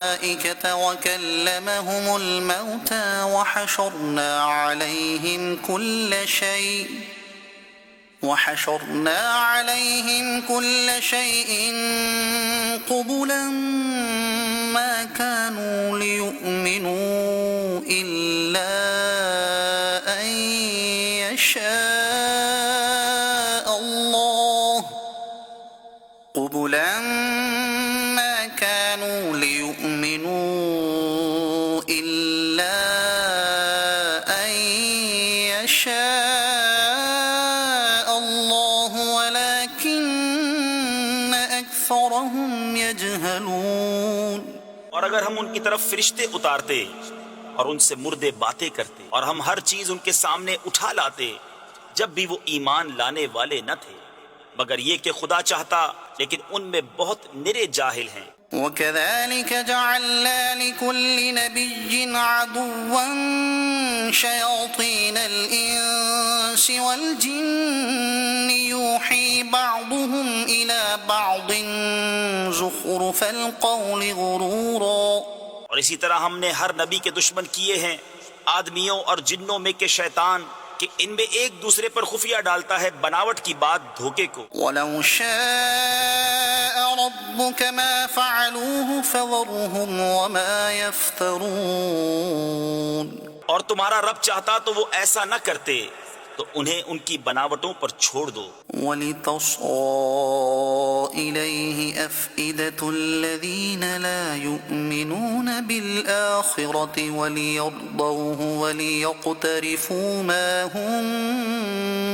الملائكة وكلمهم الموتى وحشرنا عليهم كل شيء قبلا ما كانوا ليؤمنوا إلا أن يشاء الله قبلا ما كانوا ليؤمنوا إلا أن يشاء الله ولكن أكثرهم يجهلون. اور اگر ہم ان کی طرف فرشتے اتارتے اور ان سے مردے باتیں کرتے اور ہم ہر چیز ان کے سامنے اٹھا لاتے جب بھی وہ ایمان لانے والے نہ تھے مگر یہ کہ خدا چاہتا، لیکن ان میں بہت نرے جاہل ہیں. وَكَذَلِكَ جَعَلْنَا لِكُلِّ نَبِيٍّ عَدُوًّا شَيَاطِينَ الْإِنسِ وَالْجِنِّ يُوحِي بَعْضُهُمْ إِلَى بَعْضٍ زُخْرُفَ الْقَوْلِ غُرُورًا. اور اسی طرح ہم نے ہر نبی کے دشمن کیے ہیں آدمیوں اور جنوں میں کے شیطان کہ ان میں ایک دوسرے پر خفیہ ڈالتا ہے بناوٹ کی بات دھوکے کو. وَلَوْ شَاءَ رَبُّكَ مَا فَعَلُوهُ فَذَرْهُمْ وَمَا يَفْتَرُونَ. اور تمہارا رب چاہتا تو وہ ایسا نہ کرتے، تو انہیں ان کی بناوٹوں پر چھوڑ دو. وَلِتَصْغَىٰ إِلَيْهِ أَفْئِدَةُ الَّذِينَ لَا يُؤْمِنُونَ بِالْآخِرَةِ وَلِيَرْضَوْهُ وَلِيَقْتَرِفُوا مَا هُمْ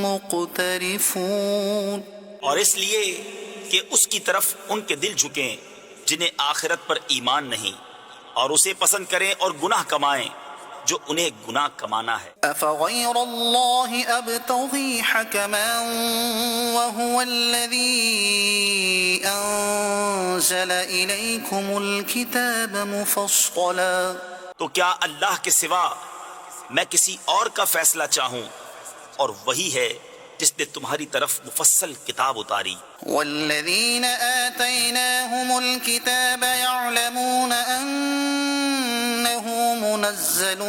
مُقْتَرِفُونَ. اور اس لیے کہ اس کی طرف ان کے دل جھکیں جنہیں آخرت پر ایمان نہیں، اور اسے پسند کریں اور گناہ کمائیں جو انہیں گناہ کمانا ہے. أَفَغَيْرَ اللَّهِ أَبْتَغِي حَكَمًا وَهُوَ الَّذِي أَنزَلَ إِلَيْكُمُ الْكِتَابَ مُفَصَّلًا. تو کیا اللہ کے سوا میں کسی اور کا فیصلہ چاہوں، اور وہی ہے جس نے تمہاری طرف مفصل کتاب اتاری. وَالَّذِينَ آتَيْنَاهُمُ الْكِتَابَ يَعْلَمُونَ أَنَّهُ مُنَزَّلٌ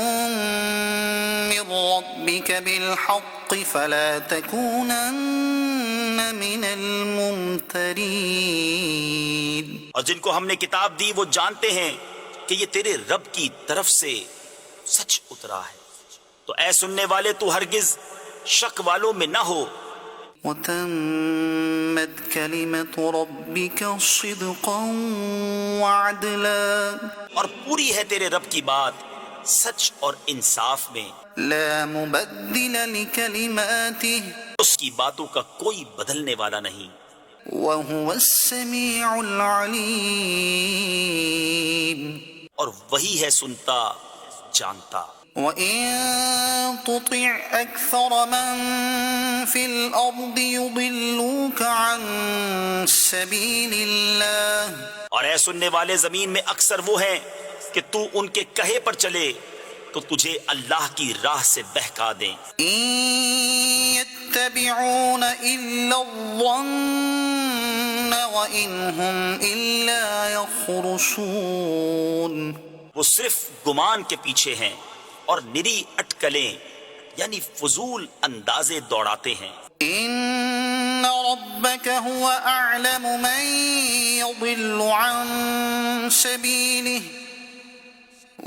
مِّن رَّبِّكَ بِالْحَقِّ فَلَا تَكُونَنَّ مِنَ الْمُمْتَرِينَ. اور جن کو ہم نے کتاب دی وہ جانتے ہیں کہ یہ تیرے رب کی طرف سے سچ اترا ہے، تو اے سننے والے تو ہرگز شک والوں میں نہ ہو. وَتَمَّتْ كَلِمَةُ رَبِّكَ صِدْقًا وَعَدْلًا. اور پوری ہے تیرے رب کی بات سچ اور انصاف میں. لا مبدل لكلماته. اس کی باتوں کا کوئی بدلنے والا نہیں. وهو السميع العليم. اور وہی ہے سنتا جانتا. وَإِن تُطِعْ أَكْثَرَ مَن فِي الْأَرْضِ يُضِلُّوكَ عَن سَبِيلِ اللَّهِ. اور اے سننے والے زمین میں اکثر وہ ہیں کہ تو ان کے کہے پر چلے تو تجھے اللہ کی راہ سے بہکا دیں. إِن يَتَّبِعُونَ إِلَّا الظَّنَّ وَإِنْ هُمْ إِلَّا يَخْرُصُونَ. وہ صرف گمان کے پیچھے ہیں اور نری اٹکلیں یعنی فضول اندازے دوڑاتے ہیں. إِنَّ رَبَّكَ هُوَ أَعْلَمُ مَن يَضِلُّ عَن سَبِيلِهِ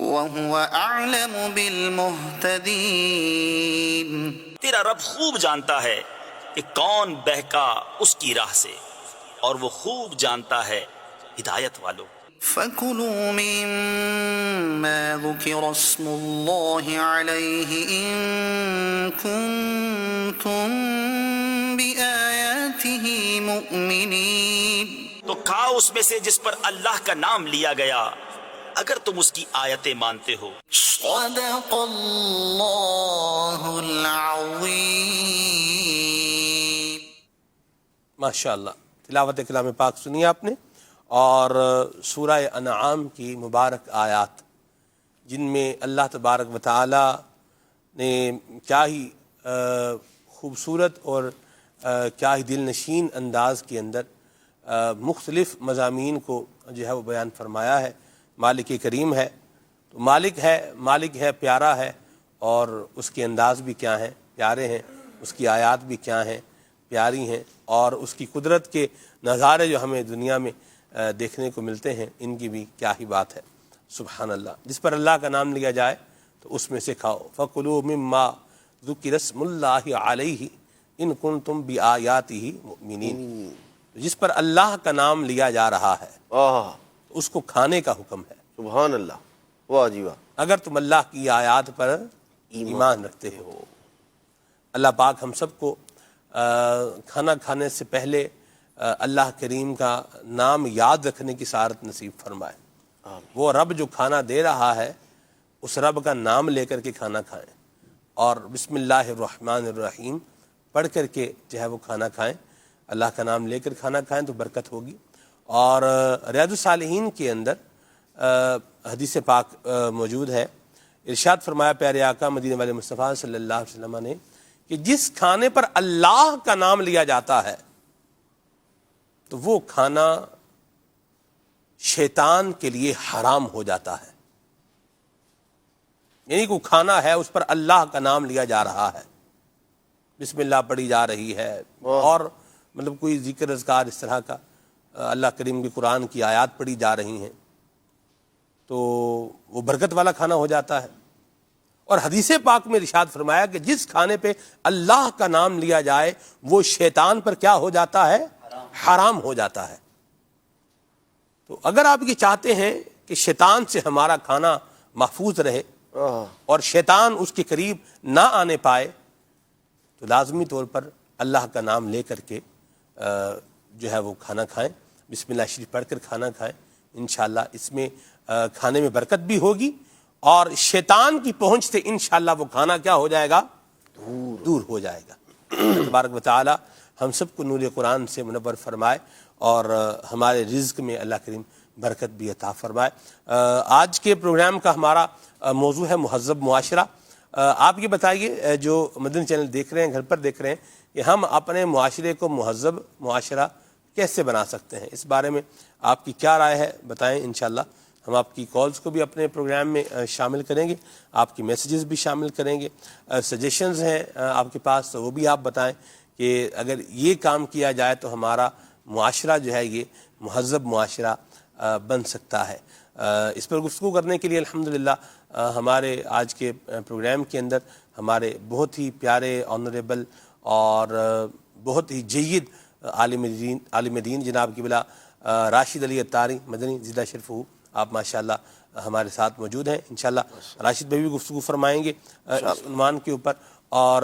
وَهُوَ أَعْلَمُ بِالْمُهْتَدِينَ. تیرا رب خوب جانتا ہے کہ کون بہکا اس کی راہ سے، اور وہ خوب جانتا ہے ہدایت والوں. فَكُلُوا مِمَّا ذُكِرَ اسْمُ اللَّهِ عَلَيْهِ إِن كُنتُم بِآيَاتِهِ مُؤْمِنِينَ. تو کھاؤ اس میں سے جس پر اللہ کا نام لیا گیا اگر تم اس کی آیتیں مانتے ہو. صدق اللہ العظیم. ماشاءاللہ، تلاوت کلام پاک سنی آپ نے، اور سورہ انعام کی مبارک آیات جن میں اللہ تبارک و تعالی نے کیا ہی خوبصورت اور کیا ہی دل نشین انداز کے اندر مختلف مضامین کو جو ہے وہ بیان فرمایا ہے، مالک کریم ہے، تو مالک ہے پیارا ہے، اور اس کے انداز بھی کیا ہیں، پیارے ہیں، اس کی آیات بھی کیا ہیں، پیاری ہیں، اور اس کی قدرت کے نظارے جو ہمیں دنیا میں دیکھنے کو ملتے ہیں، ان کی بھی کیا ہی بات ہے۔ سبحان اللہ، جس پر اللہ کا نام لیا جائے تو اس میں سے کھاؤ۔ فَكُلُوا مِمَّا ذُكِرَ اسْمُ اللَّهِ عَلَيْهِ إِن كُنتُم بِآيَاتِهِ مُؤْمِنِينَ، جس پر اللہ کا نام لیا جا رہا ہے اس کو کھانے کا حکم ہے۔ سبحان اللہ، واہ جی واہ، اگر تم اللہ کی آیات پر ایمان رکھتے ہو۔ اللہ پاک ہم سب کو کھانا کھانے سے پہلے اللہ کریم کا نام یاد رکھنے کی سعادت نصیب فرمائے۔ وہ رب جو کھانا دے رہا ہے اس رب کا نام لے کر کے کھانا کھائیں، اور بسم اللہ الرحمن الرحیم پڑھ کر کے جو ہے وہ کھانا کھائیں، اللہ کا نام لے کر کھانا کھائیں تو برکت ہوگی۔ اور ریاض الصالحین کے اندر حدیث پاک موجود ہے، ارشاد فرمایا پیارے آقا مدینے والے مصطفیٰ صلی اللہ علیہ وسلم نے کہ جس کھانے پر اللہ کا نام لیا جاتا ہے تو وہ کھانا شیطان کے لیے حرام ہو جاتا ہے۔ یعنی کہ کھانا ہے اس پر اللہ کا نام لیا جا رہا ہے، بسم اللہ پڑھی جا رہی ہے، اور مطلب کوئی ذکر اذکار اس طرح کا، اللہ کریم کی قرآن کی آیات پڑھی جا رہی ہیں، تو وہ برکت والا کھانا ہو جاتا ہے۔ اور حدیث پاک میں ارشاد فرمایا کہ جس کھانے پہ اللہ کا نام لیا جائے وہ شیطان پر کیا ہو جاتا ہے؟ حرام ہو جاتا ہے۔ تو اگر آپ یہ چاہتے ہیں کہ شیطان سے ہمارا کھانا محفوظ رہے اور شیطان اس کے قریب نہ آنے پائے، تو لازمی طور پر اللہ کا نام لے کر کے جو ہے وہ کھانا کھائیں، بسم اللہ شریف پڑھ کر کھانا کھائیں۔ انشاءاللہ اس میں کھانے میں برکت بھی ہوگی، اور شیطان کی پہنچ سے انشاءاللہ وہ کھانا کیا ہو جائے گا؟ دور ہو جائے گا۔ اللہ تبارک و تعالی ہم سب کو نور قرآن سے منور فرمائے، اور ہمارے رزق میں اللہ کریم برکت بھی عطا فرمائے۔ آج کے پروگرام کا ہمارا موضوع ہے مہذب معاشرہ۔ آپ یہ بتائیے جو مدنی چینل دیکھ رہے ہیں، گھر پر دیکھ رہے ہیں، کہ ہم اپنے معاشرے کو مہذب معاشرہ کیسے بنا سکتے ہیں؟ اس بارے میں آپ کی کیا رائے ہے بتائیں۔ انشاءاللہ ہم آپ کی کالز کو بھی اپنے پروگرام میں شامل کریں گے، آپ کی میسیجز بھی شامل کریں گے، سجیشنز ہیں آپ کے پاس تو وہ بھی آپ بتائیں کہ اگر یہ کام کیا جائے تو ہمارا معاشرہ جو ہے یہ مہذب معاشرہ بن سکتا ہے۔ اس پر گفتگو کرنے کے لیے الحمدللہ ہمارے آج کے پروگرام کے اندر ہمارے بہت ہی پیارے آنریبل اور بہت ہی جید عالم دین جناب قبلہ راشد علی اتاری مدنی زندہ شریف ہو، آپ ماشاءاللہ ہمارے ساتھ موجود ہیں۔ انشاءاللہ راشد بھائی بھی گفتگو فرمائیں گے اس عنوان کے اوپر، اور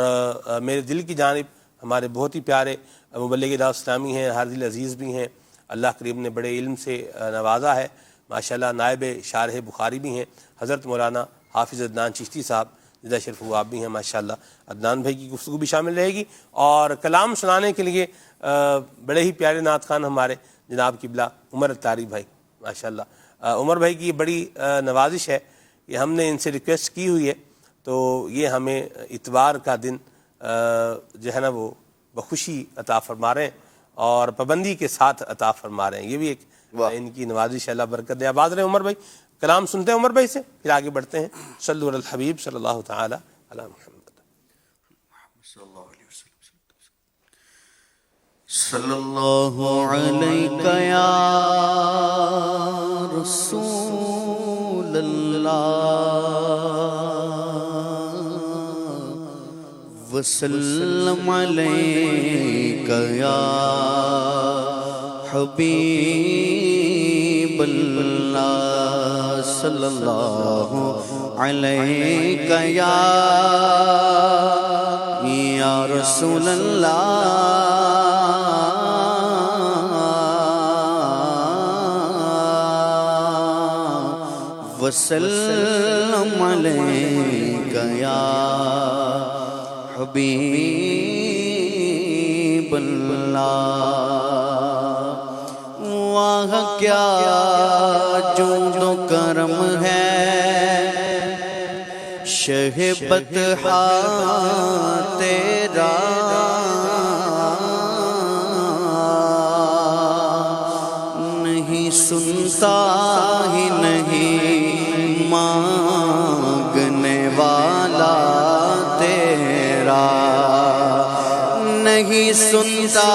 میرے دل کی جانب ہمارے بہت ہی پیارے مبلغ دعوت اسلامی ہیں، حارث عزیز بھی ہیں، اللہ کریم نے بڑے علم سے نوازا ہے ماشاءاللہ، نائب شارح بخاری بھی ہیں، حضرت مولانا حافظ عدنان چشتی صاحب زندہ شریف ہو آپ بھی ہیں ماشاءاللہ۔ عدنان بھائی کی گفتگو بھی شامل رہے گی، اور کلام سنانے کے لیے بڑے ہی پیارے نعت خوان ہمارے جناب قبلہ عمر اتاری بھائی ماشاءاللہ۔ عمر بھائی کی بڑی نوازش ہے کہ ہم نے ان سے ریکویسٹ کی ہوئی ہے، تو یہ ہمیں اتوار کا دن جو ہے نا وہ بخوشی عطا فرما رہے ہیں، اور پابندی کے ساتھ عطا فرما رہے ہیں، یہ بھی ایک ان کی نوازش ہے، اللہ برکت دے۔ آباد رہے عمر بھائی، کلام سنتے ہیں عمر بھائی سے، پھر آگے بڑھتے ہیں۔ صلو علی الحبیب صلی اللہ تعالی علی محمد۔ صلی اللہ علیہ یا رسول اللہ وسلم علیک یا حبیب اللہ صلی اللہ علیک یا رسول اللہ وسلم علیک یا حبیب اللہ۔ واہ کیا جود و کرم ہے شہ بطحا تیرا، نہیں سنتا ہی نہیں نہیں سنتا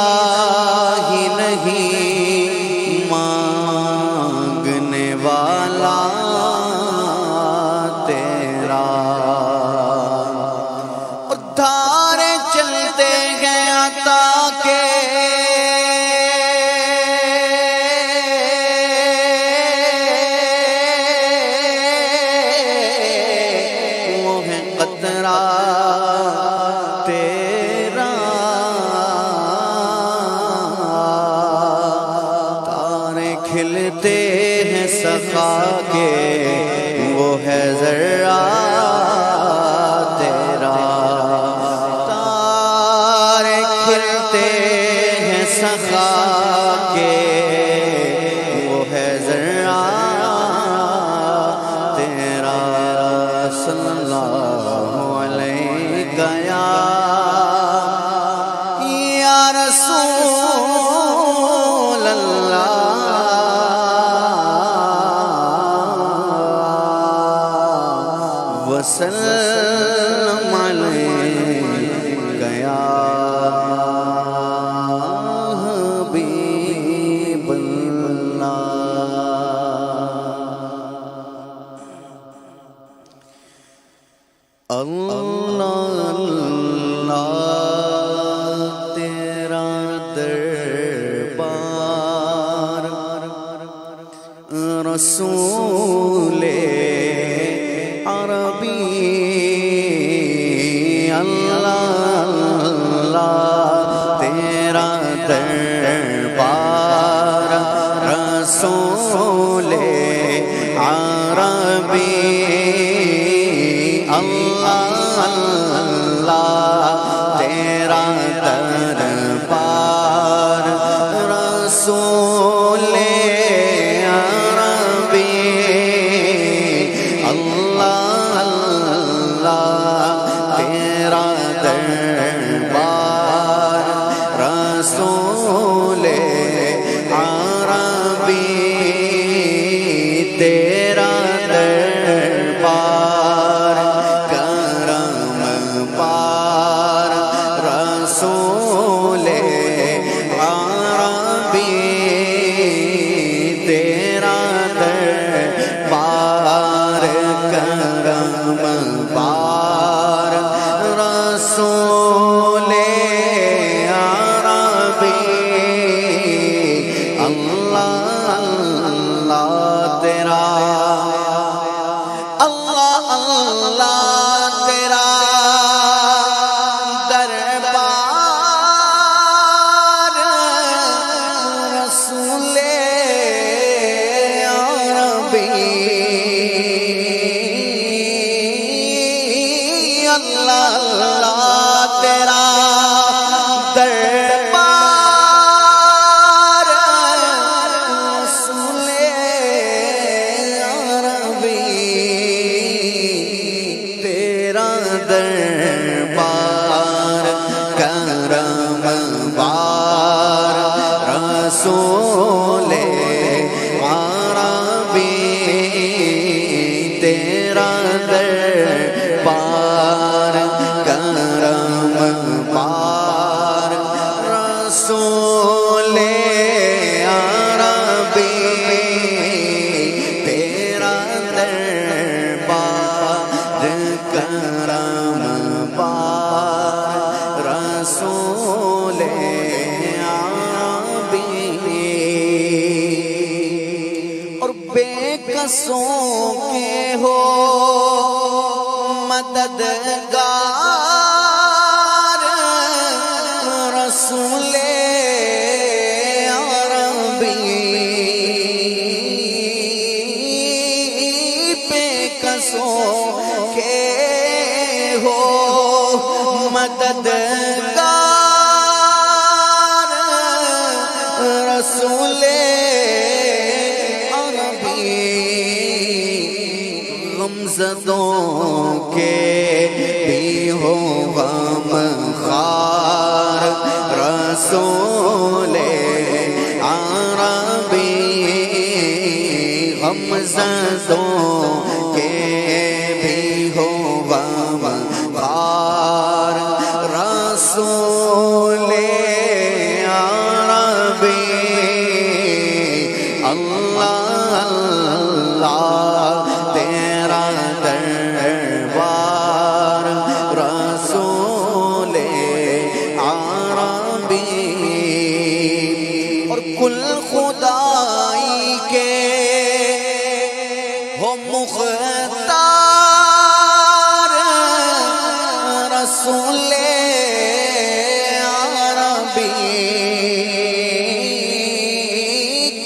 ہی نہیں مانگنے والا تیرا، اور دھارے چلتے گئے عطا کے وہ ہے قطرہ تیرا، تارے کھلتے ہیں سخا کے وہ ہے ذرہ تیرا، تارے کھلتے ہیں سخا کے وہ ہے ذرہ تیرا، صلی اللہ علیہ یا رسول اللہ، وسلم علیہ یا حبیب اللہ۔ اللہ اللہ تیرا دربار، رسول عربی، اللہ اللہ تیرا دربار، رسول عربی، اللہ اللہ تیرا دربار، رسول عربی، اللہ اللہ تیرا دربار، رسول عربی، تیرا دربار کرم پار، رسول عربی، تیرا دربار کرم پار، رسول عربی، اللہ اللہ تیرا، اللہ اللہ تیرا دربار، رسول عربی، اللہ اللہ تیرا دربار، رسول عربی، تیرا دربار کرم بار، رسول عربی، تیرا دربار کرم بار، رسول عربی، تیرا دربار کرم بار، رسول عربی، اور بے قصوں کے ہو مددگار، رسول عربی، بے قصوں کے ہو مددگار، رسول عربی، غمزدوں کے بھی ہو غم خار، رسول عربی، غمزدوں کے بھی ہو غم خار، رسول ہو مختار رسول عربی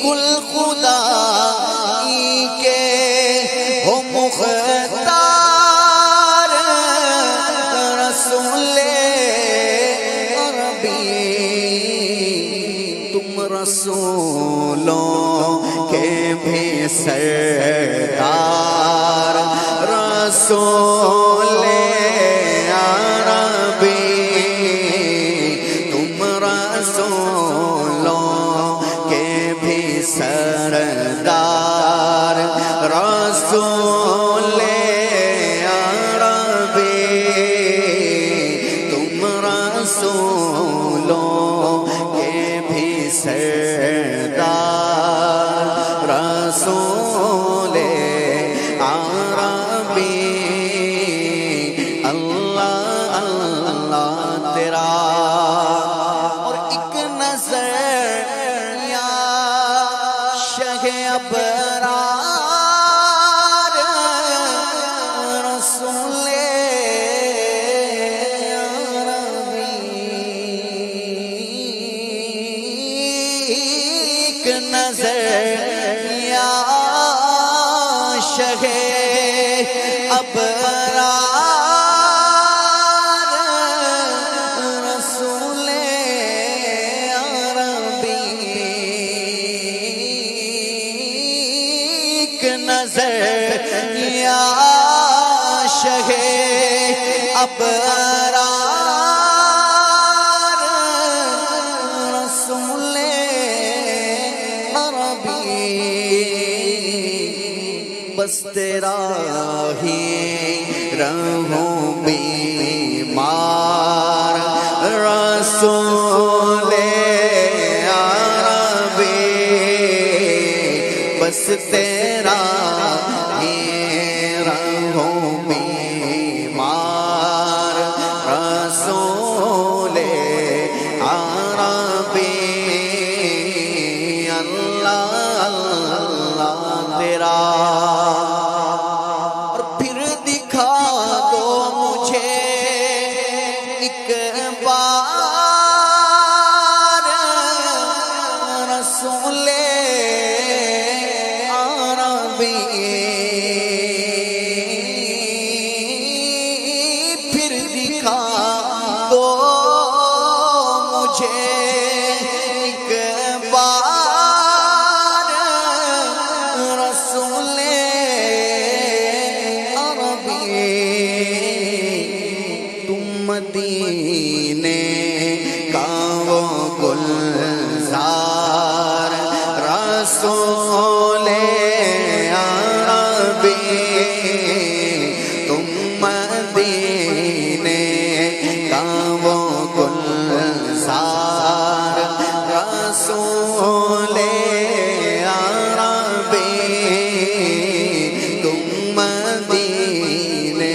کل خدائی کے ہو مختار رسول عربی تم رسولوں کے بھی سردار رسول عربی تم رسولوں کے بھی سردار رسول عربی تم رسولوں کے بھی سردار رسول عربی اللہ اللہ تیرا اور ایک نظر یا شہ ابرار رسول ایک نظر یا شہ ابرار رسول عربی ایک نظر یا شہ ابرار رسول عربی بس تیرا ہی رہوں بیمار رسول عربی بس تیرا ہی رہوں بیمار رسول عربی اللہ اللہ تیرا اور پھر دکھا دو مجھے ایک بار رسول عربی پھر دکھا دو مجھے ایک بار رسول عربی تم مدینے کا وہ گلزار رسول عربی تم مدینے کا وہ گلزار رسول عربی تم مدینے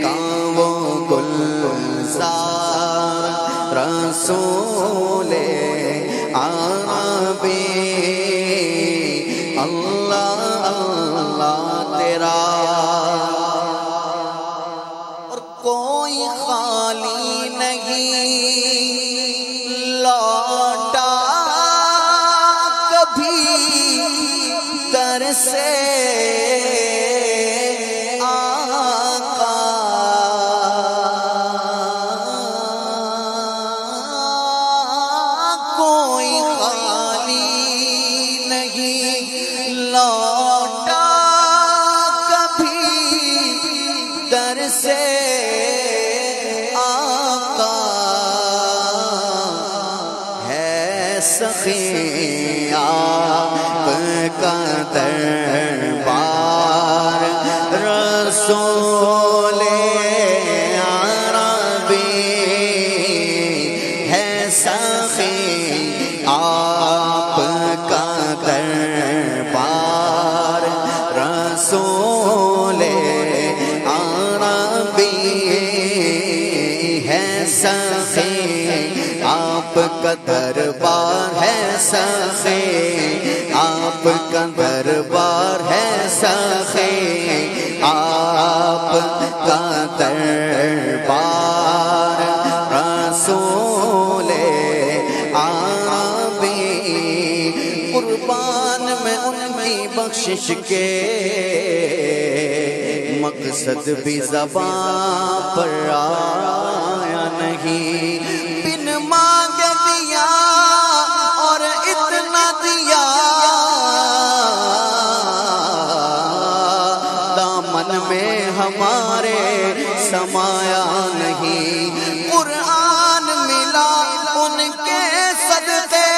کا وہ گلزار رسول عربی اللہ اللہ تیرا اور کوئی خالی نہیں لوٹا کبھی در سے آقا کوئی خالی نہیں لوٹا کبھی در سے آقا ہے سخی آپ کا دربار رسول عربی ہے سخی آپ کا دربار رسول عربی ہے سخی آپ کا دربار ہے سخی آپ کا دربار ہے سخی سخی آپ کا دربار رسول عربی قربان میں ان کی بخشش کے مقصد بھی زبان پر آیا نہیں بن مانگے دیا اور اتنا دیا دامن میں ہمارے سمایا نہیں قرآن ملا ان کے صدقے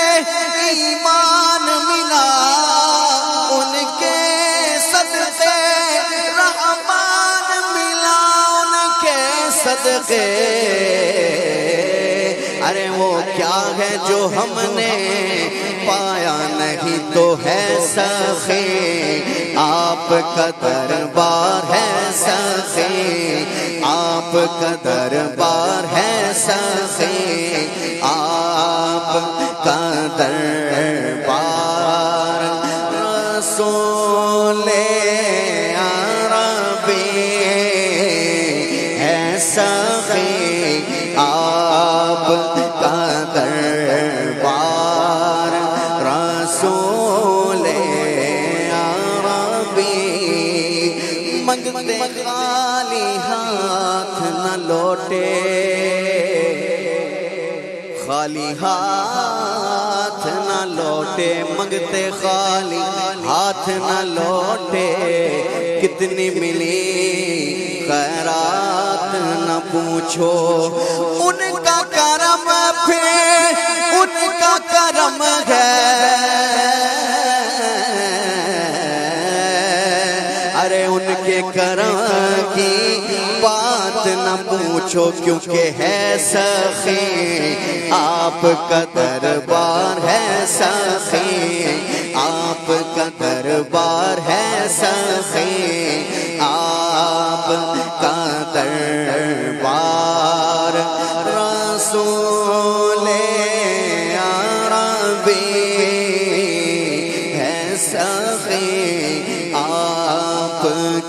ایمان ملا ان کے صدقے رحمان ملا ان کے صدقے ارے وہ کیا ہے جو ہم نے پایا نہیں تو ہے سخی آپ کا دربار ہے سخی آپ کا دربار ہے سخی آپ کا دربار رسول عربی ہے سخی آپ کا دربار رسول عربی منگتے خالی ہاتھ نہ لوٹے خالی ہاتھ نہ لوٹے منگتے خالی ہاتھ نہ لوٹے کتنی ملی خیرات نہ پوچھو ان کا کرم پھر ان کا کرم ہے ارے ان کے کرم کی بات نہ پوچھو کیونکہ ہے سخی آپ کا دربار ہے سخی آپ کا دربار ہے سخی آپ کا دربار رسول عربی ہے سخی آپ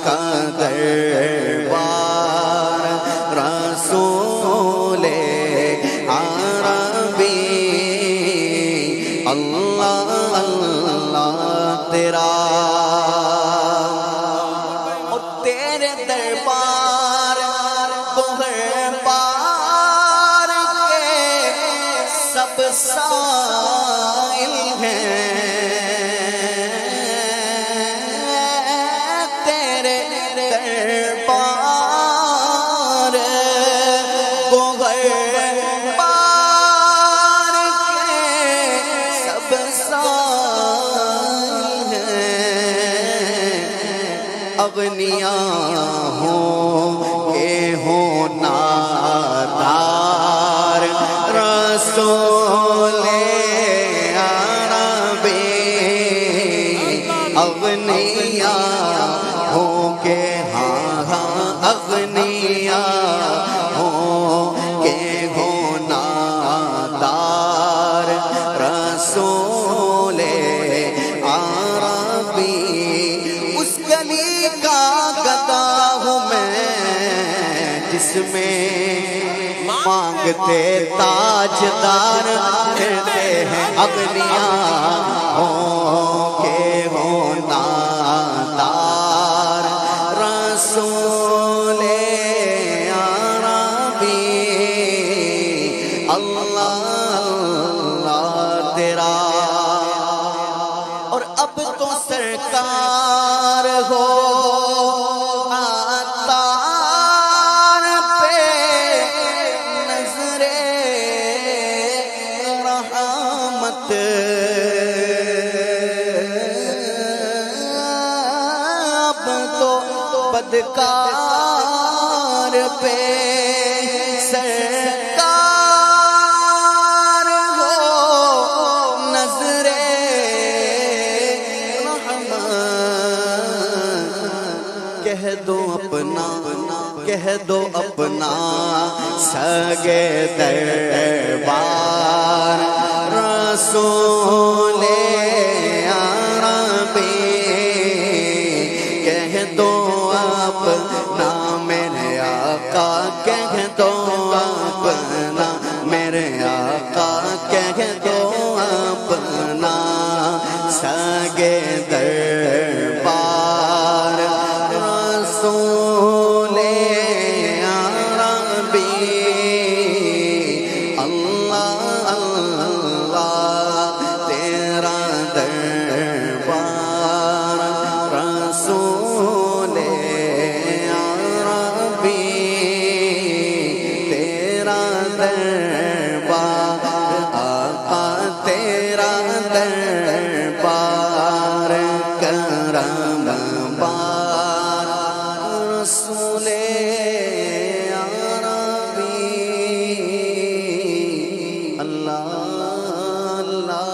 کا دربار رسول عربی اللہ اللہ تیرا اور تیرے دربار دربار کے سب سائل ہیں تیرے دربار دربار کے سب سائل ہیں اغنیاء ہوں کہ ہوں نادار رسول عربی اغنیاء ہوں کہ ہاں ہاں اغنیاء ہوں کہ ہوں نادار رسول عربی اس گلی کا گدا ہوں میں جس میں مانگتے تاجدار پھرتے ہیں اغنیاء ہوں کہ ہوں نادار رسول عربی اللہ اللہ تیرا اور اب تو سرکار ہو عطار پہ نظر رحمت اب تو بدکار پہ سرکار ہو نظر رحمت کہہ دو اپنا سگے دربار رسول عربی کہہ دو اپنا میرے آقا کہہ دو اپنا میرے آقا کہہ دو اپنا سگے دربار رسول عربی اللہ اللہ تیرا دربار رسول عربی تیرا دربار آقا تیرا دربار کرم بار رسول عربی اللہ اللہ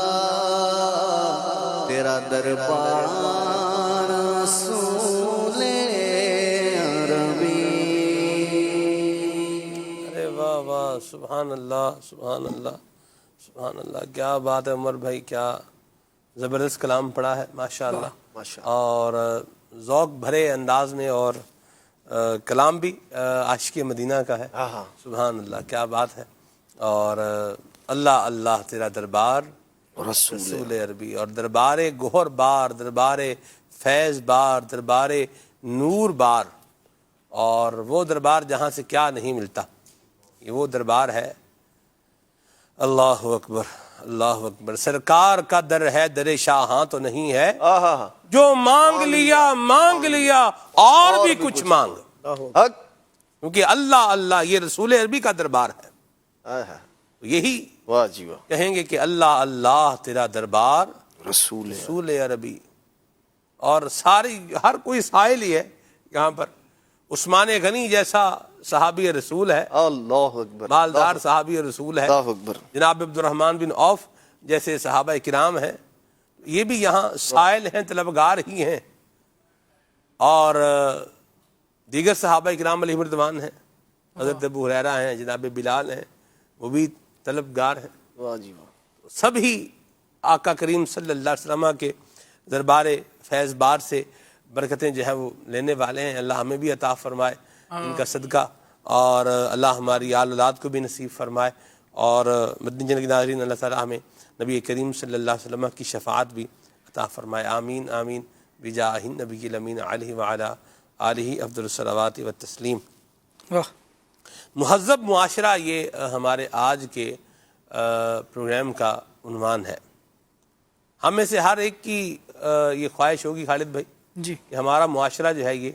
تیرا دربار رسول عربی. ارے واہ واہ، سبحان اللہ سبحان اللہ سبحان اللہ، کیا بات ہے عمر بھائی، کیا زبردست کلام پڑھا ہے ماشاءاللہ، اور ذوق بھرے انداز میں، اور کلام بھی عاشق مدینہ کا ہے. سبحان اللہ، کیا بات ہے. اور اللہ اللہ تیرا دربار رسول عربی، اور دربار گوہر بار، دربار فیض بار، دربار نور بار، اور وہ دربار جہاں سے کیا نہیں ملتا، یہ وہ دربار ہے. اللہ اکبر اللہ اکبر. سرکار کا در ہے در شاہاں تو نہیں ہے، جو مانگ لیا اور بھی کچھ مانگ، کیونکہ اللہ اللہ یہ رسول عربی کا دربار ہے. یہی واہ جی واہ. کہیں گے کہ اللہ اللہ تیرا دربار رسول رسول عربی. اور ساری ہر کوئی سائل ہی ہے یہاں پر. عثمان غنی جیسا صحابی رسول ہے، اللہ اکبر، مالدار صحابی رسول ہے. اللہ اکبر. جناب عبد الرحمن بن عوف جیسے صحابہ کرام ہیں، یہ بھی یہاں سائل ہیں، طلبگار ہی ہیں. اور دیگر صحابہ کرام علیہم رضوان ہیں، حضرت ابو ہریرہ ہیں، جناب بلال ہیں، وہ بھی طلبگار ہیں. واہ جی واہ. سبھی آقا کریم صلی اللہ علیہ وسلم کے دربار فیض بار سے برکتیں جو ہیں وہ لینے والے ہیں. اللہ ہمیں بھی عطا فرمائے ان کا صدقہ، اور اللہ ہماری آل اولاد کو بھی نصیب فرمائے. اور مدنی چینل کے ناظرین، اللہ تعالیٰ ہمیں نبی کریم صلی اللہ علیہ وسلم کی شفاعت بھی عطا فرمائے. آمین آمین بجاہ النبی الامین علیہ وعلی آلہ افضل الصلوات والتسلیم. مہذب معاشرہ، یہ ہمارے آج کے پروگرام کا عنوان ہے. ہم میں سے ہر ایک کی یہ خواہش ہوگی خالد بھائی جی کہ ہمارا معاشرہ جو ہے یہ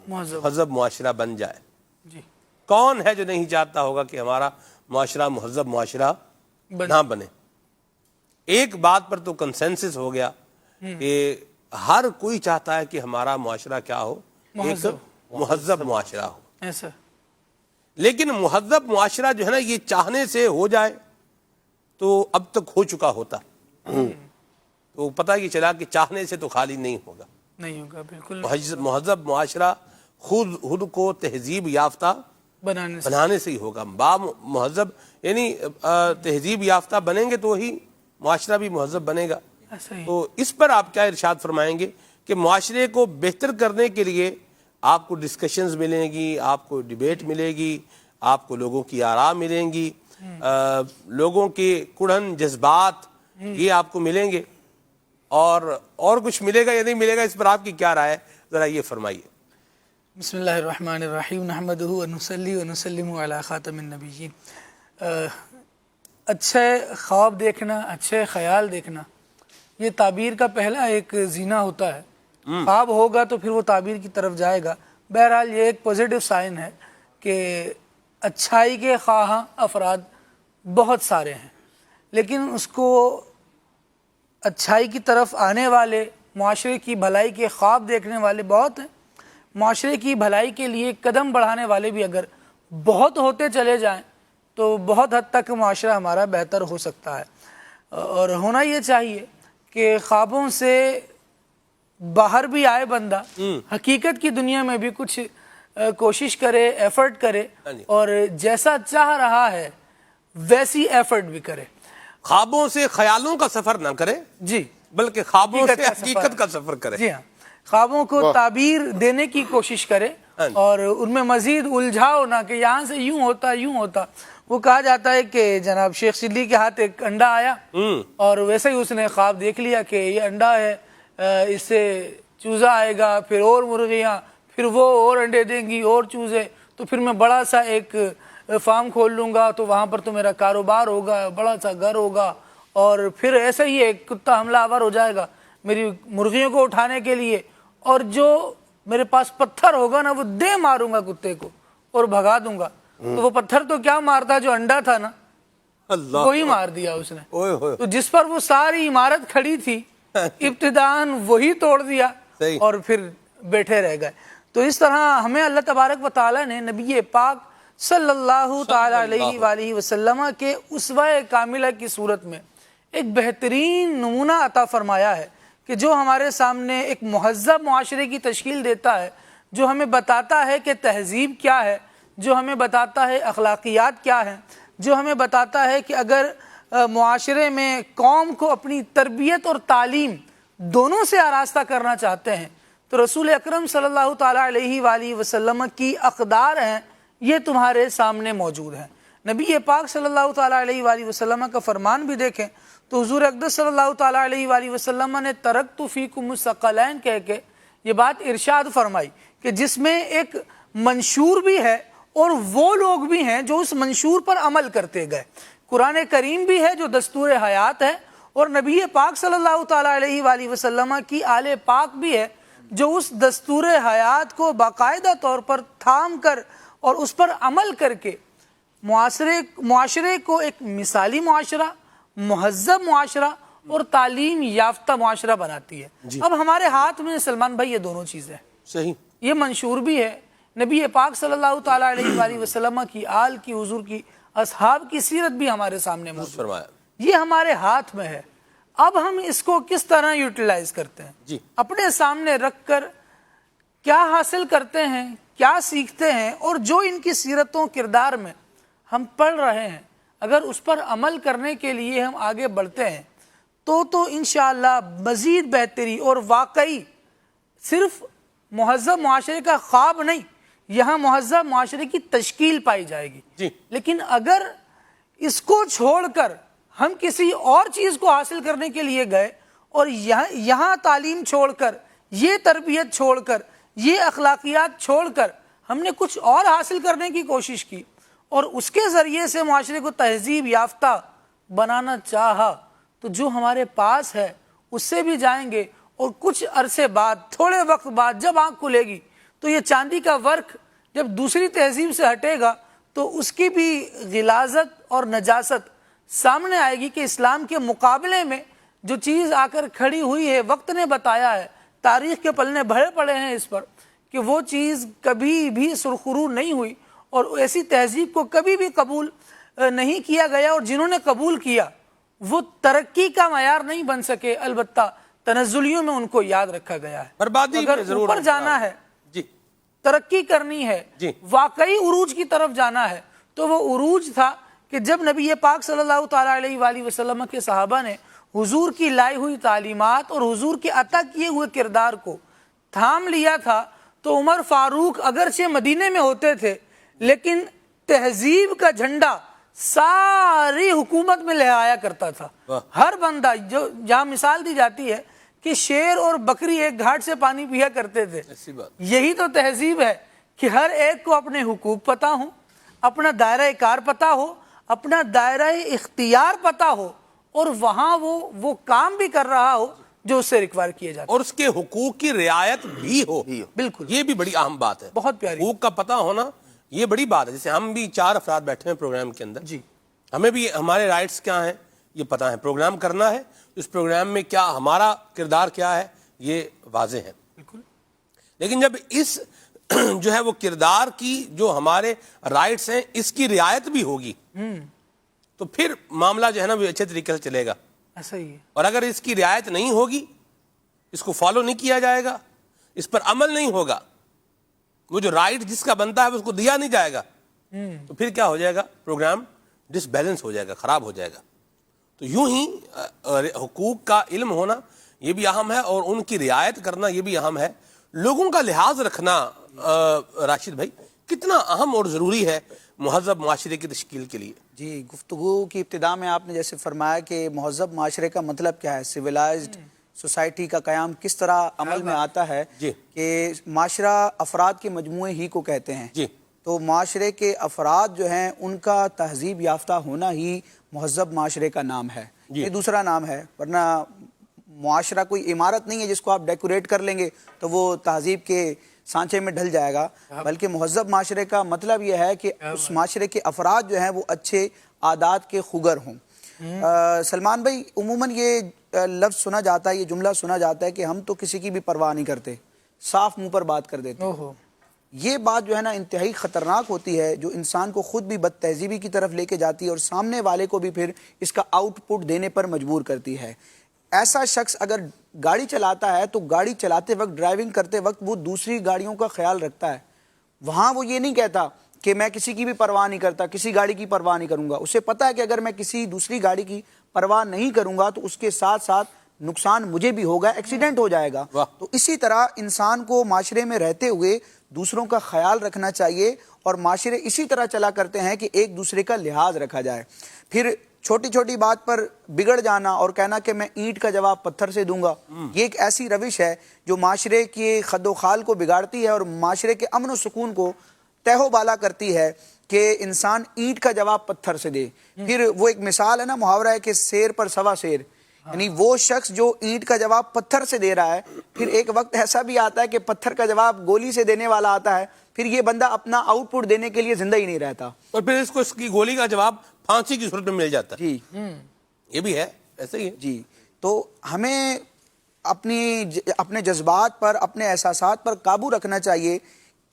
مہذب معاشرہ بن جائے. جی کون ہے جو نہیں چاہتا ہوگا کہ ہمارا معاشرہ مہذب معاشرہ نہ بنے. ایک بات پر تو کنسنسس ہو گیا کہ ہر کوئی چاہتا ہے کہ ہمارا معاشرہ کیا ہو، ایک مہذب معاشرہ ہو. ایسا لیکن مہذب معاشرہ جو ہے نا، یہ چاہنے سے ہو جائے تو اب تک ہو چکا ہوتا. تو پتہ یہ چلا کہ چاہنے سے تو خالی نہیں ہوگا. نہیں ہوگا بالکل. مہذب معاشرہ خود کو تہذیب یافتہ بنانے سے ہی ہوگا. مہذب یعنی تہذیب یافتہ بنیں گے تو وہی معاشرہ بھی مہذب بنے گا. تو اس پر آپ کیا ارشاد فرمائیں گے کہ معاشرے کو بہتر کرنے کے لیے آپ کو ڈسکشنز ملیں گی، آپ کو ڈیبیٹ ملے گی، آپ کو لوگوں کی آراء ملیں گی، لوگوں کے کڑھن جذبات یہ آپ کو ملیں گے، اور کچھ ملے گا یا نہیں ملے گا، اس پر آپ کی کیا رائے ہے، ذرا یہ فرمائیے. بسم اللہ الرحمن الرحیم. نحمدہ ونصلی ونسلم علی خاتم النبیین. اچھے خواب دیکھنا، اچھے خیال دیکھنا، یہ تعبیر کا پہلا ایک زینہ ہوتا ہے. خواب ہوگا تو پھر وہ تعبیر کی طرف جائے گا. بہرحال یہ ایک پوزیٹیو سائن ہے کہ اچھائی کے خواہاں افراد بہت سارے ہیں، لیکن اس کو اچھائی کی طرف آنے والے، معاشرے کی بھلائی کے خواب دیکھنے والے بہت ہیں. معاشرے کی بھلائی کے لیے قدم بڑھانے والے بھی اگر بہت ہوتے چلے جائیں تو بہت حد تک معاشرہ ہمارا بہتر ہو سکتا ہے. اور ہونا یہ چاہیے کہ خوابوں سے باہر بھی آئے بندہ، حقیقت کی دنیا میں بھی کچھ کوشش کرے، ایفرٹ کرے، اور جیسا چاہ رہا ہے ویسی ایفرٹ بھی کرے. خوابوں سے خیالوں کا سفر نہ کرے، جی، بلکہ خوابوں سے حقیقت کا سفر کرے. جی ہاں، خوابوں کو تعبیر دینے کی کوشش کرے اور ان میں مزید الجھاؤ نہ کہ یہاں سے یوں ہوتا یوں ہوتا. وہ کہا جاتا ہے کہ جناب شیخ شلی کے ہاتھ ایک انڈا آیا اور ویسے ہی اس نے خواب دیکھ لیا کہ یہ انڈا ہے, اس سے چوزا آئے گا, پھر اور مرغیاں, پھر وہ اور انڈے دیں گی اور چوزے, تو پھر میں بڑا سا ایک فارم کھول لوں گا تو وہاں پر تو میرا کاروبار ہوگا, بڑا سا گھر ہوگا, اور پھر ایسے ہی ایک کتا حملہ آور ہو جائے گا میری مرغیوں کو اٹھانے کے لیے, اور جو میرے پاس پتھر ہوگا نا وہ دے ماروں گا کتے کو اور بھگا دوں گا. تو وہ پتھر تو کیا مارتا, جو انڈا تھا نا اللہ, وہی مار دیا اس نے. اوئے ہوئے, تو جس پر وہ ساری عمارت کھڑی تھی ابتداءً وہی توڑ دیا اور پھر بیٹھے رہ گئے. تو اس طرح ہمیں اللہ تبارک و تعالی نے نبی پاک صلی اللہ تعالی علیہ وآلہ وسلم کے اسوہ کاملہ کی صورت میں ایک بہترین نمونہ عطا فرمایا ہے کہ جو ہمارے سامنے ایک مہذب معاشرے کی تشکیل دیتا ہے, جو ہمیں بتاتا ہے کہ تہذیب کیا ہے, جو ہمیں بتاتا ہے اخلاقیات کیا ہیں, جو ہمیں بتاتا ہے کہ اگر معاشرے میں قوم کو اپنی تربیت اور تعلیم دونوں سے آراستہ کرنا چاہتے ہیں تو رسول اکرم صلی اللہ تعالیٰ علیہ وآلہ وسلم کی اقدار ہیں, یہ تمہارے سامنے موجود ہیں. نبی پاک صلی اللہ تعالیٰ علیہ وآلہ وسلم کا فرمان بھی دیکھیں تو حضور اقدس صلی اللہ تعالیٰ علیہ وآلہ وسلم نے ترکت فیکم الثقلین کہہ کے یہ بات ارشاد فرمائی کہ جس میں ایک منشور بھی ہے اور وہ لوگ بھی ہیں جو اس منشور پر عمل کرتے گئے. قرآن کریم بھی ہے جو دستور حیات ہے, اور نبی پاک صلی اللہ تعالیٰ علیہ وآلہ وسلم کی آل پاک بھی ہے جو اس دستور حیات کو باقاعدہ طور پر تھام کر اور اس پر عمل کر کے معاشرے کو ایک مثالی معاشرہ, مہذب معاشرہ اور تعلیم یافتہ معاشرہ بناتی ہے. اب ہمارے ہاتھ میں سلمان بھائی یہ دونوں چیزیں ہیں. صحیح, یہ منشور بھی ہے, نبی پاک صلی اللہ تعالیٰ علیہ وآلہ وسلم کی آل کی, حضور کی اصحاب کی سیرت بھی ہمارے سامنے موجود فرمایا, یہ ہمارے ہاتھ میں ہے. اب ہم اس کو کس طرح یوٹیلائز کرتے ہیں, جی, اپنے سامنے رکھ کر کیا حاصل کرتے ہیں, کیا سیکھتے ہیں, اور جو ان کی سیرتوں کردار میں ہم پڑھ رہے ہیں اگر اس پر عمل کرنے کے لیے ہم آگے بڑھتے ہیں تو انشاءاللہ مزید بہتری, اور واقعی صرف مہذب معاشرے کا خواب نہیں, یہاں مہذب معاشرے کی تشکیل پائی جائے گی. جی, لیکن اگر اس کو چھوڑ کر ہم کسی اور چیز کو حاصل کرنے کے لیے گئے اور یہاں تعلیم چھوڑ کر, یہ تربیت چھوڑ کر, یہ اخلاقیات چھوڑ کر ہم نے کچھ اور حاصل کرنے کی کوشش کی اور اس کے ذریعے سے معاشرے کو تہذیب یافتہ بنانا چاہا, تو جو ہمارے پاس ہے اس سے بھی جائیں گے, اور کچھ عرصے بعد, تھوڑے وقت بعد جب آنکھ کھلے گی تو یہ چاندی کا ورق جب دوسری تہذیب سے ہٹے گا تو اس کی بھی غلاظت اور نجاست سامنے آئے گی کہ اسلام کے مقابلے میں جو چیز آ کر کھڑی ہوئی ہے, وقت نے بتایا ہے, تاریخ کے پلنے بھرے پڑے ہیں اس پر کہ وہ چیز کبھی بھی سرخرو نہیں ہوئی اور ایسی تہذیب کو کبھی بھی قبول نہیں کیا گیا, اور جنہوں نے قبول کیا وہ ترقی کا معیار نہیں بن سکے, البتہ تنزلیوں میں ان کو یاد رکھا گیا ہے. بربادی اگر ضرور اوپر جانا ہے, جی, ترقی کرنی ہے, جی, واقعی عروج کی طرف جانا ہے, تو وہ عروج تھا کہ جب نبی پاک صلی اللہ تعالیٰ علیہ وآلہ وسلم کے صحابہ نے حضور کی لائی ہوئی تعلیمات اور حضور کے عطا کیے ہوئے کردار کو تھام لیا تھا, تو عمر فاروق اگرچہ مدینے میں ہوتے تھے لیکن تہذیب کا جھنڈا ساری حکومت میں لہرایا کرتا تھا. ہر بندہ, جو جہاں مثال دی جاتی ہے کہ شیر اور بکری ایک گھاٹ سے پانی پیا کرتے تھے, یہی تو تہذیب ہے کہ ہر ایک کو اپنے حقوق پتہ ہوں, اپنا دائرہ کار پتہ ہو, اپنا دائرہ اختیار پتہ ہو, اور وہاں وہ کام بھی کر رہا ہو جو اس سے ریکوائر کیے جاتے ہیں, اور اس کے حقوق کی رعایت بھی ہو. بالکل, یہ بھی بڑی اہم بات ہے, بہت پیاری, حقوق کا پتہ ہونا یہ بڑی بات ہے. جیسے ہم بھی 4 افراد بیٹھے ہیں پروگرام کے اندر, جی, ہمیں بھی ہمارے رائٹس کیا ہیں یہ پتہ ہے, پروگرام کرنا ہے, اس پروگرام میں کیا ہمارا کردار کیا ہے یہ واضح ہے. بالکل, لیکن جب اس جو ہے وہ کردار کی جو ہمارے رائٹس ہیں اس کی رعایت بھی ہوگی تو پھر معاملہ جو ہے نا وہ اچھے طریقے سے چلے گا. ایسا ہی ہے. اور اگر اس کی رعایت نہیں ہوگی, اس کو فالو نہیں کیا جائے گا, اس پر عمل نہیں ہوگا, وہ جو رائٹ جس کا بنتا ہے اس کو دیا نہیں جائے گا, تو پھر کیا ہو جائے گا, پروگرام ڈس بیلنس ہو جائے گا, خراب ہو جائے گا. تو یوں ہی حقوق کا علم ہونا یہ بھی اہم ہے، اور ان کی رعایت کرنا یہ بھی اہم ہے. لوگوں کا لحاظ رکھنا راشد بھائی کتنا اہم اور ضروری ہے مہذب معاشرے کی تشکیل کے لیے؟ جی، گفتگو کی ابتدا میں آپ نے جیسے فرمایا کہ مہذب معاشرے کا مطلب کیا ہے، سویلائزڈ سوسائٹی کا قیام کس طرح عمل میں آتا ہے جی. کہ معاشرہ افراد کے مجموعے ہی کو کہتے ہیں. جی. تو معاشرے کے افراد جو ہیں ان کا تہذیب یافتہ ہونا ہی مہذب معاشرے کا نام ہے. جی. یہ دوسرا نام ہے، ورنہ معاشرہ کوئی عمارت نہیں ہے جس کو آپ ڈیکوریٹ کر لیں گے تو وہ تہذیب کے سانچے میں ڈھل جائے گا، بلکہ مہذب معاشرے کا مطلب یہ ہے کہ اس معاشرے کے افراد جو ہیں وہ اچھے عادات کے خوگر ہوں. سلمان بھائی، عموماً یہ لفظ سنا جاتا ہے، یہ جملہ سنا جاتا ہے کہ ہم تو کسی کی بھی پرواہ نہیں کرتے، صاف منہ پر بات کر دیتے ہیں. یہ بات جو ہے نا انتہائی خطرناک ہوتی ہے، جو انسان کو خود بھی بد تہذیبی کی طرف لے کے جاتی ہے اور سامنے والے کو بھی پھر اس کا آؤٹ پٹ دینے پر مجبور کرتی ہے. ایسا شخص اگر گاڑی چلاتا ہے تو گاڑی چلاتے وقت، ڈرائیونگ کرتے وقت وہ دوسری گاڑیوں کا خیال رکھتا ہے. وہاں وہ یہ نہیں کہتا کہ میں کسی کی بھی پرواہ نہیں کرتا، کسی گاڑی کی پرواہ نہیں کروں گا. اسے پتہ ہے کہ اگر میں کسی دوسری گاڑی کی پرواہ نہیں کروں گا تو اس کے ساتھ ساتھ نقصان مجھے بھی ہوگا، ایکسیڈنٹ ہو جائے گا. تو اسی طرح انسان کو معاشرے میں رہتے ہوئے دوسروں کا خیال رکھنا چاہیے، اور معاشرے اسی طرح چلا کرتے ہیں کہ ایک دوسرے کا لحاظ رکھا جائے. پھر چھوٹی چھوٹی بات پر بگڑ جانا اور کہنا کہ میں اینٹ کا جواب پتھر سے دوں گا، یہ ایک ایسی روش ہے جو معاشرے کے خد و خال کو بگاڑتی ہے اور معاشرے کے امن و سکون کو تہو بالا کرتی ہے کہ انسان اینٹ کا جواب پتھر سے دے. پھر وہ ایک مثال ہے نا، محاورہ ہے کہ شیر پر سوا شیر، یعنی وہ شخص جو اینٹ کا جواب پتھر سے دے رہا ہے، پھر ایک وقت ایسا بھی آتا ہے کہ پتھر کا جواب گولی سے دینے والا آتا ہے، پھر یہ بندہ اپنا آؤٹ پٹ دینے کے لیے زندہ ہی نہیں رہتا، اور پھر اس کو اس کی گولی کا جواب پھانسی کی صورت میں مل جاتا ہے. جی یہ بھی ہے، ایسے ہی ہے. جی. تو ہمیں اپنے جذبات پر، اپنے احساسات پر قابو رکھنا چاہیے،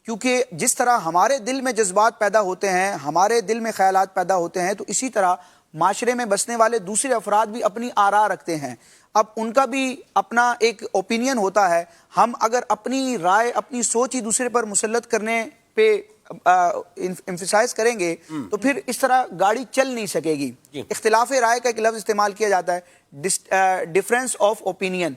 کیونکہ جس طرح ہمارے دل میں جذبات پیدا ہوتے ہیں، ہمارے دل میں خیالات پیدا ہوتے ہیں، تو اسی طرح معاشرے میں بسنے والے دوسرے افراد بھی اپنی آراء رکھتے ہیں. اب ان کا بھی اپنا ایک اوپینین ہوتا ہے. ہم اگر اپنی رائے، اپنی سوچ ہی دوسرے پر مسلط کرنے پہ ایمفسائز کریں گے تو پھر اس طرح گاڑی چل نہیں سکے گی. اختلاف رائے کا ایک لفظ استعمال کیا جاتا ہے، ڈفرینس آف اوپینین.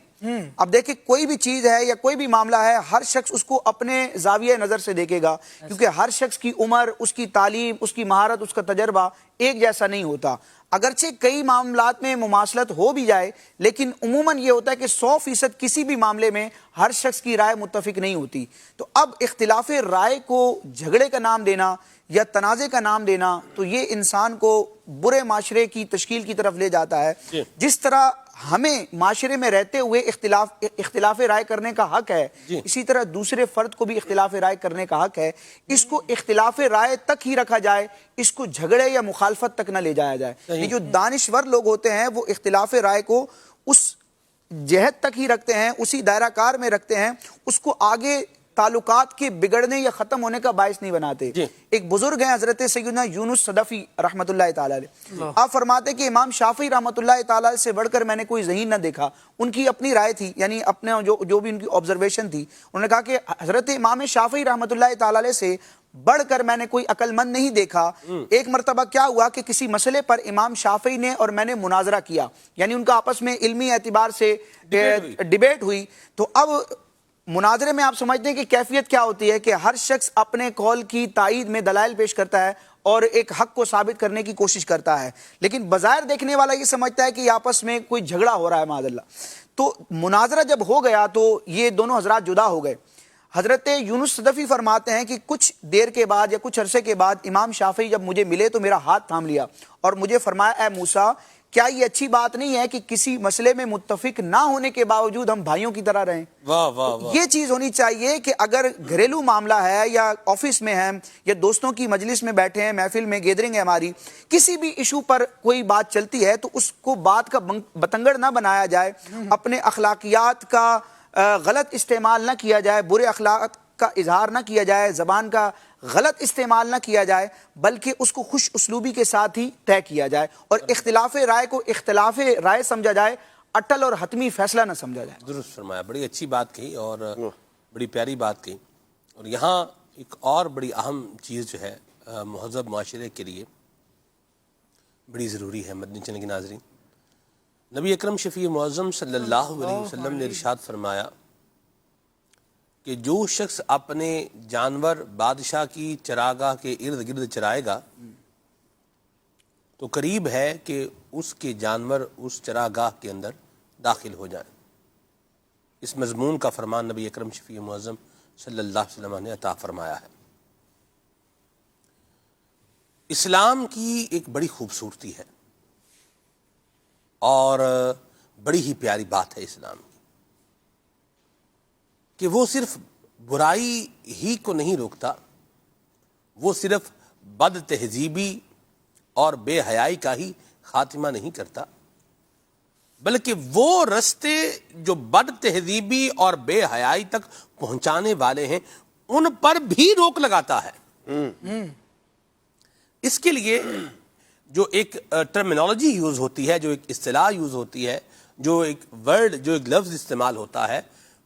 اب دیکھیں کوئی بھی چیز ہے یا کوئی بھی معاملہ ہے، ہر شخص اس کو اپنے زاویہ نظر سے دیکھے گا، کیونکہ ہر شخص کی عمر، اس کی تعلیم، اس کی مہارت، اس کا تجربہ ایک جیسا نہیں ہوتا. اگرچہ کئی معاملات میں مماثلت ہو بھی جائے، لیکن عموماً یہ ہوتا ہے کہ 100% کسی بھی معاملے میں ہر شخص کی رائے متفق نہیں ہوتی. تو اب اختلاف رائے کو جھگڑے کا نام دینا یا تنازع کا نام دینا تو یہ انسان کو برے معاشرے کی تشکیل کی طرف لے جاتا ہے. جس طرح ہمیں معاشرے میں رہتے ہوئے اختلاف رائے کرنے کا حق ہے، اسی طرح دوسرے فرد کو بھی اختلاف رائے کرنے کا حق ہے. اس کو اختلاف رائے تک ہی رکھا جائے، اس کو جھگڑے یا مخالفت تک نہ لے جایا جائے. یہ جو دانشور لوگ ہوتے ہیں وہ اختلاف رائے کو اس جہت تک ہی رکھتے ہیں، اسی دائرہ کار میں رکھتے ہیں، اس کو آگے تعلقات کے بگڑنے یا ختم ہونے کا باعث نہیں بناتے. ایک بزرگ ہیں حضرت سیدنا یونس صدفی رحمۃ اللہ تعالی علیہ، آپ فرماتے کہ امام شافعی رحمۃ اللہ تعالی علیہ سے بڑھ کر میں نے کوئی ذہین نہ دیکھا. ان کی اپنی رائے تھی، یعنی اپنے جو بھی ان کی آبزرویشن تھی، انہوں نے کہا کہ حضرت امام شافعی رحمۃ اللہ تعالی علیہ سے بڑھ کر میں نے کوئی عقل مند نہیں دیکھا. ایک مرتبہ کیا ہوا کہ کسی مسئلے پر امام شافعی نے اور میں نے مناظرہ کیا، یعنی ان کا آپس میں علمی اعتبار سے ڈیبیٹ ہوئی. تو اب مناظرے میں آپ سمجھتے ہیں کہ کیفیت کیا ہوتی ہے کہ ہر شخص اپنے قول کی تائید میں دلائل پیش کرتا ہے اور ایک حق کو ثابت کرنے کی کوشش کرتا ہے، لیکن بظاہر دیکھنے والا یہ سمجھتا ہے کہ یہ آپس میں کوئی جھگڑا ہو رہا ہے معاذ اللہ. تو مناظرہ جب ہو گیا تو یہ دونوں حضرات جدا ہو گئے. حضرت یونس صدفی فرماتے ہیں کہ کچھ دیر کے بعد یا کچھ عرصے کے بعد امام شافعی جب مجھے ملے تو میرا ہاتھ تھام لیا اور مجھے فرمایا، اے موسیٰ، کیا یہ اچھی بات نہیں ہے کہ کسی مسئلے میں متفق نہ ہونے کے باوجود ہم بھائیوں کی طرح رہیں؟ واہ واہ واہ. یہ چیز ہونی چاہیے کہ اگر گھریلو معاملہ ہے یا آفس میں ہے یا دوستوں کی مجلس میں بیٹھے ہیں، محفل میں گیدرنگ ہے ہماری، کسی بھی ایشو پر کوئی بات چلتی ہے تو اس کو بات کا بتنگڑ نہ بنایا جائے، اپنے اخلاقیات کا غلط استعمال نہ کیا جائے، برے اخلاق کا اظہار نہ کیا جائے، زبان کا غلط استعمال نہ کیا جائے، بلکہ اس کو خوش اسلوبی کے ساتھ ہی طے کیا جائے اور اختلاف رائے کو اختلاف رائے سمجھا جائے، اٹل اور حتمی فیصلہ نہ سمجھا جائے. درست فرمایا، بڑی اچھی بات کہی اور بڑی پیاری بات کہی. اور یہاں ایک اور بڑی اہم چیز جو ہے مہذب معاشرے کے لیے بڑی ضروری ہے مدنی چینل کے ناظرین، نبی اکرم شفیع معظم صلی اللہ علیہ وسلم نے ارشاد فرمایا کہ جو شخص اپنے جانور بادشاہ کی چراگاہ کے ارد گرد چرائے گا تو قریب ہے کہ اس کے جانور اس چراگاہ کے اندر داخل ہو جائیں. اس مضمون کا فرمان نبی اکرم شفیع معظم صلی اللہ علیہ وسلم نے عطا فرمایا ہے. اسلام کی ایک بڑی خوبصورتی ہے اور بڑی ہی پیاری بات ہے اسلام کی کہ وہ صرف برائی ہی کو نہیں روکتا، وہ صرف بد تہذیبی اور بے حیائی کا ہی خاتمہ نہیں کرتا، بلکہ وہ رستے جو بد تہذیبی اور بے حیائی تک پہنچانے والے ہیں ان پر بھی روک لگاتا ہے. اس کے لیے جو ایک ٹرمینالوجی یوز ہوتی ہے، جو ایک اصطلاح یوز ہوتی ہے، جو ایک ورڈ، جو ایک لفظ استعمال ہوتا ہے،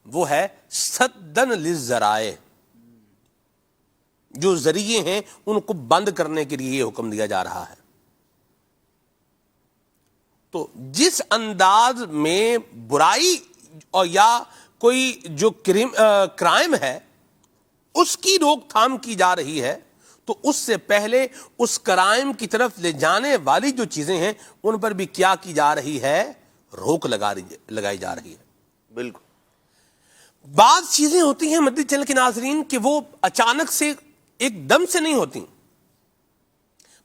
وہ ہے سدن للذرائع. جو ذریعے ہیں ان کو بند کرنے کے لیے یہ حکم دیا جا رہا ہے. تو جس انداز میں برائی اور یا کوئی جو کرائم ہے اس کی روک تھام کی جا رہی ہے، تو اس سے پہلے اس کرائم کی طرف لے جانے والی جو چیزیں ہیں ان پر بھی کیا کی جا رہی ہے؟ روک لگائی جا رہی ہے. بالکل. بعض چیزیں ہوتی ہیں مدنی چینل کے ناظرین کہ وہ اچانک سے ایک دم سے نہیں ہوتی،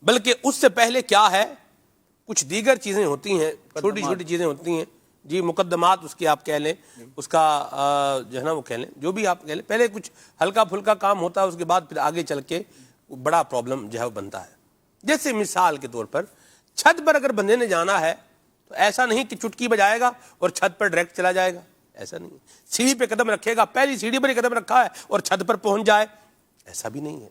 بلکہ اس سے پہلے کیا ہے، کچھ دیگر چیزیں ہوتی ہیں، چھوٹی چھوٹی چیزیں ہوتی ہیں، جی مقدمات اس کے آپ کہہ لیں، اس کا جو ہے نا وہ کہہ لیں، جو بھی آپ کہہ لیں. پہلے کچھ ہلکا پھلکا کام ہوتا ہے، اس کے بعد پھر آگے چل کے بڑا پرابلم جو ہے وہ بنتا ہے. جیسے مثال کے طور پر چھت پر اگر بندے نے جانا ہے تو ایسا نہیں کہ چٹکی بجائے گا اور چھت پر ڈائریکٹ چلا جائے گا، ایسا نہیں. سیڑھی پہ قدم رکھے گا، پہلی سیڑھی پر ہی قدم رکھا ہے اور چھت پر پہنچ جائے، ایسا بھی نہیں ہے.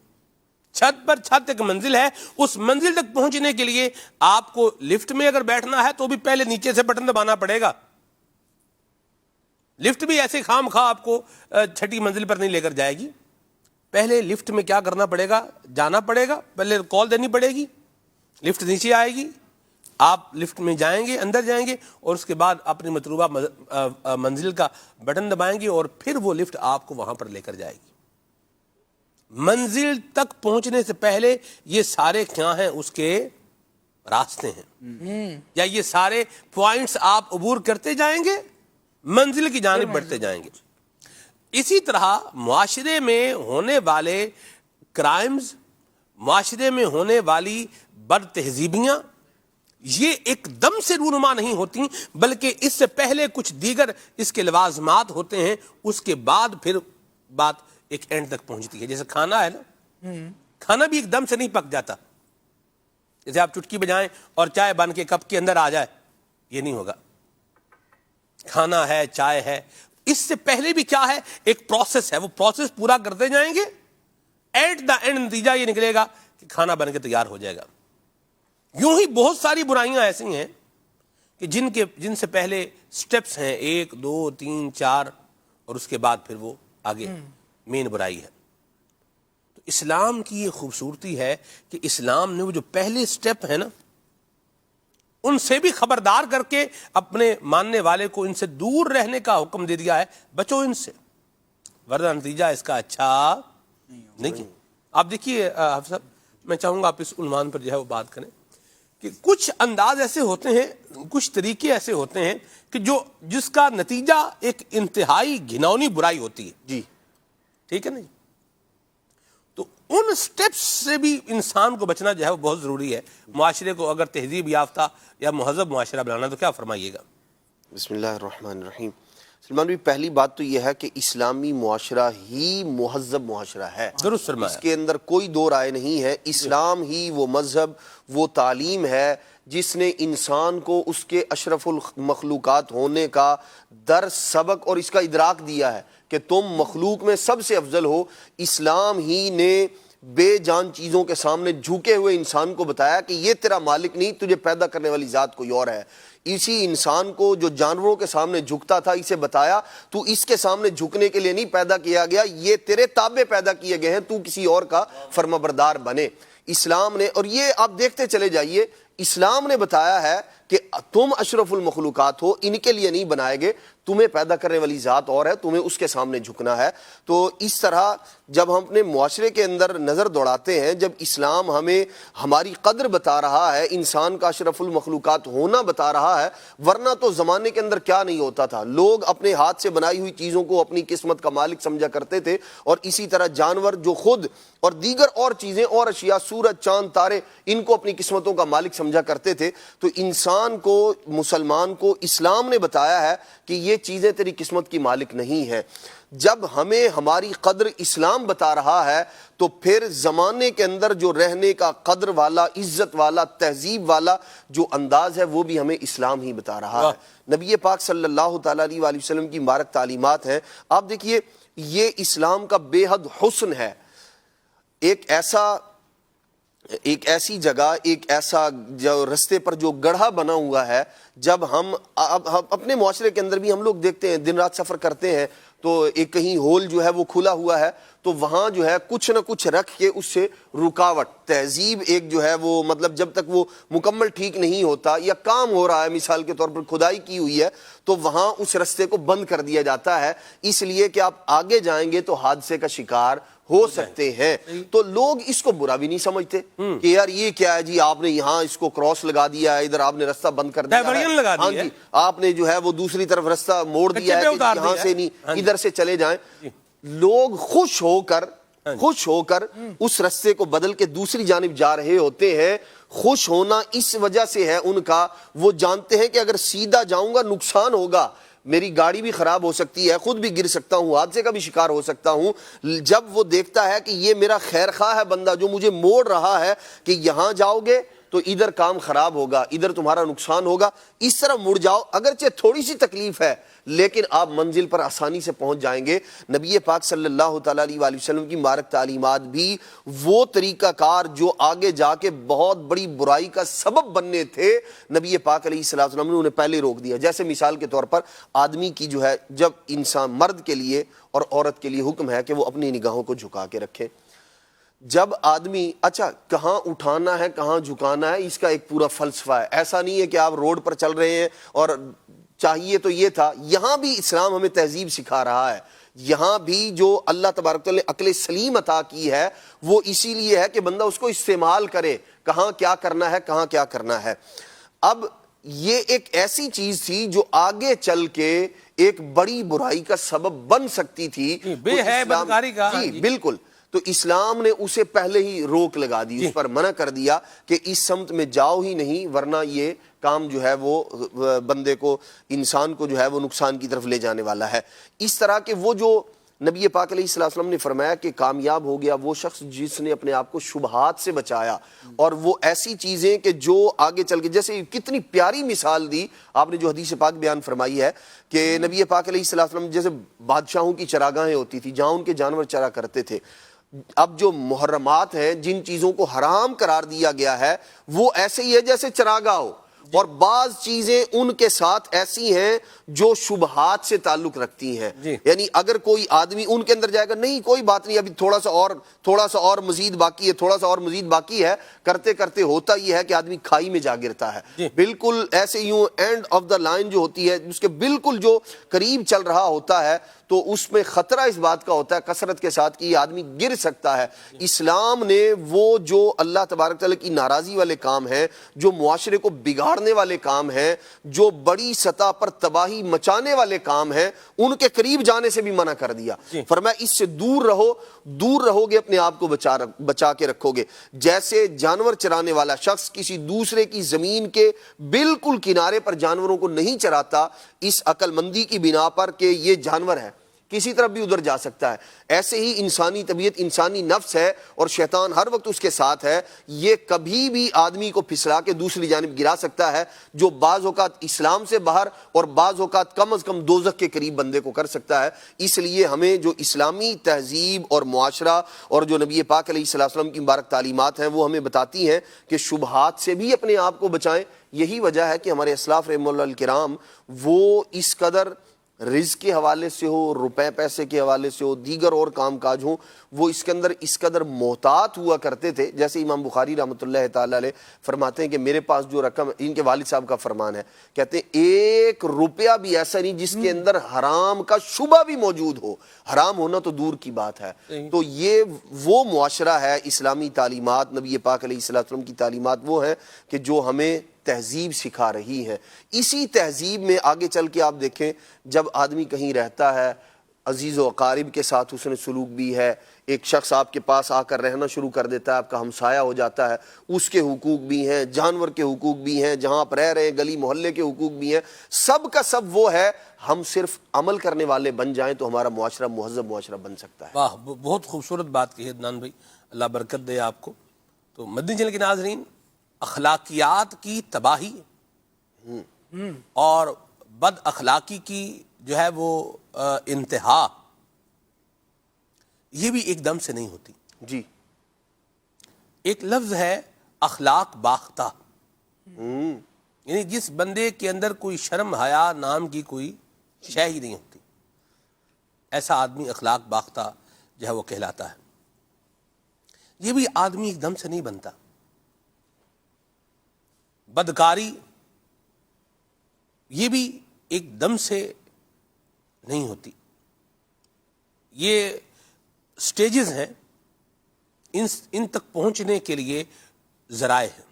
چھت ایک منزل ہے، اس منزل تک پہنچنے کے لیے آپ کو لفٹ میں اگر بیٹھنا ہے تو بھی پہلے نیچے سے بٹن دبانا پڑے گا. لفٹ بھی ایسے خام خواہ آپ کو چھٹی منزل پر نہیں لے کر جائے گی. پہلے لفٹ میں کیا کرنا پڑے گا؟ جانا پڑے گا، پہلے کال دینی پڑے گی، لفٹ نیچے آئے گی، آپ لفٹ میں جائیں گے، اندر جائیں گے اور اس کے بعد اپنی مطلوبہ منزل کا بٹن دبائیں گے اور پھر وہ لفٹ آپ کو وہاں پر لے کر جائے گی. منزل تک پہنچنے سے پہلے یہ سارے کیا ہیں؟ اس کے راستے ہیں، یا یہ سارے پوائنٹس آپ عبور کرتے جائیں گے، منزل کی جانب بڑھتے جائیں گے. اسی طرح معاشرے میں ہونے والے کرائمز، معاشرے میں ہونے والی بد تہذیبیاں، یہ ایک دم سے رونما نہیں ہوتی، بلکہ اس سے پہلے کچھ دیگر اس کے لوازمات ہوتے ہیں، اس کے بعد پھر بات ایک اینڈ تک پہنچتی ہے. جیسے کھانا ہے نا، کھانا بھی ایک دم سے نہیں پک جاتا. جیسے آپ چٹکی بجائیں اور چائے بن کے کپ کے اندر آ جائے، یہ نہیں ہوگا. کھانا ہے، چائے ہے، اس سے پہلے بھی کیا ہے؟ ایک پروسیس ہے. وہ پروسیس پورا کرتے جائیں گے، ایٹ دا اینڈ نتیجہ یہ نکلے گا کہ کھانا بن کے تیار ہو جائے گا. یوں ہی بہت ساری برائیاں ایسی ہیں کہ جن سے پہلے سٹیپس ہیں 1 2 3 4 اور اس کے بعد پھر وہ آگے مین برائی ہے. تو اسلام کی یہ خوبصورتی ہے کہ اسلام نے وہ جو پہلے سٹیپ ہے نا، ان سے بھی خبردار کر کے اپنے ماننے والے کو ان سے دور رہنے کا حکم دے دیا ہے. بچو ان سے، ورنہ نتیجہ اس کا اچھا نہیں. آپ دیکھیے حافظ صاحب، میں چاہوں گا آپ اس عنوان پر جو ہے وہ بات کریں کہ کچھ انداز ایسے ہوتے ہیں، کچھ طریقے ایسے ہوتے ہیں کہ جس کا نتیجہ ایک انتہائی گھناؤنی برائی ہوتی ہے. جی ٹھیک ہے نا جی. تو ان سٹیپس سے بھی انسان کو بچنا جو ہے وہ بہت ضروری ہے. معاشرے کو اگر تہذیب یافتہ یا مہذب معاشرہ بنانا تو کیا فرمائیے گا؟ بسم اللہ الرحمن الرحیم. سلمان بھی پہلی بات تو یہ ہے کہ اسلامی معاشرہ ہی مہذب معاشرہ ہے. درست فرمایا. اس کے اندر کوئی دو رائے نہیں ہے. اسلام ہی وہ مذہب، وہ تعلیم ہے جس نے انسان کو اس کے اشرف المخلوقات ہونے کا درس، سبق اور اس کا ادراک دیا ہے کہ تم مخلوق میں سب سے افضل ہو. اسلام ہی نے بے جان چیزوں کے سامنے جھکے ہوئے انسان کو بتایا کہ یہ تیرا مالک نہیں، تجھے پیدا کرنے والی ذات کوئی اور ہے. اسی انسان کو جو جانوروں کے سامنے جھکتا تھا، اسے بتایا تو اس کے سامنے جھکنے کے لیے نہیں پیدا کیا گیا، یہ تیرے تابع پیدا کیے گئے ہیں، تو کسی اور کا فرما بردار بنے. اسلام نے، اور یہ آپ دیکھتے چلے جائیے، اسلام نے بتایا ہے کہ تم اشرف المخلوقات ہو، ان کے لیے نہیں بنائے گئے، تمہیں پیدا کرنے والی ذات اور ہے، تمہیں اس کے سامنے جھکنا ہے۔ تو اس طرح جب ہم اپنے معاشرے کے اندر نظر دوڑاتے ہیں، جب اسلام ہمیں ہماری قدر بتا رہا ہے، انسان کا اشرف المخلوقات ہونا بتا رہا ہے، ورنہ تو زمانے کے اندر کیا نہیں ہوتا تھا، لوگ اپنے ہاتھ سے بنائی ہوئی چیزوں کو اپنی قسمت کا مالک سمجھا کرتے تھے، اور اسی طرح جانور جو خود اور دیگر اور چیزیں اور اشیاء، سورج، چاند، تارے، ان کو اپنی قسمتوں کا مالک سمجھا کرتے تھے۔ تو انسان کو، مسلمان کو اسلام نے بتایا ہے کہ یہ چیزیں تیری قسمت کی مالک نہیں ہیں۔ جب ہمیں ہماری قدر اسلام بتا رہا ہے تو پھر زمانے کے اندر جو رہنے کا قدر والا، عزت والا، تہذیب والا جو انداز ہے وہ بھی ہمیں اسلام ہی بتا رہا ہے۔ نبی پاک صلی اللہ تعالیٰ علیہ وآلہ وسلم کی مبارک تعلیمات ہیں، آپ دیکھیے یہ اسلام کا بے حد حسن ہے۔ ایک ایسی جگہ، ایک ایسا جو رستے پر جو گڑھا بنا ہوا ہے، جب ہم اپنے معاشرے کے اندر بھی ہم لوگ دیکھتے ہیں، دن رات سفر کرتے ہیں تو ایک کہیں ہول جو ہے وہ کھلا ہوا ہے، تو وہاں جو ہے کچھ نہ کچھ رکھ کے اس سے رکاوٹ، تہذیب ایک جو ہے وہ مطلب جب تک وہ مکمل ٹھیک نہیں ہوتا یا کام ہو رہا ہے، مثال کے طور پر کھدائی کی ہوئی ہے، تو وہاں اس رستے کو بند کر دیا جاتا ہے، اس لیے کہ آپ آگے جائیں گے تو حادثے کا شکار ہو سکتے ہیں۔ تو لوگ اس کو برا بھی نہیں سمجھتے کہ یار یہ کیا ہے جی، آپ نے یہاں اس کو کراس لگا دیا ہے، ادھر آپ نے رستہ بند کر دیا ہے، ہاں جی آپ نے جو ہے وہ دوسری طرف رستہ موڑ دیا ہے کہ یہاں سے نہیں ادھر سے چلے جائیں۔ لوگ خوش ہو کر اس رستے کو بدل کے دوسری جانب جا رہے ہوتے ہیں۔ خوش ہونا اس وجہ سے ہے ان کا، وہ جانتے ہیں کہ اگر سیدھا جاؤں گا نقصان ہوگا، میری گاڑی بھی خراب ہو سکتی ہے، خود بھی گر سکتا ہوں، حادثے کا بھی شکار ہو سکتا ہوں۔ جب وہ دیکھتا ہے کہ یہ میرا خیر خواہ ہے بندہ جو مجھے موڑ رہا ہے کہ یہاں جاؤ گے تو ادھر کام خراب ہوگا، ادھر تمہارا نقصان ہوگا، اس طرح مڑ جاؤ، اگرچہ تھوڑی سی تکلیف ہے لیکن آپ منزل پر آسانی سے پہنچ جائیں گے۔ نبی پاک صلی اللہ تعالیٰ علیہ وآلہ وسلم کی مبارک تعلیمات بھی وہ طریقہ کار جو آگے جا کے بہت بڑی برائی کا سبب بننے تھے، نبی پاک علیہ السلام نے انہیں پہلے روک دیا۔ جیسے مثال کے طور پر آدمی کی جو ہے، جب انسان مرد کے لیے اور عورت کے لیے حکم ہے کہ وہ اپنی نگاہوں کو جھکا کے رکھیں، جب آدمی اچھا کہاں اٹھانا ہے کہاں جھکانا ہے، اس کا ایک پورا فلسفہ ہے۔ ایسا نہیں ہے کہ آپ روڈ پر چل رہے ہیں اور چاہیے تو یہ تھا، یہاں بھی اسلام ہمیں تہذیب سکھا رہا ہے۔ یہاں بھی جو اللہ تبارک تعالیٰ نے عقل سلیم عطا کی ہے وہ اسی لیے ہے کہ بندہ اس کو استعمال کرے، کہاں کیا کرنا ہے کہاں کیا کرنا ہے۔ اب یہ ایک ایسی چیز تھی جو آگے چل کے ایک بڑی برائی کا سبب بن سکتی تھی، بے ہے بدکاری کا، جی بالکل، تو اسلام نے اسے پہلے ہی روک لگا دی، اس پر منع کر دیا کہ اس سمت میں جاؤ ہی نہیں، ورنہ یہ کام جو ہے وہ بندے کو، انسان کو جو ہے وہ نقصان کی طرف لے جانے والا ہے۔ اس طرح کہ وہ جو نبی پاک علیہ السلام نے فرمایا کہ کامیاب ہو گیا وہ شخص جس نے اپنے آپ کو شبہات سے بچایا، اور وہ ایسی چیزیں کہ جو آگے چل کے، جیسے کتنی پیاری مثال دی آپ نے جو حدیث پاک بیان فرمائی ہے کہ نبی پاک علیہ السلام جیسے بادشاہوں کی چراگاہیں ہوتی تھی جہاں ان کے جانور چرا کرتے تھے، اب جو محرمات ہیں، جن چیزوں کو حرام قرار دیا گیا ہے، وہ ایسے ہی ہے جیسے چراگاہ ہو، اور بعض چیزیں ان کے ساتھ ایسی ہیں جو شبہات سے تعلق رکھتی ہیں۔ یعنی اگر کوئی آدمی ان کے اندر جائے گا، نہیں کوئی بات نہیں، ابھی تھوڑا سا اور مزید باقی ہے، تھوڑا سا اور مزید باقی ہے، کرتے کرتے ہوتا یہ ہے کہ آدمی کھائی میں جا گرتا ہے۔ بالکل ایسے یوں اینڈ آف دا لائن جو ہوتی ہے، اس کے بالکل جو قریب چل رہا ہوتا ہے، تو اس میں خطرہ اس بات کا ہوتا ہے کثرت کے ساتھ کہ یہ آدمی گر سکتا ہے۔ اسلام نے وہ جو اللہ تبارک تعالیٰ کی ناراضی والے کام ہیں، جو معاشرے کو بگاڑنے والے کام ہیں، جو بڑی سطح پر تباہی مچانے والے کام ہیں، ان کے قریب جانے سے بھی منع کر دیا۔ فرمایا اس سے دور رہو گے اپنے آپ کو بچا کے رکھو گے۔ جیسے جانور چرانے والا شخص کسی دوسرے کی زمین کے بالکل کنارے پر جانوروں کو نہیں چراتا، اس عقل مندی کی بنا پر کہ یہ جانور ہے، کسی طرف بھی ادھر جا سکتا ہے، ایسے ہی انسانی طبیعت، انسانی نفس ہے اور شیطان ہر وقت اس کے ساتھ ہے، یہ کبھی بھی آدمی کو پھسلا کے دوسری جانب گرا سکتا ہے، جو بعض اوقات اسلام سے باہر اور بعض اوقات کم از کم دوزخ کے قریب بندے کو کر سکتا ہے۔ اس لیے ہمیں جو اسلامی تہذیب اور معاشرہ اور جو نبی پاک علیہ السلام کی مبارک تعلیمات ہیں وہ ہمیں بتاتی ہیں کہ شبہات سے بھی اپنے آپ کو بچائیں۔ یہی وجہ ہے کہ ہمارے اسلاف رحمہ اللہ الکرام وہ اس قدر رزق کے حوالے سے ہو، روپے پیسے کے حوالے سے ہو، دیگر اور کام کاج ہوں، وہ اس کے اندر اس قدر محتاط ہوا کرتے تھے. جیسے امام بخاری رحمۃ اللہ تعالی علیہ فرماتے ہیں کہ میرے پاس جو رقم، ان کے والد صاحب کا فرمان ہے، کہتے ہیں 1 روپیہ بھی ایسا نہیں جس کے اندر حرام کا شبہ بھی موجود ہو. حرام ہونا تو دور کی بات ہے. تو یہ وہ معاشرہ ہے. اسلامی تعلیمات، نبی پاک علیہ الصلوۃ والسلام کی تعلیمات وہ ہیں کہ جو ہمیں تہذیب سکھا رہی ہے. اسی تہذیب میں آگے چل کے آپ دیکھیں، جب آدمی کہیں رہتا ہے، عزیز و اقارب کے ساتھ حسن سلوک بھی ہے. ایک شخص آپ کے پاس آ کر رہنا شروع کر دیتا ہے، آپ کا ہمسایہ ہو جاتا ہے، اس کے حقوق بھی ہیں، جانور کے حقوق بھی ہیں، جہاں آپ رہ رہے ہیں گلی محلے کے حقوق بھی ہیں. سب کا سب وہ ہے. ہم صرف عمل کرنے والے بن جائیں تو ہمارا معاشرہ مہذب معاشرہ بن سکتا ہے. واہ، بہت خوبصورت بات کی ہے عدنان بھائی، اللہ برکت دے آپ کو. تو مدنی چینل کے ناظرین، اخلاقیات کی تباہی اور بد اخلاقی کی جو ہے وہ انتہا، یہ بھی ایک دم سے نہیں ہوتی. جی. ایک لفظ ہے اخلاق باختہ، یعنی جس بندے کے اندر کوئی شرم حیا نام کی کوئی شے ہی نہیں ہوتی، ایسا آدمی اخلاق باختہ جو ہے وہ کہلاتا ہے. یہ بھی آدمی ایک دم سے نہیں بنتا. بدکاری یہ بھی ایک دم سے نہیں ہوتی. یہ سٹیجز ہیں، ان تک پہنچنے کے لیے ذرائع ہیں.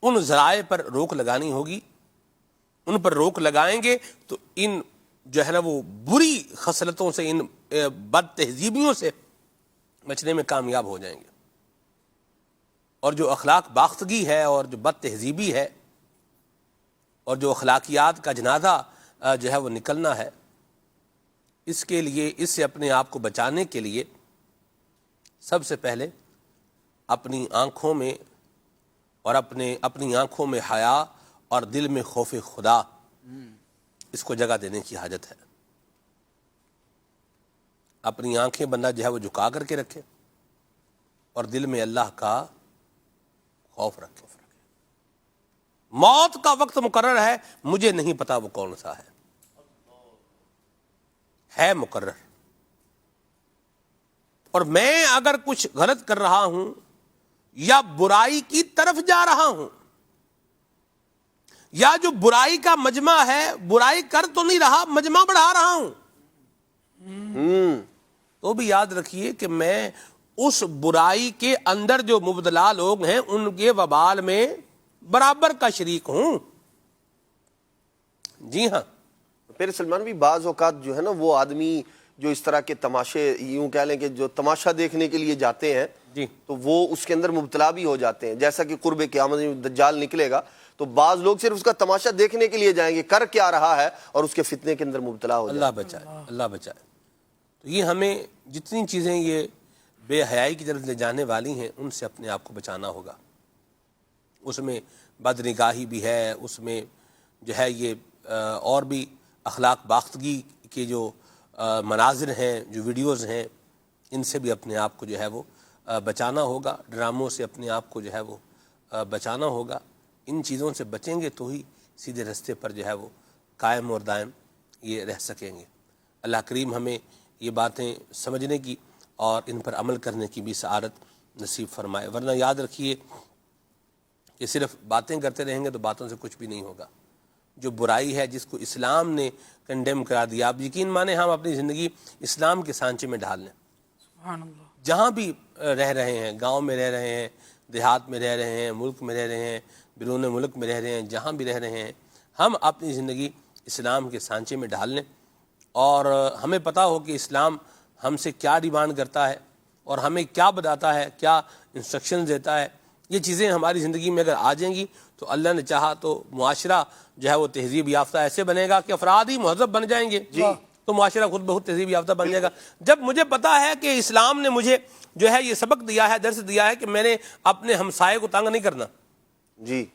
ان ذرائع پر روک لگانی ہوگی. ان پر روک لگائیں گے تو ان جو ہے نا وہ بری خصلتوں سے، ان بد تہذیبیوں سے بچنے میں کامیاب ہو جائیں گے. اور جو اخلاق باختگی ہے اور جو بد تہذیبی ہے اور جو اخلاقیات کا جنازہ جو ہے وہ نکلنا ہے، اس کے لیے، اس سے اپنے آپ کو بچانے کے لیے سب سے پہلے اپنی آنکھوں میں اور اپنی آنکھوں میں حیا اور دل میں خوف خدا، اس کو جگہ دینے کی حاجت ہے. اپنی آنکھیں بندہ جو ہے وہ جھکا کر کے رکھے اور دل میں اللہ کا خوف رکھے. موت کا وقت مقرر ہے، مجھے نہیں پتا وہ کون سا ہے مقرر. اور میں اگر کچھ غلط کر رہا ہوں یا برائی کی طرف جا رہا ہوں، یا جو برائی کا مجمع ہے، برائی کر تو نہیں رہا، مجمع بڑھا رہا ہوں، تو بھی یاد رکھیے کہ میں اس برائی کے اندر جو مبتلا لوگ ہیں ان کے وبال میں برابر کا شریک ہوں. جی ہاں. پھر سلمان بھی بعض اوقات جو ہے نا وہ آدمی جو اس طرح کے تماشے، یوں کہہ لیں کہ جو تماشا دیکھنے کے لیے جاتے ہیں، جی، تو وہ اس کے اندر مبتلا بھی ہو جاتے ہیں. جیسا کہ قرب قیامت میں دجال نکلے گا تو بعض لوگ صرف اس کا تماشا دیکھنے کے لیے جائیں گے، کر کیا رہا ہے، اور اس کے فتنے کے اندر مبتلا ہو جائیں. اللہ بچائے، اللہ بچائے. تو یہ ہمیں جتنی چیزیں یہ بے حیائی کی طرف لے جانے والی ہیں ان سے اپنے آپ کو بچانا ہوگا. اس میں بد نگاہی بھی ہے، اس میں جو ہے یہ اور بھی اخلاق باختگی کے جو مناظر ہیں، جو ویڈیوز ہیں، ان سے بھی اپنے آپ کو جو ہے وہ بچانا ہوگا. ڈراموں سے اپنے آپ کو جو ہے وہ بچانا ہوگا. ان چیزوں سے بچیں گے تو ہی سیدھے رستے پر جو ہے وہ قائم اور دائم یہ رہ سکیں گے. اللہ کریم ہمیں یہ باتیں سمجھنے کی اور ان پر عمل کرنے کی بھی سعادت نصیب فرمائے. ورنہ یاد رکھیے کہ صرف باتیں کرتے رہیں گے تو باتوں سے کچھ بھی نہیں ہوگا. جو برائی ہے جس کو اسلام نے کنڈیم کرا دیا، آپ یقین مانیں ہم اپنی زندگی اسلام کے سانچے میں ڈھال لیں. سبحان اللہ. جہاں بھی رہ رہے ہیں، گاؤں میں رہ رہے ہیں، دیہات میں رہ رہے ہیں، ملک میں رہ رہے ہیں، بیرون ملک میں رہ رہے ہیں، جہاں بھی رہ رہے ہیں، ہم اپنی زندگی اسلام کے سانچے میں ڈھال لیں اور ہمیں پتہ ہو کہ اسلام ہم سے کیا ڈیمانڈ کرتا ہے اور ہمیں کیا بتاتا ہے، کیا انسٹرکشنز دیتا ہے. یہ چیزیں ہماری زندگی میں اگر آ جائیں گی تو اللہ نے چاہا تو معاشرہ جو ہے وہ تہذیب یافتہ ایسے بنے گا کہ افراد ہی مہذب بن جائیں گے. تو معاشرہ خود بہت تہذیب یافتہ بن جائے گا. جب مجھے پتا ہے کہ اسلام نے مجھے جو ہے یہ سبق دیا ہے، درس دیا ہے کہ میں نے اپنے ہمسائے کو تنگ نہیں کرنا. جی.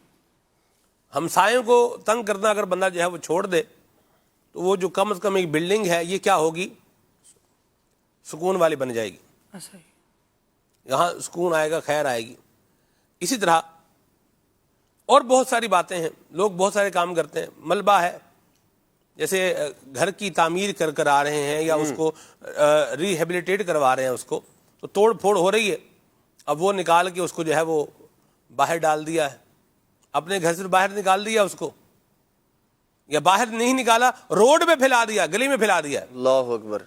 ہمسایوں کو تنگ کرنا اگر بندہ جو ہے وہ چھوڑ دے تو وہ جو کم از کم ایک بلڈنگ ہے یہ کیا ہوگی، سکون والی بن جائے گی. ایسا ہی. یہاں سکون آئے گا، خیر آئے گی. اسی طرح اور بہت ساری باتیں ہیں. لوگ بہت سارے کام کرتے ہیں. ملبہ ہے، جیسے گھر کی تعمیر کر کر آ رہے ہیں یا اس کو ریہیبلیٹیٹ کروا رہے ہیں اس کو، تو توڑ پھوڑ ہو رہی ہے، اب وہ نکال کے اس کو جو ہے وہ باہر ڈال دیا ہے، اپنے گھر سے باہر نکال دیا اس کو، یا باہر نہیں نکالا روڈ پہ پھیلا دیا، گلی میں پھیلا دیا اللہ اکبر،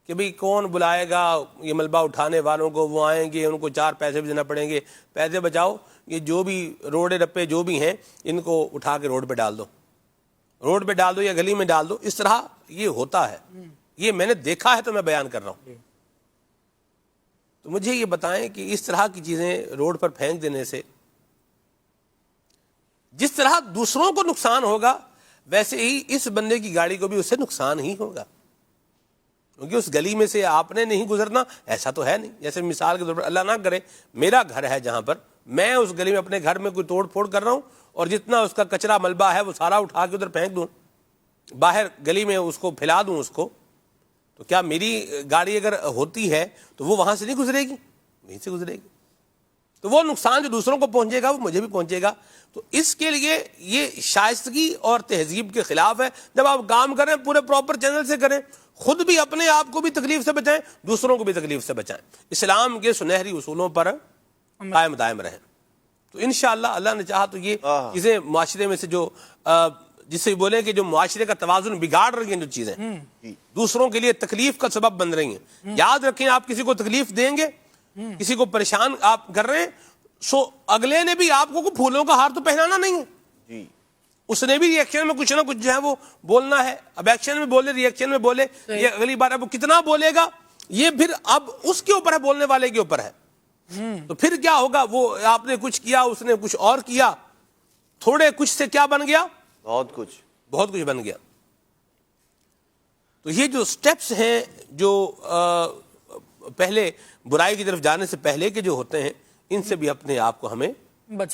کہ بھئی کون بلائے گا یہ ملبہ اٹھانے والوں کو، وہ آئیں گے ان کو 4 پیسے بھی دینا پڑیں گے، پیسے بچاؤ، یہ جو بھی روڈے رپے جو بھی ہیں ان کو اٹھا کے روڈ پہ ڈال دو، روڈ پہ ڈال دو یا گلی میں ڈال دو، اس طرح یہ ہوتا ہے، یہ میں نے دیکھا ہے تو میں بیان کر رہا ہوں۔ تو مجھے یہ بتائیں کہ اس طرح کی چیزیں روڈ پر پھینک دینے سے جس طرح دوسروں کو نقصان ہوگا ویسے ہی اس بندے کی گاڑی کو بھی اس سے نقصان ہی ہوگا، کیونکہ اس گلی میں سے آپ نے نہیں گزرنا، ایسا تو ہے نہیں۔ جیسے مثال کے طور پر اللہ نہ کرے میرا گھر ہے جہاں پر میں اس گلی میں اپنے گھر میں کوئی توڑ پھوڑ کر رہا ہوں اور جتنا اس کا کچرا ملبہ ہے وہ سارا اٹھا کے ادھر پھینک دوں، باہر گلی میں اس کو پھیلا دوں اس کو، تو کیا میری گاڑی اگر ہوتی ہے تو وہ وہاں سے نہیں گزرے گی، وہیں سے گزرے گی، تو وہ نقصان جو دوسروں کو پہنچے گا وہ مجھے بھی پہنچے گا۔ تو اس کے لیے یہ شائستگی اور تہذیب کے خلاف ہے۔ جب آپ کام کریں پورے پراپر چینل سے کریں، خود بھی اپنے آپ کو بھی تکلیف سے بچائیں، دوسروں کو بھی تکلیف سے بچائیں، اسلام کے سنہری اصولوں پر قائم دائم رہیں۔ تو انشاءاللہ اللہ نے چاہا تو یہ چیزیں معاشرے میں سے جو جس سے بولیں کہ جو معاشرے کا توازن بگاڑ رہی ہیں جو چیزیں دوسروں کے لیے تکلیف کا سبب بن رہی ہیں، یاد رکھیں آپ کسی کو تکلیف دیں گے، کسی کو پریشان آپ کر رہے ہیں، سو اگلے نے بھی آپ کو پھولوں کا ہار تو پہنانا نہیں ہے، جی اس نے بھی ری ایکشن میں کچھ نہ کچھ جو ہے وہ بولنا ہے، اب ایکشن میں بولے ری ایکشن میں بولے، یہ اگلی بار اب وہ کتنا بولے گا یہ پھر اب اس کے اوپر ہے، بولنے والے کے اوپر ہے۔ تو پھر کیا ہوگا، وہ آپ نے کچھ کیا اس نے کچھ اور کیا، تھوڑے کچھ سے کیا بن گیا، بہت کچھ بن گیا۔ تو یہ جو سٹیپس ہیں جو پہلے برائی کی طرف جانے سے پہلے کے جو ہوتے ہیں ان سے بھی اپنے آپ کو ہمیں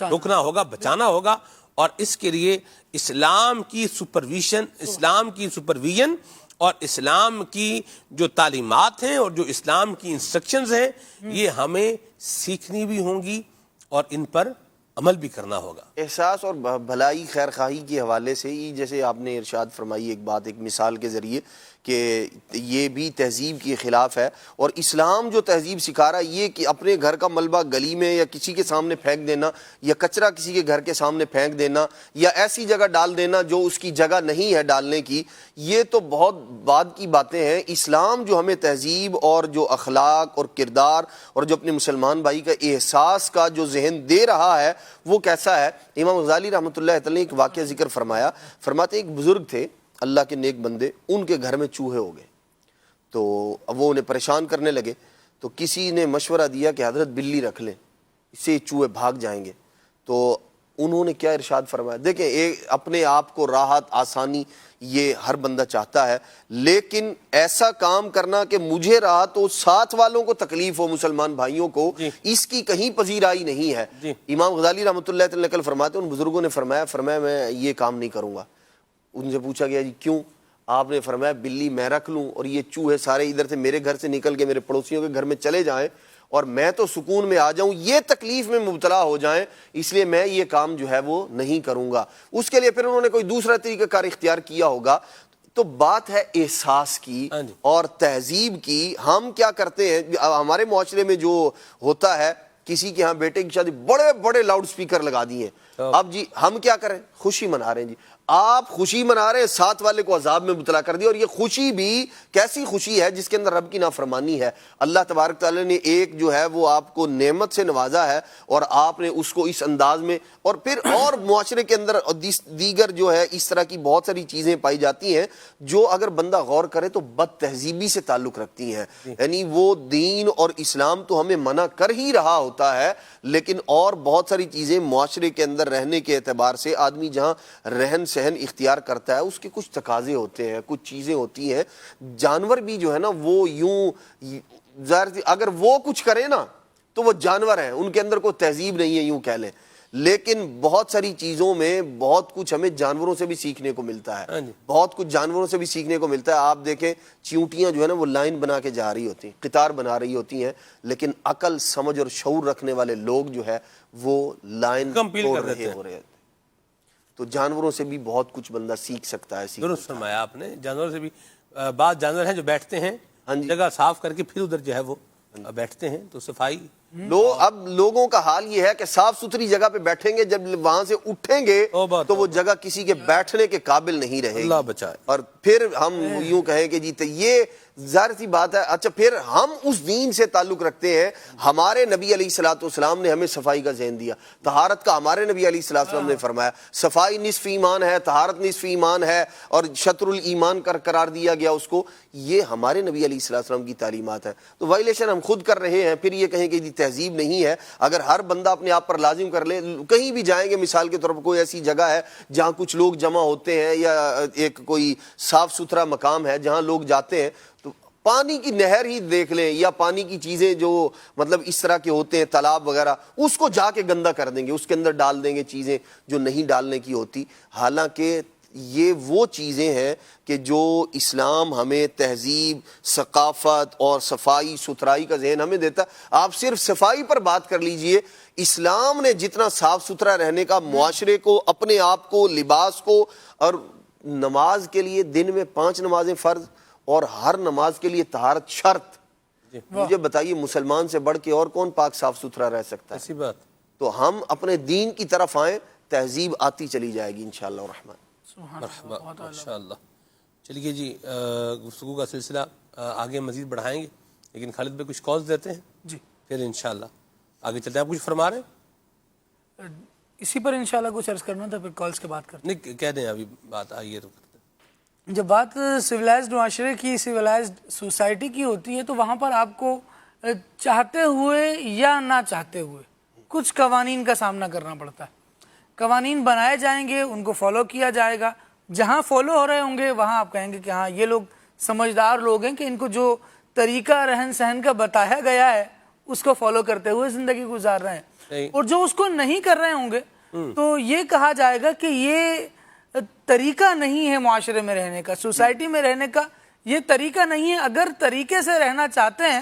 روکنا ہوگا، بچانا ہوگا، اور اس کے لیے اسلام کی سپرویژن، اسلام کی سپرویژن اور اسلام کی جو تعلیمات ہیں اور جو اسلام کی انسٹرکشنز ہیں یہ ہمیں سیکھنی بھی ہوں گی اور ان پر عمل بھی کرنا ہوگا۔ احساس اور بھلائی خیر خواہی کے حوالے سے ہی جیسے آپ نے ارشاد فرمائی ایک بات، ایک مثال کے ذریعے کہ یہ بھی تہذیب کے خلاف ہے، اور اسلام جو تہذیب سکھا رہا ہے یہ کہ اپنے گھر کا ملبہ گلی میں یا کسی کے سامنے پھینک دینا، یا کچرا کسی کے گھر کے سامنے پھینک دینا، یا ایسی جگہ ڈال دینا جو اس کی جگہ نہیں ہے ڈالنے کی، یہ تو بہت بعد کی باتیں ہیں۔ اسلام جو ہمیں تہذیب اور جو اخلاق اور کردار اور جو اپنے مسلمان بھائی کا احساس کا جو ذہن دے رہا ہے وہ کیسا ہے۔ امام غزالی رحمۃ اللہ تعالی نے ایک واقعہ ذکر فرمایا، فرماتے ایک بزرگ تھے اللہ کے نیک بندے، ان کے گھر میں چوہے ہو گئے، تو اب وہ انہیں پریشان کرنے لگے، تو کسی نے مشورہ دیا کہ حضرت بلی رکھ لیں، اس سے چوہے بھاگ جائیں گے۔ تو انہوں نے کیا ارشاد فرمایا، دیکھیں اپنے آپ کو راحت آسانی یہ ہر بندہ چاہتا ہے، لیکن ایسا کام کرنا کہ مجھے راحت ہو ساتھ والوں کو تکلیف ہو، مسلمان بھائیوں کو، اس کی کہیں پذیرائی نہیں ہے۔ امام غزالی رحمۃ اللہ تعالی نقل فرماتے ہیں ان بزرگوں نے فرمایا میں یہ کام نہیں کروں گا۔ ان سے پوچھا گیا جی کیوں؟ آپ نے فرمایا بلی میں رکھ لوں اور یہ چوہے سارے ادھر سے میرے گھر سے نکل کے میرے پڑوسیوں کے گھر میں چلے جائیں اور میں تو سکون میں آ جاؤں، یہ تکلیف میں مبتلا ہو جائیں، اس لیے میں یہ کام جو ہے وہ نہیں کروں گا۔ اس کے لیے پھر انہوں نے کوئی دوسرا طریقہ کار اختیار کیا ہوگا۔ تو بات ہے احساس کی اور تہذیب کی۔ ہم کیا کرتے ہیں ہمارے معاشرے میں جو ہوتا ہے، کسی کے ہاں بیٹے کی شادی بڑے بڑے لاؤڈ سپیکر لگا دیے، اب جی ہم کیا کریں، خوشی منا رہے ہیں، جی آپ خوشی منا رہے ہیں، ساتھ والے کو عذاب میں مبتلا کر دیا، اور یہ خوشی بھی کیسی خوشی ہے جس کے اندر رب کی نافرمانی ہے۔ اللہ تبارک تعالیٰ نے ایک جو ہے وہ آپ کو نعمت سے نوازا ہے اور آپ نے اس کو اس انداز میں، اور پھر اور معاشرے کے اندر دیگر جو ہے اس طرح کی بہت ساری چیزیں پائی جاتی ہیں جو اگر بندہ غور کرے تو بد تہذیبی سے تعلق رکھتی ہیں۔ یعنی وہ دین اور اسلام تو ہمیں منع کر ہی رہا ہوتا ہے، لیکن اور بہت ساری چیزیں معاشرے کے اندر رہنے کے اعتبار سے آدمی جہاں رہن سہن اختیار کرتا ہے اس کے کچھ تقاضے ہوتے ہیں، کچھ چیزیں ہوتی ہیں۔ جانور بھی جو ہے نا وہ یوں اگر وہ کچھ کرے نا تو وہ جانور ہیں، ان کے اندر کوئی تہذیب نہیں ہے یوں کہہ لیں، لیکن بہت ساری چیزوں میں بہت کچھ ہمیں جانوروں سے بھی سیکھنے کو ملتا ہے، بہت کچھ جانوروں سے بھی سیکھنے کو ملتا ہے۔ آپ دیکھیں چیونٹیاں جو ہے نا وہ لائن بنا کے جا رہی ہوتی ہیں، قطار بنا رہی ہوتی ہیں، لیکن عقل سمجھ اور شعور رکھنے والے لوگ جو ہے وہ لائن توڑ رہے ہو رہے ہیں۔ تو جانوروں سے بھی بہت کچھ بندہ سیکھ سکتا ہے. درست فرمایا آپ نے. جانوروں سے بھی بعض جانور ہیں جو بیٹھتے ہیں ہاں جی. جگہ صاف کر کے پھر ادھر جو ہے وہ بیٹھتے ہیں, تو صفائی. اب لوگوں کا حال یہ ہے کہ صاف ستھری جگہ پہ بیٹھیں گے, جب وہاں سے اٹھیں گے تو وہ جگہ کسی کے بیٹھنے کے قابل نہیں رہے گی. اللہ بچائے. اور پھر ہم یوں کہیں کہ جی یہ ظاہر سی بات ہے. اچھا پھر ہم اس دین سے تعلق رکھتے ہیں. ہمارے نبی علیہ الصلوۃ والسلام نے ہمیں صفائی کا ذہن دیا, طہارت کا. ہمارے نبی علیہ الصلوۃ والسلام نے فرمایا صفائی نصف ایمان ہے, طہارت نصف ایمان ہے, اور شطر الایمان قرار دیا گیا اس کو. یہ ہمارے نبی علیہ الصلوۃ والسلام کی تعلیمات ہیں. تو وائلیشن ہم خود کر رہے ہیں. پھر یہ کہیں کہ جی تہذیب نہیں ہے. اگر ہر بندہ اپنے آپ پر لازم کر لے, کہیں بھی جائیں گے مثال کے طور پر کوئی ایسی جگہ ہے جہاں کچھ لوگ جمع ہوتے ہیں, یا ایک کوئی صاف ستھرا مقام ہے جہاں لوگ جاتے ہیں, تو پانی کی نہر ہی دیکھ لیں, یا پانی کی چیزیں جو مطلب اس طرح کے ہوتے ہیں تالاب وغیرہ, اس کو جا کے گندا کر دیں گے, اس کے اندر ڈال دیں گے چیزیں جو نہیں ڈالنے کی ہوتی. حالانکہ یہ وہ چیزیں ہیں کہ جو اسلام ہمیں تہذیب, ثقافت اور صفائی ستھرائی کا ذہن ہمیں دیتا ہے. آپ صرف صفائی پر بات کر لیجئے, اسلام نے جتنا صاف ستھرا رہنے کا معاشرے کو, اپنے آپ کو, لباس کو, اور نماز کے لیے دن میں 5 نمازیں فرض اور ہر نماز کے لیے طہارت شرط. مجھے بتائیے مسلمان سے بڑھ کے اور کون پاک صاف ستھرا رہ سکتا ہے؟ ایسی بات. تو ہم اپنے دین کی طرف آئیں, تہذیب آتی چلی جائے گی انشاءاللہ الرحمن. مرحبا, ماشاءاللہ. چلیے جی, گفتگو کا سلسلہ آگے مزید بڑھائیں گے, لیکن خالد بھائی کچھ کالز دیتے ہیں جی, پھر انشاءاللہ آگے چلتے ہیں. آپ کچھ فرما رہے ہیں؟ اسی پر انشاءاللہ کچھ عرض کرنا تھا, پھر کالز کے بات کرتے ہیں. نہیں کہہ دیں ابھی بات آئیے تو کرتے ہیں. جب بات سویلائزڈ معاشرے کی, سویلائزڈ سوسائٹی کی ہوتی ہے, تو وہاں پر آپ کو چاہتے ہوئے یا نہ چاہتے ہوئے کچھ قوانین کا سامنا کرنا پڑتا ہے. قوانین بنائے جائیں گے, ان کو فالو کیا جائے گا. جہاں فالو ہو رہے ہوں گے وہاں آپ کہیں گے کہ ہاں یہ لوگ سمجھدار لوگ ہیں کہ ان کو جو طریقہ رہن سہن کا بتایا گیا ہے اس کو فالو کرتے ہوئے زندگی گزار رہے ہیں. اور جو اس کو نہیں کر رہے ہوں گے تو یہ کہا جائے گا کہ یہ طریقہ نہیں ہے معاشرے میں رہنے کا, سوسائٹی میں رہنے کا یہ طریقہ نہیں ہے. اگر طریقے سے رہنا چاہتے ہیں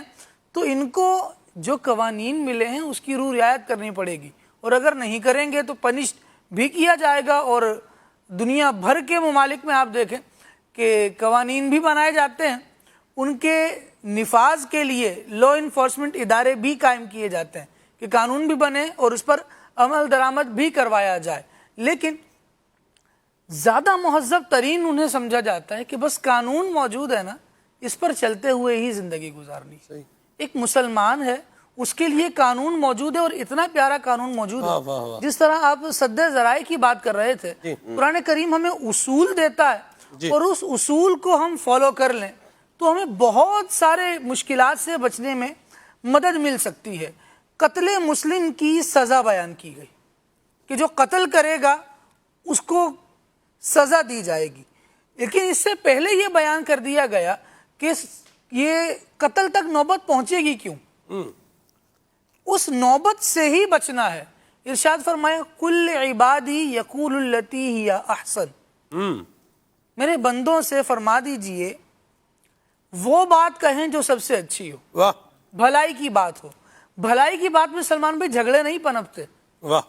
تو ان کو جو قوانین ملے ہیں اس کی روح رعایت کرنی پڑے گی, اور اگر نہیں کریں گے تو پنش بھی کیا جائے گا. اور دنیا بھر کے ممالک میں آپ دیکھیں کہ قوانین بھی بنائے جاتے ہیں, ان کے نفاذ کے لیے لا انفورسمنٹ ادارے بھی قائم کیے جاتے ہیں کہ قانون بھی بنے اور اس پر عمل درآمد بھی کروایا جائے. لیکن زیادہ مہذب ترین انہیں سمجھا جاتا ہے کہ بس قانون موجود ہے نا, اس پر چلتے ہوئے ہی زندگی گزارنی. ایک مسلمان ہے اس کے لیے قانون موجود ہے, اور اتنا پیارا قانون موجود ہے. جس طرح آپ سد ذرائع کی بات کر رہے تھے, قرآن کریم ہمیں اصول دیتا ہے, اور اس اصول کو ہم فالو کر لیں تو ہمیں بہت سارے مشکلات سے بچنے میں مدد مل سکتی ہے. قتل مسلم کی سزا بیان کی گئی کہ جو قتل کرے گا اس کو سزا دی جائے گی, لیکن اس سے پہلے یہ بیان کر دیا گیا کہ یہ قتل تک نوبت پہنچے گی کیوں, اس نوبت سے ہی بچنا ہے. ارشاد فرمایا کل عبادی یقول التی ہی احسن, میرے بندوں سے فرما دیجئے وہ بات کہیں جو سب سے اچھی ہو, واہ بھلائی کی بات ہو. بھلائی کی بات میں سلمان بھائی جھگڑے نہیں پنپتے, واہ,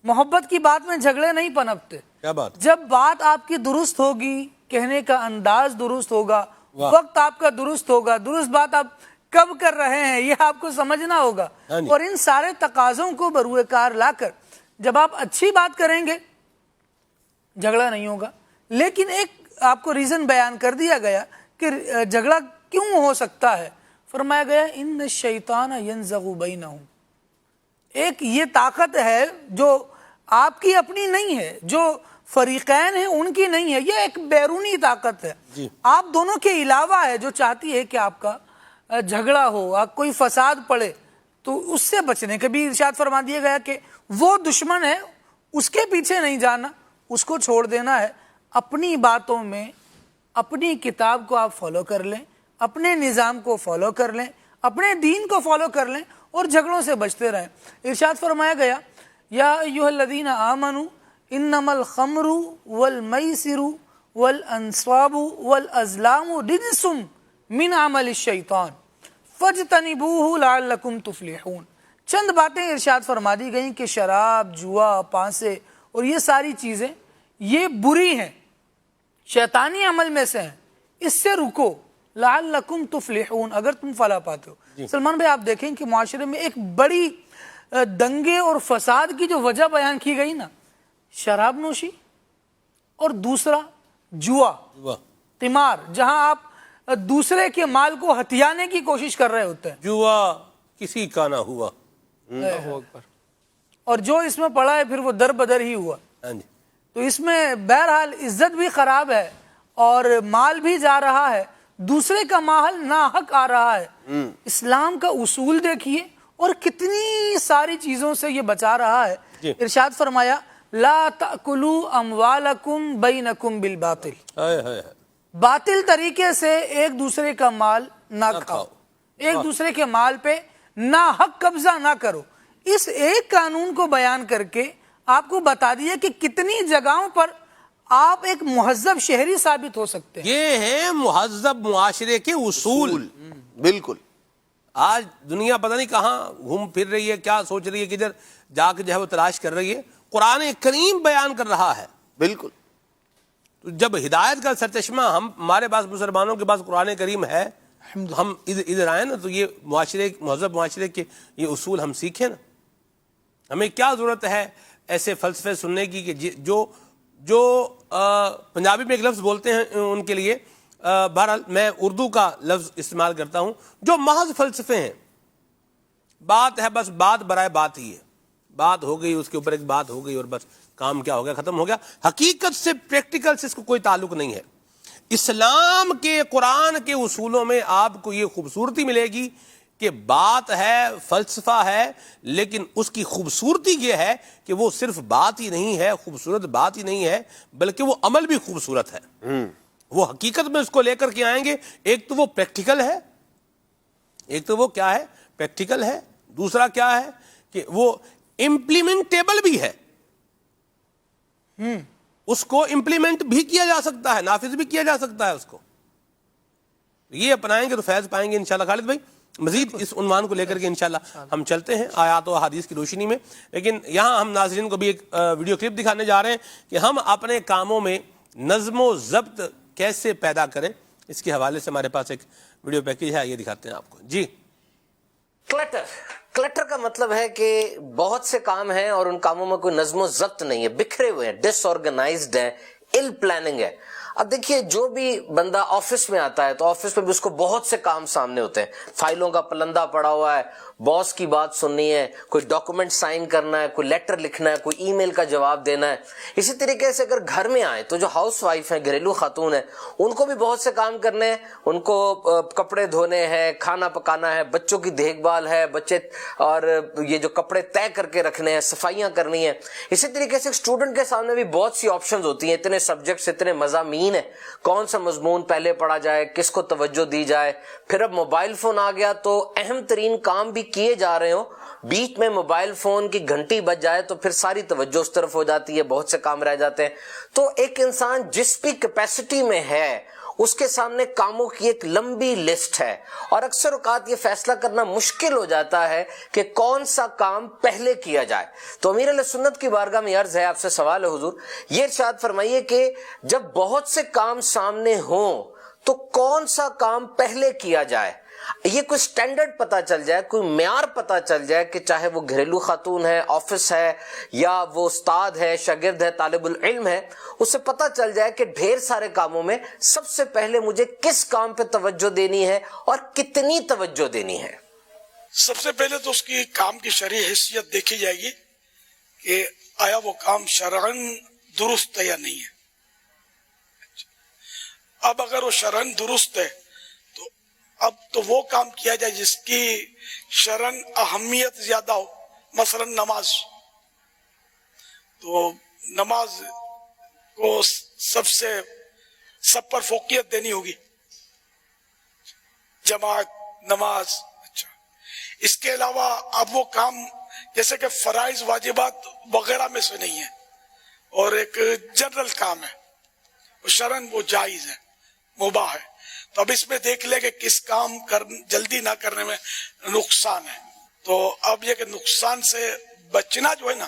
محبت کی بات میں جھگڑے نہیں پنپتے. کیا بات. جب بات آپ کی درست ہوگی, کہنے کا انداز درست ہوگا, وقت آپ کا درست ہوگا, درست بات آپ کب کر رہے ہیں یہ آپ کو سمجھنا ہوگا, اور ان سارے تقاضوں کو بروئے کار لا کر جب آپ اچھی بات کریں گے جھگڑا نہیں ہوگا. لیکن ایک آپ کو ریزن بیان کر دیا گیا کہ جھگڑا کیوں ہو سکتا ہے. فرمایا گیا ان الشیطان ینزغ بینہم, ایک یہ طاقت ہے جو آپ کی اپنی نہیں ہے, جو فریقین ہیں ان کی نہیں ہے, یہ ایک بیرونی طاقت ہے, آپ دونوں کے علاوہ ہے, جو چاہتی ہے کہ آپ کا جھگڑا ہو, آپ کوئی فساد پڑے. تو اس سے بچنے کے بھی ارشاد فرما دیا گیا کہ وہ دشمن ہے, اس کے پیچھے نہیں جانا, اس کو چھوڑ دینا ہے. اپنی باتوں میں اپنی کتاب کو آپ فالو کر لیں, اپنے نظام کو فالو کر لیں, اپنے دین کو فالو کر لیں, اور جھگڑوں سے بچتے رہیں. ارشاد فرمایا گیا یا ایھا الذین آمنوا انما الخمر والمیسر والانصاب والازلام رجس من عمل الشیطان فاجتنبوہ لعلکم تفلحون. چند باتیں ارشاد فرما دی گئیں کہ شراب, جوا, پانسے اور یہ ساری چیزیں یہ بری ہیں، شیطانی عمل میں سے ہیں، اس سے رکو لعلکم تفلحون، اگر تم فلاح پاتے ہو۔ سلمان بھائی آپ دیکھیں کہ معاشرے میں ایک بڑی دنگے اور فساد کی جو وجہ بیان کی گئی نا، شراب نوشی اور دوسرا جوا، قمار، جہاں آپ دوسرے کے مال کو ہتھیانے کی کوشش کر رہے ہوتے ہیں، جوا کسی کا نہ ہوا، اور جو اس میں پڑا ہے پھر وہ در بدر ہی ہوا۔ ہاں جی، تو اس میں بہرحال عزت بھی خراب ہے اور مال بھی جا رہا ہے، دوسرے کا مال ناحق آ رہا ہے۔ اسلام کا اصول دیکھیے اور کتنی ساری چیزوں سے یہ بچا رہا ہے۔ جی۔ ارشاد فرمایا لا تأکلوا اموالکم بینکم بالباطل، ہائے ہائے ہائے، باطل طریقے سے ایک دوسرے کا مال نہ کھاؤ، ایک دوسرے کے مال پہ ناحق قبضہ نہ کرو۔ اس ایک قانون کو بیان کر کے آپ کو بتا دیا کہ کتنی جگہوں پر آپ ایک مہذب شہری ثابت ہو سکتے ہیں۔ یہ ہیں مہذب معاشرے کے اصول۔ بالکل آج دنیا پتہ نہیں کہاں گھوم پھر رہی ہے، کیا سوچ رہی ہے، کدھر جا کے جو ہے وہ تلاش کر رہی ہے۔ قرآن کریم بیان کر رہا ہے۔ بالکل تو جب ہدایت کا سرچشمہ ہمارے پاس مسلمانوں کے پاس قرآن کریم ہے، ہم ادھر آئے نا، تو یہ معاشرے، مہذب معاشرے کے یہ اصول ہم سیکھیں نا۔ ہمیں کیا ضرورت ہے ایسے فلسفے سننے کی کہ جو پنجابی میں ایک لفظ بولتے ہیں ان کے لیے، بہرحال میں اردو کا لفظ استعمال کرتا ہوں، جو محض فلسفے ہیں۔ بات ہے، بس بات برائے بات ہی ہے، بات ہو گئی، اس کے اوپر ایک بات ہو گئی اور بس کام کیا ہو گیا، ختم ہو گیا۔ حقیقت سے، پریکٹیکل سے اس کو کوئی تعلق نہیں ہے۔ اسلام کے، قرآن کے اصولوں میں آپ کو یہ خوبصورتی ملے گی کہ بات ہے، فلسفہ ہے، لیکن اس کی خوبصورتی یہ ہے کہ وہ صرف بات ہی نہیں ہے، خوبصورت بات ہی نہیں ہے، بلکہ وہ عمل بھی خوبصورت ہے۔ وہ حقیقت میں اس کو لے کر کے آئیں گے۔ ایک تو وہ پریکٹیکل ہے، ایک تو وہ کیا ہے، پریکٹیکل ہے، دوسرا کیا ہے کہ وہ امپلیمنٹیبل بھی ہے، اس کو امپلیمنٹ بھی کیا جا سکتا ہے، نافذ بھی کیا جا سکتا ہے اس کو۔ یہ اپنائیں گے تو فیض پائیں گے انشاءاللہ۔ خالد بھائی مزید اس عنوان کو لے کر کے انشاءاللہ ہم چلتے ہیں آیات و احادیث کی روشنی میں، لیکن یہاں ہم ناظرین کو بھی ایک ویڈیو کلپ دکھانے جا رہے ہیں کہ ہم اپنے کاموں میں نظم و ضبط کیسے پیدا کریں۔ اس کے حوالے سے ہمارے پاس ایک ویڈیو پیکیج ہے، یہ دکھاتے ہیں آپ کو۔ جی، کلٹر کا مطلب ہے کہ بہت سے کام ہیں اور ان کاموں میں کوئی نظم و ضبط نہیں ہے، بکھرے ہوئے ہیں، ڈس آرگنائزڈ ہیں، ill پلاننگ ہے۔ اب دیکھیے جو بھی بندہ آفس میں آتا ہے تو آفس میں بھی اس کو بہت سے کام سامنے ہوتے ہیں، فائلوں کا پلندہ پڑا ہوا ہے، باس کی بات سننی ہے، کوئی ڈاکومنٹ سائن کرنا ہے، کوئی لیٹر لکھنا ہے، کوئی ای میل کا جواب دینا ہے۔ اسی طریقے سے اگر گھر میں آئے تو جو ہاؤس وائف ہیں، گھریلو خاتون ہیں، ان کو بھی بہت سے کام کرنے ہیں، ان کو کپڑے دھونے ہیں، کھانا پکانا ہے، بچوں کی دیکھ بھال ہے، بچے اور یہ جو کپڑے طے کر کے رکھنے ہیں، صفائیاں کرنی ہیں۔ اسی طریقے سے اسٹوڈنٹ کے سامنے بھی بہت سی آپشنز ہوتی ہیں، اتنے سبجیکٹس، اتنے مضامین ہیں، کون سا مضمون پہلے پڑھا جائے، کس کو توجہ دی جائے۔ پھر اب موبائل فون آ گیا تو اہم ترین کام بھی کیے جا رہے ہوں، بیچ میں موبائل فون کی گھنٹی بج جائے تو پھر ساری توجہ اس طرف ہو جاتی ہے، بہت سے کام رہ جاتے ہیں۔ تو ایک انسان جس بھی کیپیسٹی میں ہے اس کے سامنے کاموں کی ایک لمبی لسٹ ہے، اور اکثر اوقات یہ فیصلہ کرنا مشکل ہو جاتا ہے کہ کون سا کام پہلے کیا جائے۔ تو امیر علیہ سنت کی بارگاہ میں عرض ہے، آپ سے سوال ہے حضور، یہ ارشاد فرمائیے کہ جب بہت سے کام سامنے ہوں تو کون سا کام پہلے کیا جائے؟ یہ کوئی سٹینڈرڈ پتا چل جائے، کوئی معیار پتا چل جائے کہ چاہے وہ گھریلو خاتون ہے، آفس ہے، یا وہ استاد ہے، شاگرد ہے، طالب العلم ہے، اسے پتا چل جائے کہ ڈھیر سارے کاموں میں سب سے پہلے مجھے کس کام پہ توجہ دینی ہے اور کتنی توجہ دینی ہے۔ سب سے پہلے تو اس کی کام کی شرعی حیثیت دیکھی جائے گی کہ آیا وہ کام شرعاً درست ہے یا نہیں ہے۔ اب اگر وہ شرعاً درست ہے تو اب تو وہ کام کیا جائے جس کی شرعاً اہمیت زیادہ ہو، مثلا نماز۔ تو نماز کو سب پر فوقیت دینی ہوگی، جماعت نماز۔ اچھا، اس کے علاوہ اب وہ کام جیسے کہ فرائض واجبات وغیرہ میں سے نہیں ہے اور ایک جنرل کام ہے، شرعاً وہ جائز ہے، مباح ہے، تو اب اس میں دیکھ لے کہ کس کام جلدی نہ کرنے میں نقصان ہے۔ تو اب یہ کہ نقصان سے بچنا جو ہے نا،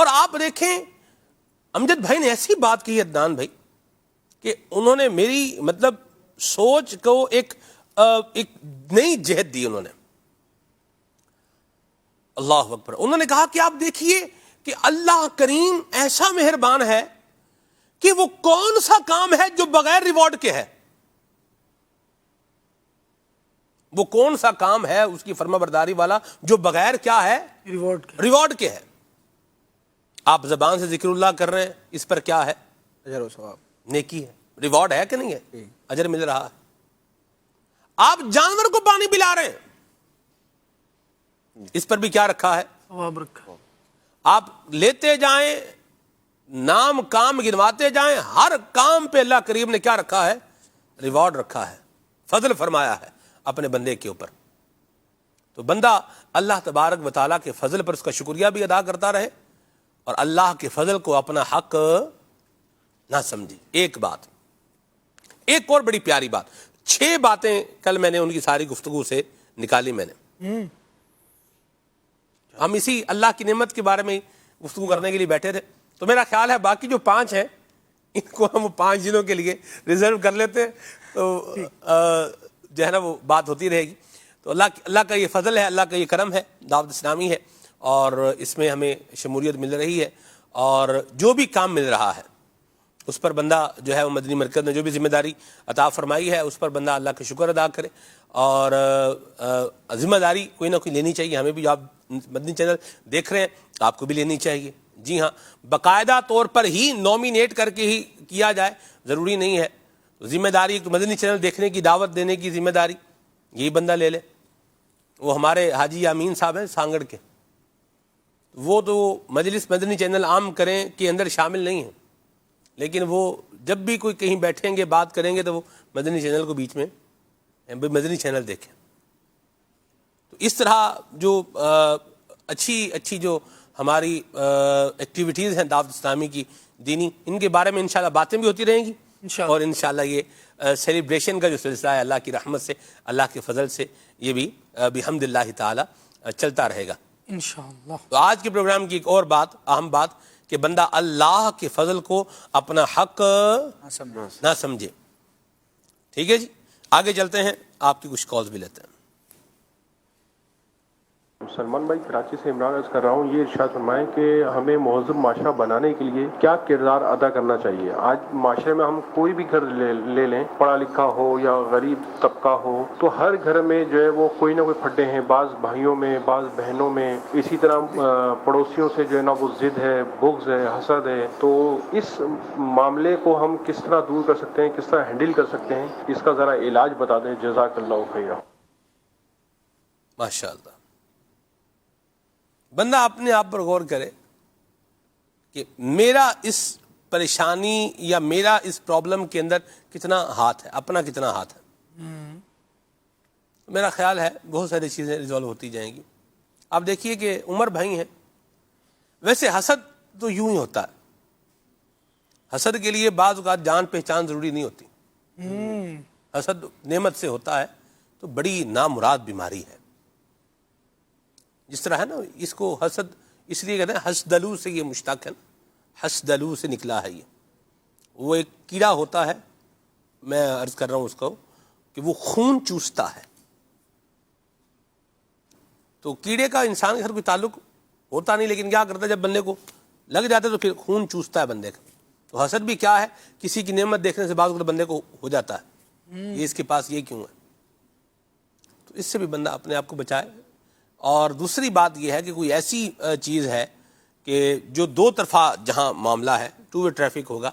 اور آپ دیکھیں امجد بھائی نے ایسی بات کی عدنان بھائی کہ انہوں نے میری مطلب سوچ کو ایک نئی جہت دی. انہوں نے اللہ اکبر, انہوں نے کہا کہ آپ دیکھیے کہ اللہ کریم ایسا مہربان ہے کہ وہ کون سا کام ہے جو بغیر ریوارڈ کے ہے. وہ کون سا کام ہے اس کی فرما برداری والا جو بغیر کیا ہے, ریوارڈ کے ہے. آپ زبان سے ذکر اللہ کر رہے ہیں, اس پر کیا ہے, اجر و ثواب, نیکی ہے, ریوارڈ ہے کہ نہیں ہے, اجر مل رہا ہے. آپ جانور کو پانی پلا رہے ہیں, اس پر بھی کیا رکھا ہے, ثواب رکھا. آپ لیتے جائیں, نام کام گنواتے جائیں, ہر کام پہ اللہ کریم نے کیا رکھا ہے, ریوارڈ رکھا ہے, فضل فرمایا ہے اپنے بندے کے اوپر. تو بندہ اللہ تبارک و تعالیٰ کے فضل پر اس کا شکریہ بھی ادا کرتا رہے اور اللہ کے فضل کو اپنا حق نہ سمجھے. ایک بات, ایک اور بڑی پیاری بات, 6 باتیں کل میں نے ان کی ساری گفتگو سے نکالی میں نے. ہم اسی اللہ کی نعمت کے بارے میں گفتگو کرنے کے لیے بیٹھے تھے, تو میرا خیال ہے باقی جو 5 ہیں ان کو ہم 5 دنوں کے لیے ریزرو کر لیتے ہیں, تو جو ہے نا وہ بات ہوتی رہے گی. تو اللہ کا یہ فضل ہے, اللہ کا یہ کرم ہے, دعوت اسلامی ہے, اور اس میں ہمیں شمولیت مل رہی ہے, اور جو بھی کام مل رہا ہے اس پر بندہ جو ہے وہ مدنی مرکز نے جو بھی ذمہ داری عطا فرمائی ہے اس پر بندہ اللہ کا شکر ادا کرے. اور ذمہ داری کوئی نہ کوئی لینی چاہیے. ہمیں بھی, جو آپ مدنی چینل دیکھ رہے ہیں آپ کو بھی لینی چاہیے. جی ہاں, باقاعدہ طور پر ہی نومینیٹ کر کے ہی کیا جائے, ضروری نہیں ہے. ذمہ داری مدنی چینل دیکھنے کی, دعوت دینے کی ذمہ داری یہی بندہ لے لے. وہ ہمارے حاجی یامین صاحب ہیں سانگڑ کے, وہ تو مجلس مدنی چینل عام کریں کے اندر شامل نہیں ہیں, لیکن وہ جب بھی کوئی کہیں بیٹھیں گے بات کریں گے تو وہ مدنی چینل کو بیچ میں مدنی چینل دیکھیں. تو اس طرح جو اچھی جو ہماری ایکٹیویٹیز ہیں دعوت اسلامی کی دینی, ان کے بارے میں انشاءاللہ باتیں بھی ہوتی رہیں گی, اور انشاءاللہ یہ سیلیبریشن کا جو سلسلہ ہے اللہ کی رحمت سے, اللہ کے فضل سے, یہ بھی بحمد اللہ تعالی چلتا رہے گا انشاءاللہ. تو آج کے پروگرام کی ایک اور بات, اہم بات, کہ بندہ اللہ کے فضل کو اپنا حق نہ سمجھے. ٹھیک ہے جی, آگے چلتے ہیں, آپ کی کچھ کالز بھی لیتے ہیں. سلمان بھائی کراچی سے عمران عرض کر رہا ہوں, یہ ارشاد فرمائیں کہ ہمیں مہذب معاشرہ بنانے کے لیے کیا کردار ادا کرنا چاہیے. آج معاشرے میں ہم کوئی بھی گھر لے لیں, پڑھا لکھا ہو یا غریب طبقہ ہو, تو ہر گھر میں جو ہے وہ کوئی نہ کوئی پھڈے ہیں, بعض بھائیوں میں, بعض بہنوں میں, اسی طرح پڑوسیوں سے جو ہے نا وہ ضد ہے, بغض ہے, حسد ہے. تو اس معاملے کو ہم کس طرح دور کر سکتے ہیں, کس طرح ہینڈل کر سکتے ہیں, اس کا ذرا علاج بتا دیں. جزاک اللہ خیرہ. ماشاء اللہ. بندہ اپنے آپ پر غور کرے کہ میرا اس پریشانی یا میرا اس پرابلم کے اندر کتنا ہاتھ ہے, اپنا کتنا ہاتھ ہے. میرا خیال ہے بہت ساری چیزیں ریزالو ہوتی جائیں گی. آپ دیکھیے کہ عمر بھائی ہیں, ویسے حسد تو یوں ہی ہوتا ہے, حسد کے لیے بعض اوقات جان پہچان ضروری نہیں ہوتی. حسد نعمت سے ہوتا ہے تو بڑی نامراد بیماری ہے. جس طرح ہے نا, اس کو حسد اس لیے کہتے ہیں, حسدلو سے یہ مشتق ہے, حسدلو سے نکلا ہے. یہ وہ ایک کیڑا ہوتا ہے, میں عرض کر رہا ہوں اس کو, کہ وہ خون چوستا ہے. تو کیڑے کا انسان کے ساتھ کوئی تعلق ہوتا نہیں, لیکن کیا کرتا ہے جب بندے کو لگ جاتا ہے تو پھر خون چوستا ہے بندے کا. تو حسد بھی کیا ہے, کسی کی نعمت دیکھنے سے بعض بندے کو ہو جاتا ہے یہ اس کے پاس یہ کیوں ہے. تو اس سے بھی بندہ اپنے آپ کو بچائے. اور دوسری بات یہ ہے کہ کوئی ایسی چیز ہے کہ جو دو طرفہ جہاں معاملہ ہے, ٹو وے ٹریفک ہوگا,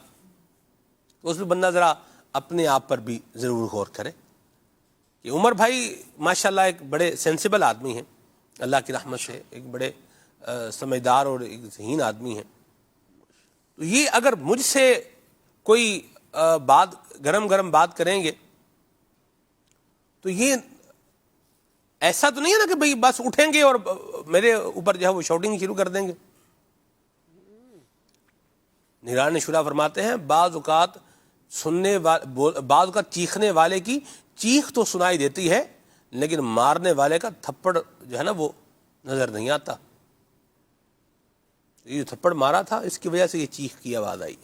تو اس میں بندہ ذرا اپنے آپ پر بھی ضرور غور کرے. کہ عمر بھائی ماشاءاللہ ایک بڑے سینسیبل آدمی ہیں, اللہ کی رحمت سے ایک بڑے سمجھدار اور ایک ذہین آدمی ہیں. تو یہ اگر مجھ سے کوئی بات گرم بات کریں گے تو یہ ایسا تو نہیں ہے نا کہ بھئی بس اٹھیں گے اور میرے اوپر جو ہے وہ شاؤٹنگ شروع کر دیں گے. نگران شورا فرماتے ہیں بعض اوقات بعض اوقات چیخنے والے کی چیخ تو سنائی دیتی ہے, لیکن مارنے والے کا تھپڑ جو ہے نا وہ نظر نہیں آتا. یہ تھپڑ مارا تھا اس کی وجہ سے یہ چیخ کی آواز آئی.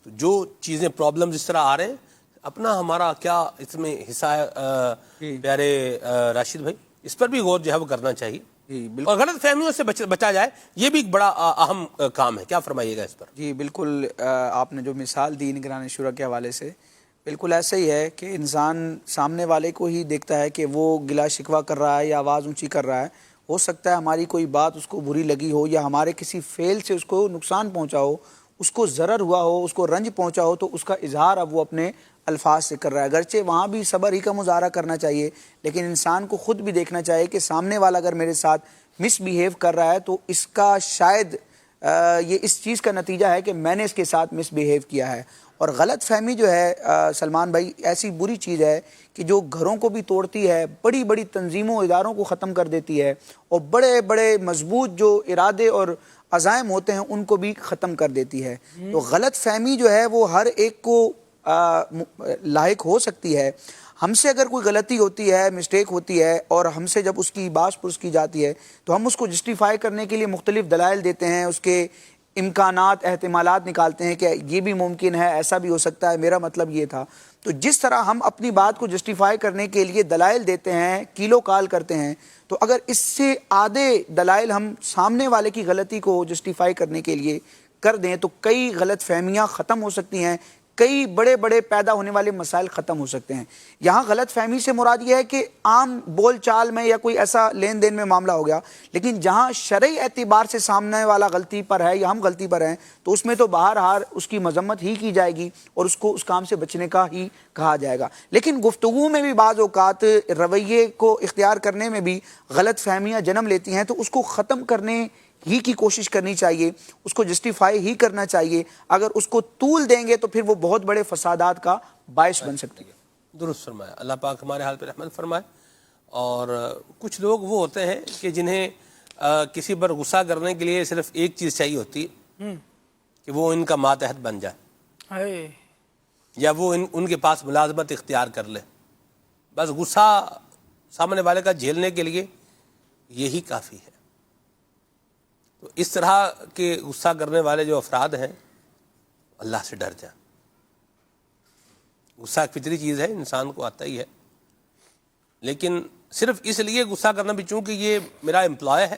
تو جو چیزیں پرابلمز اس طرح آ رہے ہیں اپنا ہمارا کیا اس میں حصہ ہے پیارے راشد بھائی, اس پر بھی غور جو ہے وہ کرنا چاہیے اور غلط فہمیوں سے بچا جائے, یہ بھی ایک بڑا اہم کام ہے. کیا فرمائیے گا اس پر؟ جی بالکل, آپ نے جو مثال دی نگران شورا کے حوالے سے بالکل ایسا ہی ہے کہ انسان سامنے والے کو ہی دیکھتا ہے کہ وہ گلا شکوہ کر رہا ہے یا آواز اونچی کر رہا ہے. ہو سکتا ہے ہماری کوئی بات اس کو بری لگی ہو یا ہمارے کسی فعل سے اس کو نقصان پہنچا ہو, اس کو ضرر ہوا ہو, اس کو رنج پہنچا ہو, تو اس کا اظہار اب وہ اپنے الفاظ سے کر رہا ہے. اگرچہ وہاں بھی صبر ہی کا مظاہرہ کرنا چاہیے, لیکن انسان کو خود بھی دیکھنا چاہیے کہ سامنے والا اگر میرے ساتھ مس بیہیو کر رہا ہے تو اس کا شاید یہ اس چیز کا نتیجہ ہے کہ میں نے اس کے ساتھ مس بیہیو کیا ہے. اور غلط فہمی جو ہے سلمان بھائی ایسی بری چیز ہے کہ جو گھروں کو بھی توڑتی ہے, بڑی بڑی تنظیموں اداروں کو ختم کر دیتی ہے, اور بڑے بڑے مضبوط جو ارادے اور عزائم ہوتے ہیں ان کو بھی ختم کر دیتی ہے. تو غلط فہمی جو ہے وہ ہر ایک کو لاحق ہو سکتی ہے. ہم سے اگر کوئی غلطی ہوتی ہے, مسٹیک ہوتی ہے, اور ہم سے جب اس کی باز پرس کی جاتی ہے تو ہم اس کو جسٹیفائی کرنے کے لیے مختلف دلائل دیتے ہیں, اس کے امکانات احتمالات نکالتے ہیں کہ یہ بھی ممکن ہے, ایسا بھی ہو سکتا ہے, میرا مطلب یہ تھا. تو جس طرح ہم اپنی بات کو جسٹیفائی کرنے کے لیے دلائل دیتے ہیں, کیلو کال کرتے ہیں, تو اگر اس سے آدھے دلائل ہم سامنے والے کی غلطی کو جسٹیفائی کرنے کے لیے کر دیں تو کئی غلط فہمیاں ختم ہو سکتی ہیں, کئی بڑے بڑے پیدا ہونے والے مسائل ختم ہو سکتے ہیں. یہاں غلط فہمی سے مراد یہ ہے کہ عام بول چال میں یا کوئی ایسا لین دین میں معاملہ ہو گیا, لیکن جہاں شرعی اعتبار سے سامنے والا غلطی پر ہے یا ہم غلطی پر ہیں تو اس میں تو بہرحال اس کی مذمت ہی کی جائے گی اور اس کو اس کام سے بچنے کا ہی کہا جائے گا. لیکن گفتگو میں بھی بعض اوقات رویے کو اختیار کرنے میں بھی غلط فہمیاں جنم لیتی ہیں, تو اس کو ختم کرنے ہی کی کوشش کرنی چاہیے, اس کو جسٹیفائی ہی کرنا چاہیے. اگر اس کو طول دیں گے تو پھر وہ بہت بڑے فسادات کا باعث بن سکتی ہے. درست فرمایا, اللہ پاک ہمارے حال پہ رحمت فرمائے. اور کچھ لوگ وہ ہوتے ہیں کہ جنہیں کسی پر غصہ کرنے کے لیے صرف ایک چیز چاہیے ہوتی ہے کہ وہ ان کا ماتحت بن جائے یا وہ ان کے پاس ملازمت اختیار کر لے. بس غصہ سامنے والے کا جھیلنے کے لیے یہی کافی ہے. تو اس طرح کے غصہ کرنے والے جو افراد ہیں اللہ سے ڈر جائیں. غصہ ایک فطری چیز ہے, انسان کو آتا ہی ہے, لیکن صرف اس لیے غصہ کرنا بھی چونکہ یہ میرا امپلائے ہے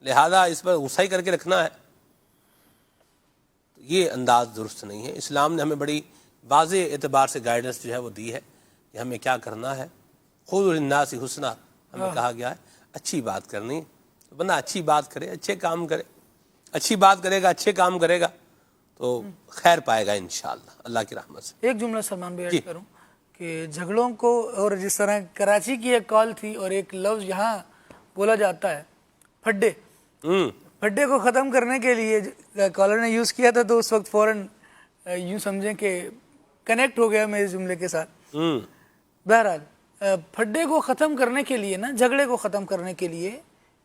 لہذا اس پر غصہ ہی کر کے رکھنا ہے, یہ انداز درست نہیں ہے. اسلام نے ہمیں بڑی واضح اعتبار سے گائیڈنس جو ہے وہ دی ہے کہ ہمیں کیا کرنا ہے. خذوا للناس حسنا, ہمیں کہا گیا ہے اچھی بات کرنی. بندہ اچھی بات کرے, اچھے کام کرے, اچھی بات کرے گا, اچھے کام کرے گا تو خیر پائے گا انشاءاللہ اللہ کی رحمت سے. ایک جملہ سلمان بھائی ایڈ کروں کہ جھگڑوں کو, اور جس طرح کراچی کی ایک کال تھی اور ایک لفظ یہاں بولا جاتا ہے پھڈے, پھڈے کو ختم کرنے کے لیے کالر نے یوز کیا تھا تو اس وقت فوراً یوں سمجھیں کہ کنیکٹ ہو گیا میرے جملے کے ساتھ. بہرحال پھڈے کو ختم کرنے کے لیے نا, جھگڑے کو ختم کرنے کے لیے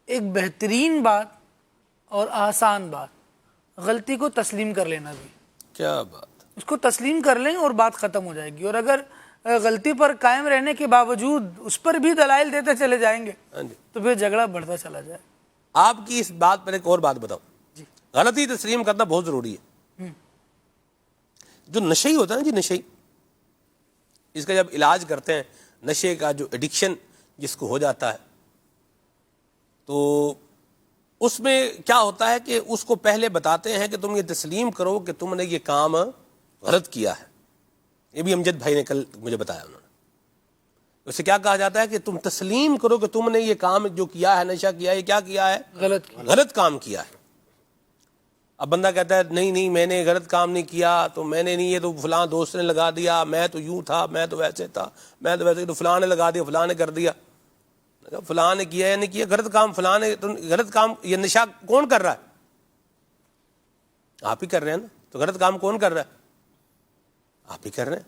ایک بہترین بات اور آسان بات, غلطی کو تسلیم کر لینا. بھی کیا بات, اس کو تسلیم کر لیں اور بات ختم ہو جائے گی. اور اگر غلطی پر قائم رہنے کے باوجود اس پر بھی دلائل دیتے چلے جائیں گے تو پھر جھگڑا بڑھتا چلا جائے. آپ کی اس بات پر ایک اور بات بتاؤں, غلطی تسلیم کرنا بہت ضروری ہے. جو نشئی ہوتا ہے نا جی, نشئی, اس کا جب علاج کرتے ہیں, نشے کا جو ایڈکشن جس کو ہو جاتا ہے, تو اس میں کیا ہوتا ہے کہ اس کو پہلے بتاتے ہیں کہ تم یہ تسلیم کرو کہ تم نے یہ کام غلط کیا ہے. یہ بھی امجد بھائی نے کل مجھے بتایا, انہوں نے اسے کیا کہا جاتا ہے کہ تم تسلیم کرو کہ تم نے یہ کام جو کیا ہے, نشہ کیا ہے, یہ کیا کیا ہے, غلط کام کیا ہے. اب بندہ کہتا ہے نہیں میں نے غلط کام نہیں کیا, تو میں نے نہیں, یہ تو فلاں دوست نے لگا دیا, میں تو یوں تھا, میں تو ویسے تھا, میں تو ویسے, تو فلاں نے لگا دیا, فلاں نے کر دیا. فلاں نے کیا یا نہیں کیا, غلط کام فلاں نے, غلط کام یہ نشہ کون کر رہا ہے؟ آپ ہی کر رہے ہیں نا. تو غلط کام کون کر رہا ہے؟ آپ ہی کر رہے ہیں.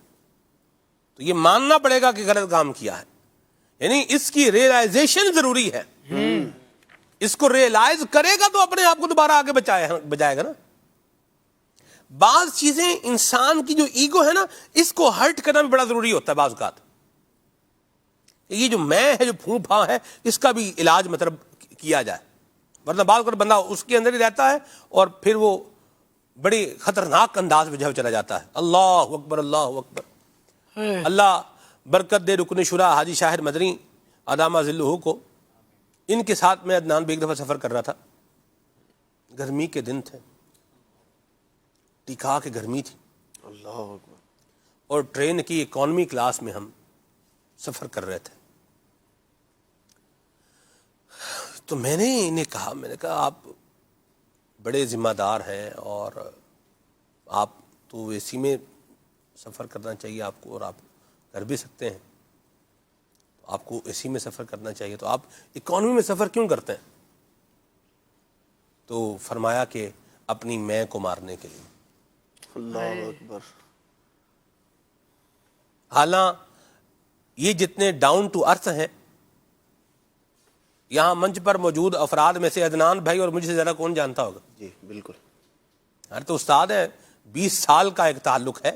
تو یہ ماننا پڑے گا کہ غلط کام کیا ہے, یعنی اس کی ریئلائزیشن ضروری ہے. اس کو ریئلائز کرے گا تو اپنے آپ کو دوبارہ آگے بجائے گا نا. بعض چیزیں انسان کی جو ایگو ہے نا, اس کو ہرٹ کرنا بھی بڑا ضروری ہوتا ہے بعض اوقات. یہ جو میں ہے, جو پھوں پھاں ہے, اس کا بھی علاج مطلب کیا جائے. ورنہ بعض اوقات بندہ اس کے اندر ہی رہتا ہے اور پھر وہ بڑی خطرناک انداز میں جو چلا جاتا ہے. اللہ اکبر اللہ اکبر. اللہ برکت دے رکن شورا حاجی شاہر مدنی علامہ ذلہ کو. ان کے ساتھ میں عدنان بھی ایک دفعہ سفر کر رہا تھا. گرمی کے دن تھے, ٹکا کے گرمی تھی, اللہ اکبر. اور ٹرین کی اکانومی کلاس میں ہم سفر کر رہے تھے. تو میں نے انہیں کہا, میں نے کہا آپ بڑے ذمہ دار ہیں اور آپ تو اے سی میں سفر کرنا چاہیے آپ کو, اور آپ کر بھی سکتے ہیں, تو آپ کو اے سی میں سفر کرنا چاہیے, تو آپ اکانومی میں سفر کیوں کرتے ہیں؟ تو فرمایا کہ اپنی میں کو مارنے کے لیے. اللہ اکبر. حالانکہ یہ جتنے ڈاؤن ٹو ارتھ ہیں یہاں منچ پر موجود افراد میں سے عدنان بھائی اور مجھ سے زیادہ کون جانتا ہوگا؟ جی بالکل. ہر تو استاد ہے, 20 سال کا ایک تعلق ہے.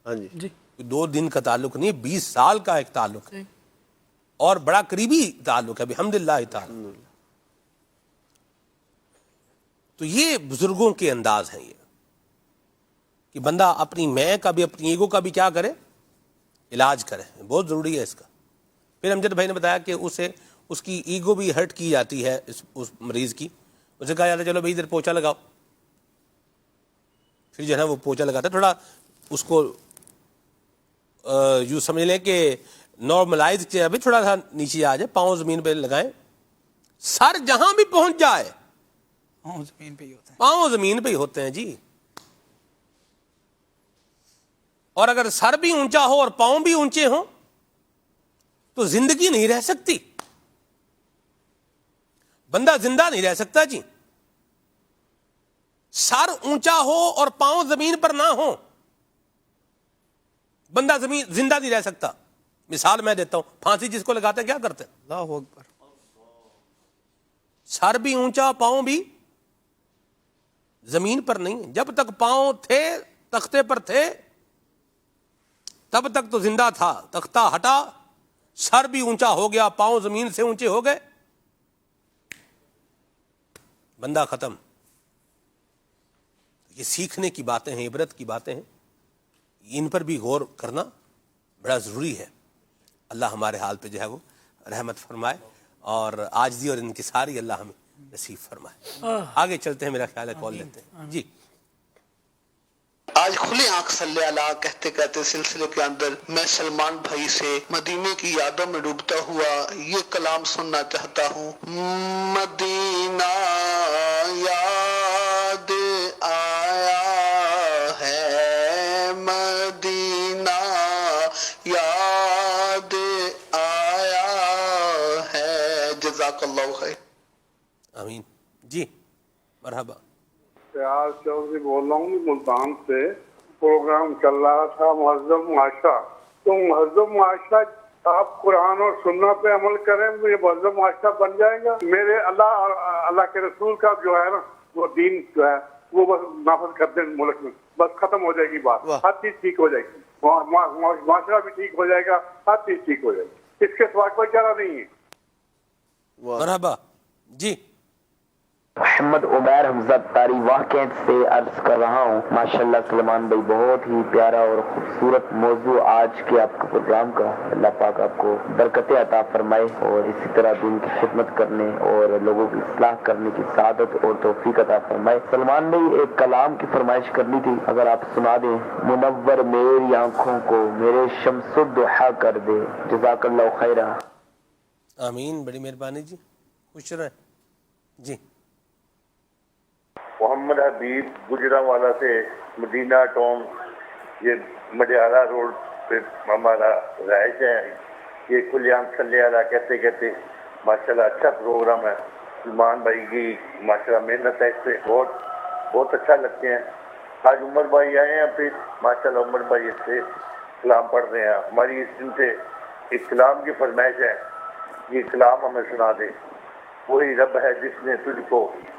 ہاں جی. 2 دن کا تعلق نہیں, 20 سال کا ایک تعلق ہے, اور بڑا قریبی تعلق ہے بحمداللہ تعالی. تو یہ بزرگوں کے انداز ہیں, یہ کہ بندہ اپنی میں کا بھی اپنی ایگو کا بھی کیا کرے, علاج کرے. بہت ضروری ہے اس کا. پھر امجد بھائی نے بتایا کہ اس کی ایگو بھی ہرٹ کی جاتی ہے اس مریض کی. اسے کہا جاتا ہے چلو بھائی ادھر پوچھا لگاؤ. پھر جو ہے نا وہ پوچھا لگاتا ہے, تھوڑا اس کو یوں سمجھ لیں کہ نارملائز کیا, ابھی تھوڑا سا نیچے آ جائے, پاؤں زمین پہ لگائیں, سر جہاں بھی پہنچ جائے پاؤں زمین پہ ہی ہوتے ہیں. پاؤں زمین پہ ہی ہوتے ہیں جی. اور اگر سر بھی اونچا ہو اور پاؤں بھی اونچے ہوں تو زندگی نہیں رہ سکتی, بندہ زندہ نہیں رہ سکتا جی. سر اونچا ہو اور پاؤں زمین پر نہ ہو, بندہ زندہ نہیں رہ سکتا. مثال میں دیتا ہوں, پھانسی جس کو لگاتے ہیں کیا کرتے ہیں؟ اللہ اکبر. سر بھی اونچا پاؤں بھی زمین پر نہیں. جب تک پاؤں تھے تختے پر تھے تب تک تو زندہ تھا. تختہ ہٹا, سر بھی اونچا ہو گیا, پاؤں زمین سے اونچے ہو گئے, بندہ ختم. یہ سیکھنے کی باتیں ہیں, عبرت کی باتیں ہیں, ان پر بھی غور کرنا بڑا ضروری ہے. اللہ ہمارے حال پہ جو ہے وہ رحمت فرمائے اور عاجزی اور انکساری اللہ ہمیں نصیب فرمائے. آگے چلتے ہیں, میرا خیال ہے کال لیتے ہیں جی. آج کھلے آنکھ صلی اللہ کہتے کہتے سلسلے کے اندر میں سلمان بھائی سے مدینے کی یادوں میں ڈوبتا ہوا یہ کلام سننا چاہتا ہوں. مدینہ یاد آیا ہے, مدینہ یاد آیا ہے. جزاک اللہ خیر. آمین جی. مرحبا. سیاض چودھری بول رہا ہوں ملتان سے. پروگرام چل رہا تھا مہذب معاشرہ, تو مہذب معاشرہ آپ قرآن اور سنت پہ عمل کریں تو یہ مہذب معاشرہ بن جائے گا. میرے اللہ کے رسول کا جو ہے نا وہ دین جو ہے وہ بس نافذ کر دیں ملک میں, بس ختم ہو جائے گی بات, ہر چیز ٹھیک ہو جائے گی, معاشرہ بھی ٹھیک ہو جائے گا, ہر چیز ٹھیک ہو جائے گی. اس کے سوا کوئی چارہ نہیں ہے. مرحبا جی. محمد عمیر حمزہ تاری واقعات سے عرض کر رہا ہوں. ماشاءاللہ سلمان بھائی بہت ہی پیارا اور خوبصورت موضوع آج کے آپ کے پروگرام کا. اللہ پاک آپ کو برکت عطا فرمائے اور اسی طرح دین کی خدمت کرنے اور لوگوں کی اصلاح کرنے کی سعادت اور توفیق عطا فرمائے. سلمان بھائی ایک کلام کی فرمائش کرنی تھی, اگر آپ سنا دیں. منور میری آنکھوں کو میرے شمس الضحیٰ کر دے. جزاک اللہ خیرہ. آمین, بڑی مہربانی جی, خوش رہیں جی. محمد حبیب گجرانوالا سے مدینہ ٹاؤن, یہ مڈیالہ روڈ پہ ہمارا رہائش ہے. یہ کلیان صلی اللہ کہتے کہتے ماشاءاللہ اچھا پروگرام ہے. سلمان بھائی کی ماشاءاللہ محنت ہے, اس سے بہت اچھا لگتے ہیں. آج عمر بھائی آئے ہیں, پھر ماشاءاللہ عمر بھائی اس سے کلام پڑھ رہے ہیں. ہماری اس دن سے ایک کلام کی فرمائش ہے, یہ کلام ہمیں سنا دے. وہی رب ہے جس نے تجھ کو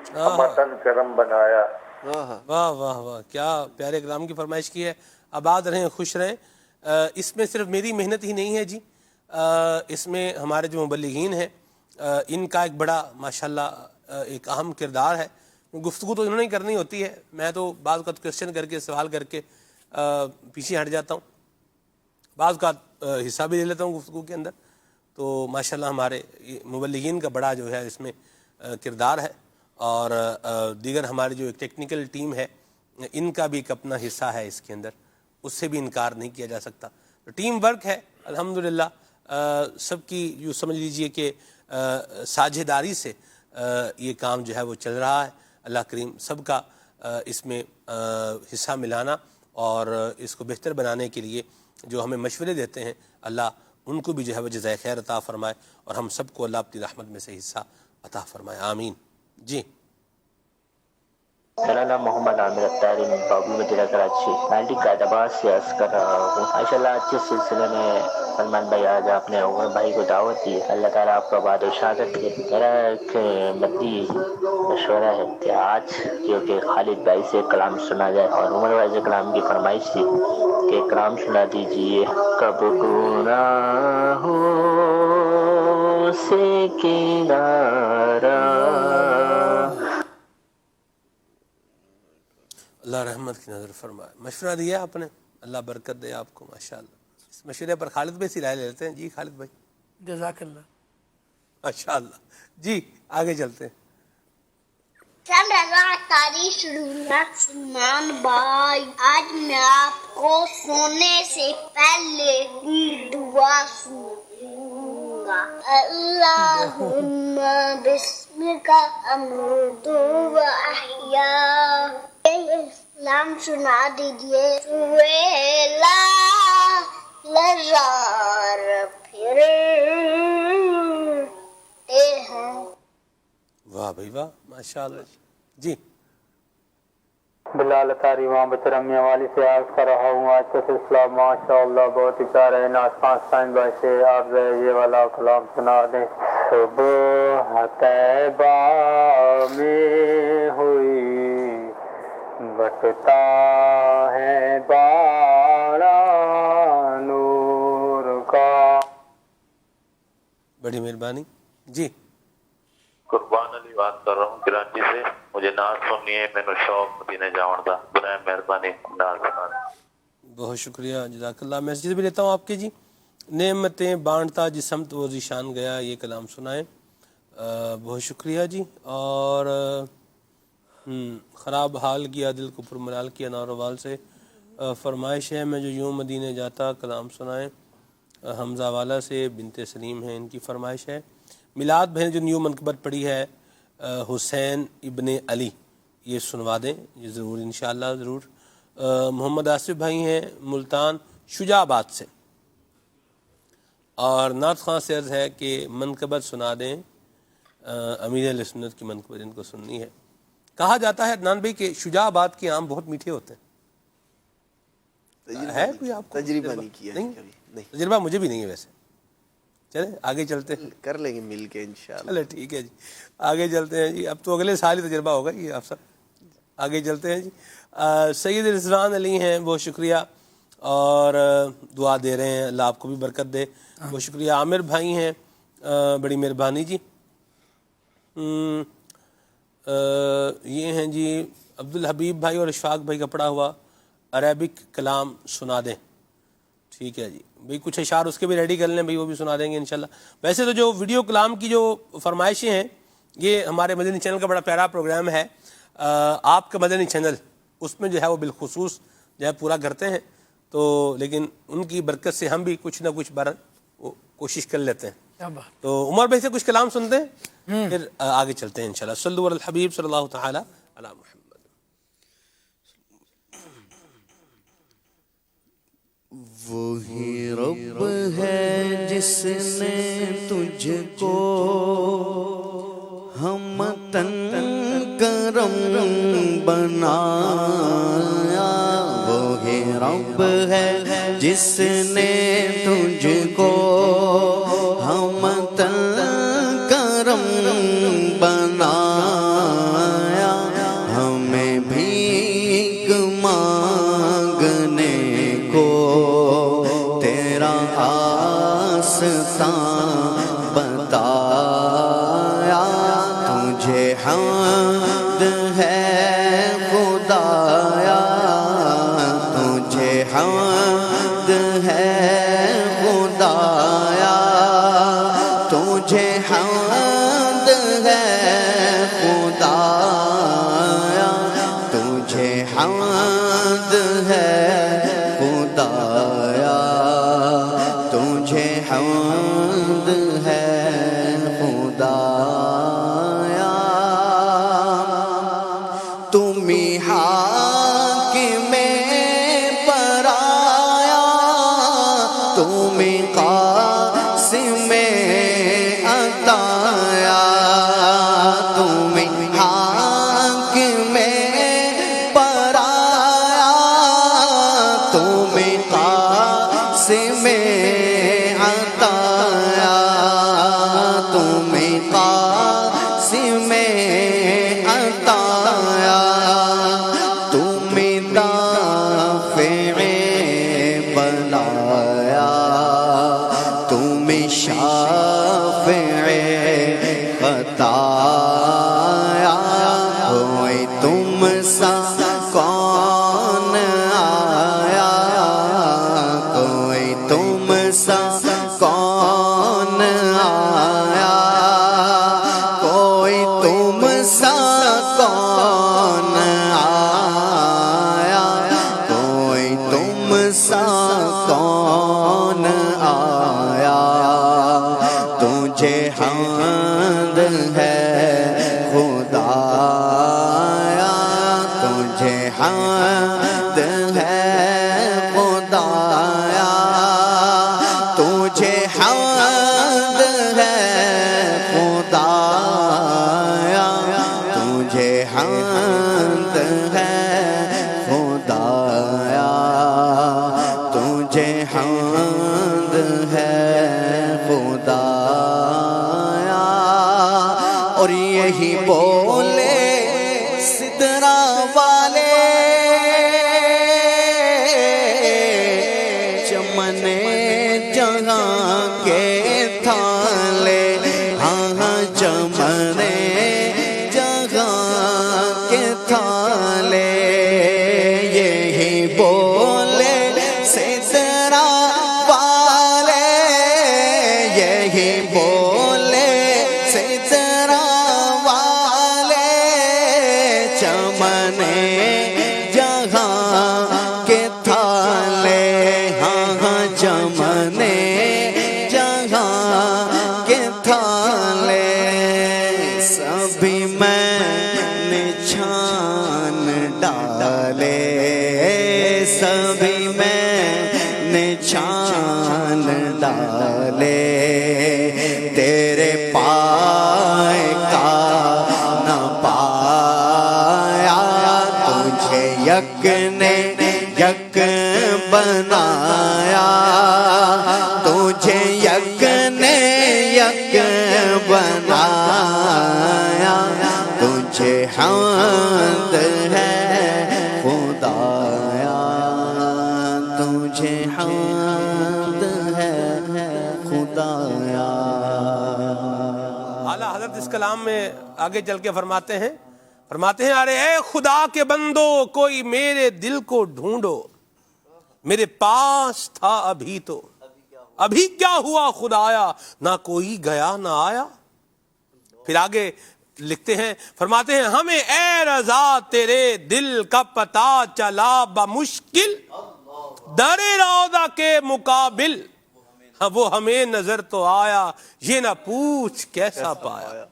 ہمتن کرم بنایا. واہ واہ واہ, کیا پیارے کلام کی فرمائش کی ہے. آباد رہیں, خوش رہیں. اس میں صرف میری محنت ہی نہیں ہے جی, اس میں ہمارے جو مبلغین ہیں ان کا ایک بڑا ماشاءاللہ ایک اہم کردار ہے. گفتگو تو انہوں نے کرنی ہوتی ہے, میں تو بعض اوقات کوشچن کر کے سوال کر کے پیچھے ہٹ جاتا ہوں, بعض اوقات حصہ بھی لے لیتا ہوں گفتگو کے اندر. تو ماشاءاللہ ہمارے مبلغین کا بڑا جو ہے اس میں کردار ہے, اور دیگر ہماری جو ایک ٹیکنیکل ٹیم ہے ان کا بھی ایک اپنا حصہ ہے اس کے اندر, اس سے بھی انکار نہیں کیا جا سکتا. تو ٹیم ورک ہے الحمدللہ, سب کی جو سمجھ لیجئے کہ ساجھیداری سے یہ کام جو ہے وہ چل رہا ہے. اللہ کریم سب کا اس میں حصہ ملانا اور اس کو بہتر بنانے کے لیے جو ہمیں مشورے دیتے ہیں, اللہ ان کو بھی جو ہے وہ جزائے خیر عطا فرمائے, اور ہم سب کو اللہ اپنی رحمت میں سے حصہ عطا فرمائے, آمین. جی میرا نام محمد عامر اختاری بابل مدینہ کراچی 90 قائد آباد سے عرض کر رہا ہوں. ماشاءاللہ اچھے سلسلے میں سلمان بھائی آج آپ نے عمر بھائی کو دعوت دی, اللہ تعالیٰ آپ کا باد و شاد رکھے. میرا ایک مدی مشورہ ہے کہ آج کیونکہ خالد بھائی سے کلام سنا جائے, اور عمر بھائی سے کلام کی فرمائش تھی کہ کلام سنا دیجیے. کب گناہوں سے کنارہ اللہ رحمت کی نظر فرمائے. مشورہ دیا آپ نے, اللہ برکت دے آپ کو ماشاءاللہ. اس مشورے پر خالد بھائی سے رائے لے لیتے ہیں. جی خالد بھائی. جزاک اللہ. ماشاءاللہ. جی آگے چلتے ہیں. سلمان بھائی, آج میں آپ کو سونے سے پہلے کی دعا سنوں گا. اللہم بسمک اموت و احیا. اسلام سنا دیجئے. لزار پھرتے ہیں. واہ بھائی واہ ماشاءاللہ. جی بلال اطاری وہاں بچرمیہ والی سے عرض کر رہا ہوں. آج کا سلسلہ ماشاءاللہ بہت ہی پیارا ہے. ناصفان حسین بھائی سے آپ یہ والا کلام سنا دیں. صبح طیبہ میں ہوئی بٹتا ہے باڑا نور کا. بڑی مہربانی. جی قربان علی بات کر رہا ہوں کراچی سے. مجھے نعت سننی ہے, میں نے شوق مدینے جاؤں دا, برائے مہربانی نعت سنا. بہت شکریہ جزاک اللہ. میسیج بھی لیتا ہوں آپ کے. جی نعمتیں بانٹتا جسمت وہ ذیشان گیا, یہ کلام سنائیں. بہت شکریہ جی. اور خراب حال کیا دل کو پرملال کیا نوروال سے فرمائش ہے میں جو یوں مدینے جاتا کلام سنائیں. حمزہ والا سے بنت سلیم ہیں, ان کی فرمائش ہے. میلاد بہن جو نیو منقبت پڑھی ہے حسین ابن علی, یہ سنوا دیں یہ ضرور انشاءاللہ ضرور. محمد آصف بھائی ہیں ملتان شجاع آباد سے, اور نعت خواں سے عرض ہے کہ منقبت سنا دیں. امیر اہل سنت کی منقبت ان کو سننی ہے. کہا جاتا ہے عدنان بھائی کہ شجاع آباد کے آم بہت میٹھے ہوتے ہیں. ہے کوئی آپ کو تجربہ نہیں کیا؟ نہیں تجربہ مجھے بھی نہیں ہے ویسے. چلیں آگے چلتے ہیں, کر لیں گے مل کے انشاءاللہ. چلے ٹھیک ہے جی آگے چلتے ہیں. جی اب تو اگلے سال ہی تجربہ ہوگا یہ آپ سب. آگے چلتے ہیں جی. سید رضوان علی ہیں, بہت شکریہ, اور دعا دے رہے ہیں, اللہ آپ کو بھی برکت دے. بہت شکریہ. عامر بھائی ہیں, بڑی مہربانی جی. یہ ہیں جی عبدالحبیب بھائی اور اشفاق بھائی کا پڑھا ہوا عربک کلام سنا دیں. ٹھیک ہے جی بھائی, کچھ اشعار اس کے بھی ریڈی کر لیں بھائی, وہ بھی سنا دیں گے انشاءاللہ. ویسے تو جو ویڈیو کلام کی جو فرمائشیں ہیں یہ ہمارے مدنی چینل کا بڑا پیارا پروگرام ہے. آپ کا مدنی چینل اس میں جو ہے وہ بالخصوص جو ہے پورا کرتے ہیں, تو لیکن ان کی برکت سے ہم بھی کچھ نہ کچھ بار کوشش کر لیتے ہیں. تو عمر بھائی سے کچھ کلام سنتے ہیں, پھر آگے چلتے ہیں انشاءاللہ. صلو علی الحبیب صلی اللہ تعالی علی محمد. وہی رب ہے جس نے تجھ کو ہمتن کرم بنایا. وہی رب ہے جس نے تجھ کو ہمتن کرم بنایا. ہمیں بھیک مانگنے کو تیرا آستان بتایا. تجھے تجھے حمد ہے خدایا، تجھے حمد ہے خدایا، تجھے حمد ہے خدایا، تم ہی حاکم پرایا، تم ہی قاسم عطایا، تم ہی حاکم پرایا، تم ہی قاسم عطایا، تم ہی قاسم عطایا، تم ہی دافع بلایا، تم ہی شافع خطایا، کوئی تم سا کون آیا، کوئی تم سا کون آیا، کوئی تم سا کون آیا، کوئی تم سا کون آیا، تجھے حمد ہے خدایا، تجھے حمد ہے خدایا، تجھے حمد ہے خدایا، تجھے حمد ہے خدایا، تجھے حمد ہے خدایا، اور یہی بولے سدرا والے چمن جہاں کے تھالے، ہاں چمن جہاں کے تھالے، یہی بولے سدرا والے، یہی بولے سدرا والے، چمن جہاں کے تھالے، ہاں چمن جہاں کے تھالے، سبھی میں نے چھان ڈالے، سبھی میں نے چھان ڈالے، تیرے پائے کا نہ پایا، تجھے یک نے یک بنایا، تجھے یک نے یک بنایا، تجھے حمد ہے خدایا، تجھے حمد ہے خدایا۔ اعلیٰ حضرت اس کلام میں آگے چل کے فرماتے ہیں ارے اے خدا کے بندو، کوئی میرے دل کو ڈھونڈو، میرے پاس تھا ابھی تو، ابھی کیا ہوا خدایا، نہ کوئی گیا نہ آیا۔ پھر آگے لکھتے ہیں، فرماتے ہیں ہمیں اے رضا تیرے دل کا پتہ چلا بمشکل، در روضہ کے مقابل، ہاں وہ ہمیں نظر تو آیا، یہ نہ پوچھ کیسا پایا۔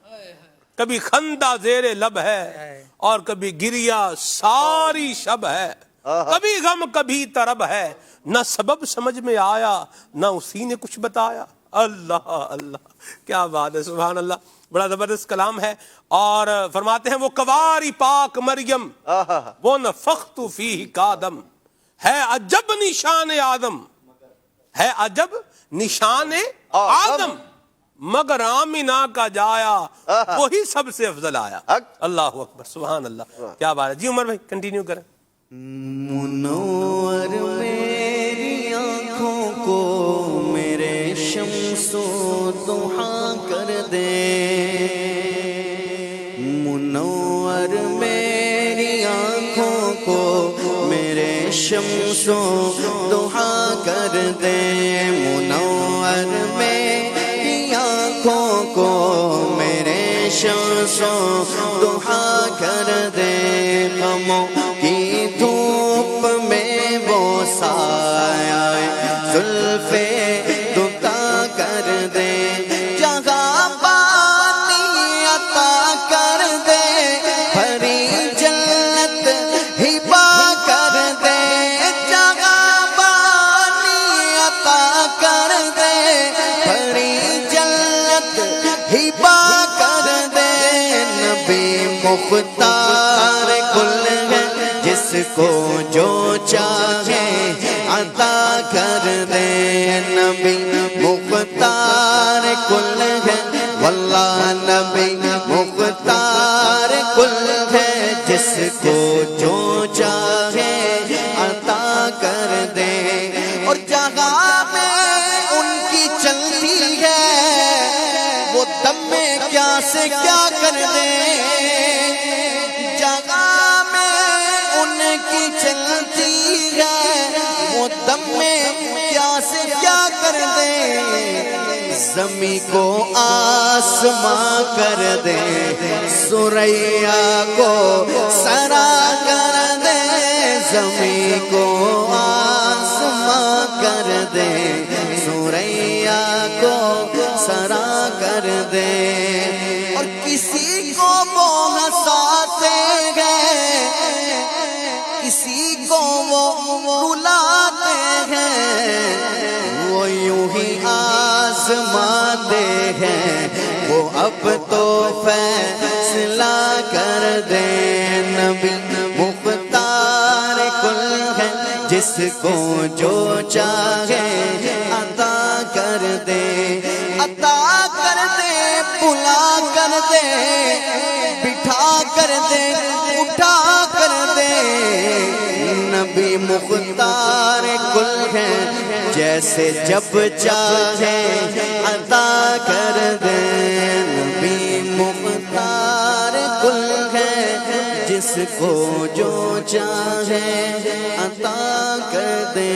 کبھی خندہ زیر لب ہے اور کبھی گریا ساری شب ہے، کبھی غم کبھی طرب ہے، نہ سبب سمجھ میں آیا نہ اسی نے کچھ بتایا۔ اللہ اللہ، کیا بات ہے، سبحان اللہ، بڑا زبردست کلام ہے۔ اور فرماتے ہیں وہ کواری پاک مریم، وہ نفخت فیہ کادم، ہے عجب نشان آدم، ہے عجب نشان آدم، مگر آمینہ کا جایا وہی سب سے افضل آیا۔ اللہ اکبر، سبحان اللہ، کیا بات ہے۔ جی عمر بھائی کنٹینیو کریں۔ منور میری آنکھوں کو میرے شمس و ضحیٰ کر دے، منور میری آنکھوں کو میرے شمس و ضحیٰ کر دے، منور میری آنکھوں کو میرے شمسوں دہا کر دے، غموں کی دھوپ میں وہ سایہ زلف دتا کر دے، جگہ پانی عطا کر دے، بھری جنت ہبا کر دے، جگہ پانی عطا کر دے، بھری جنت ہبا کر دے، نبی مختار کل ہے جس کو جو چاہے عطا کر دے، نبی مختار کل ہے، واللہ نبی مختار کل ہے، جس کو جو چاہے عطا کر دے، اور جگہ میں ان کی چلتی ہے وہ دم میں کیا سے کیا کر دے، جگہ میں ان کی چلتی ہے وہ دم میں کیا سے کیا کر دے، زمین کو آسماں کر دے، سریا کو سرا کر دے، زمین کو آسماں کر دے، سریا کو سرا کر دے، اور کسی کو وہ ہنساتے ہیں، کسی کو وہ رلاتے ہیں، وہ یوں ہی آزماتے ہیں، وہ اب تو فیصلہ کر دے، نبی مختار کل ہے جس کو جو چاہے عطا کر دے، عطا کر دے، بلا کر دے، بٹھا کر دے، اٹھا کر دے، نبی مختار کل ہے جیسے جب چاہے عطا کر دے، نبی مختار کل ہے جس کو جو چاہے عطا کر دے،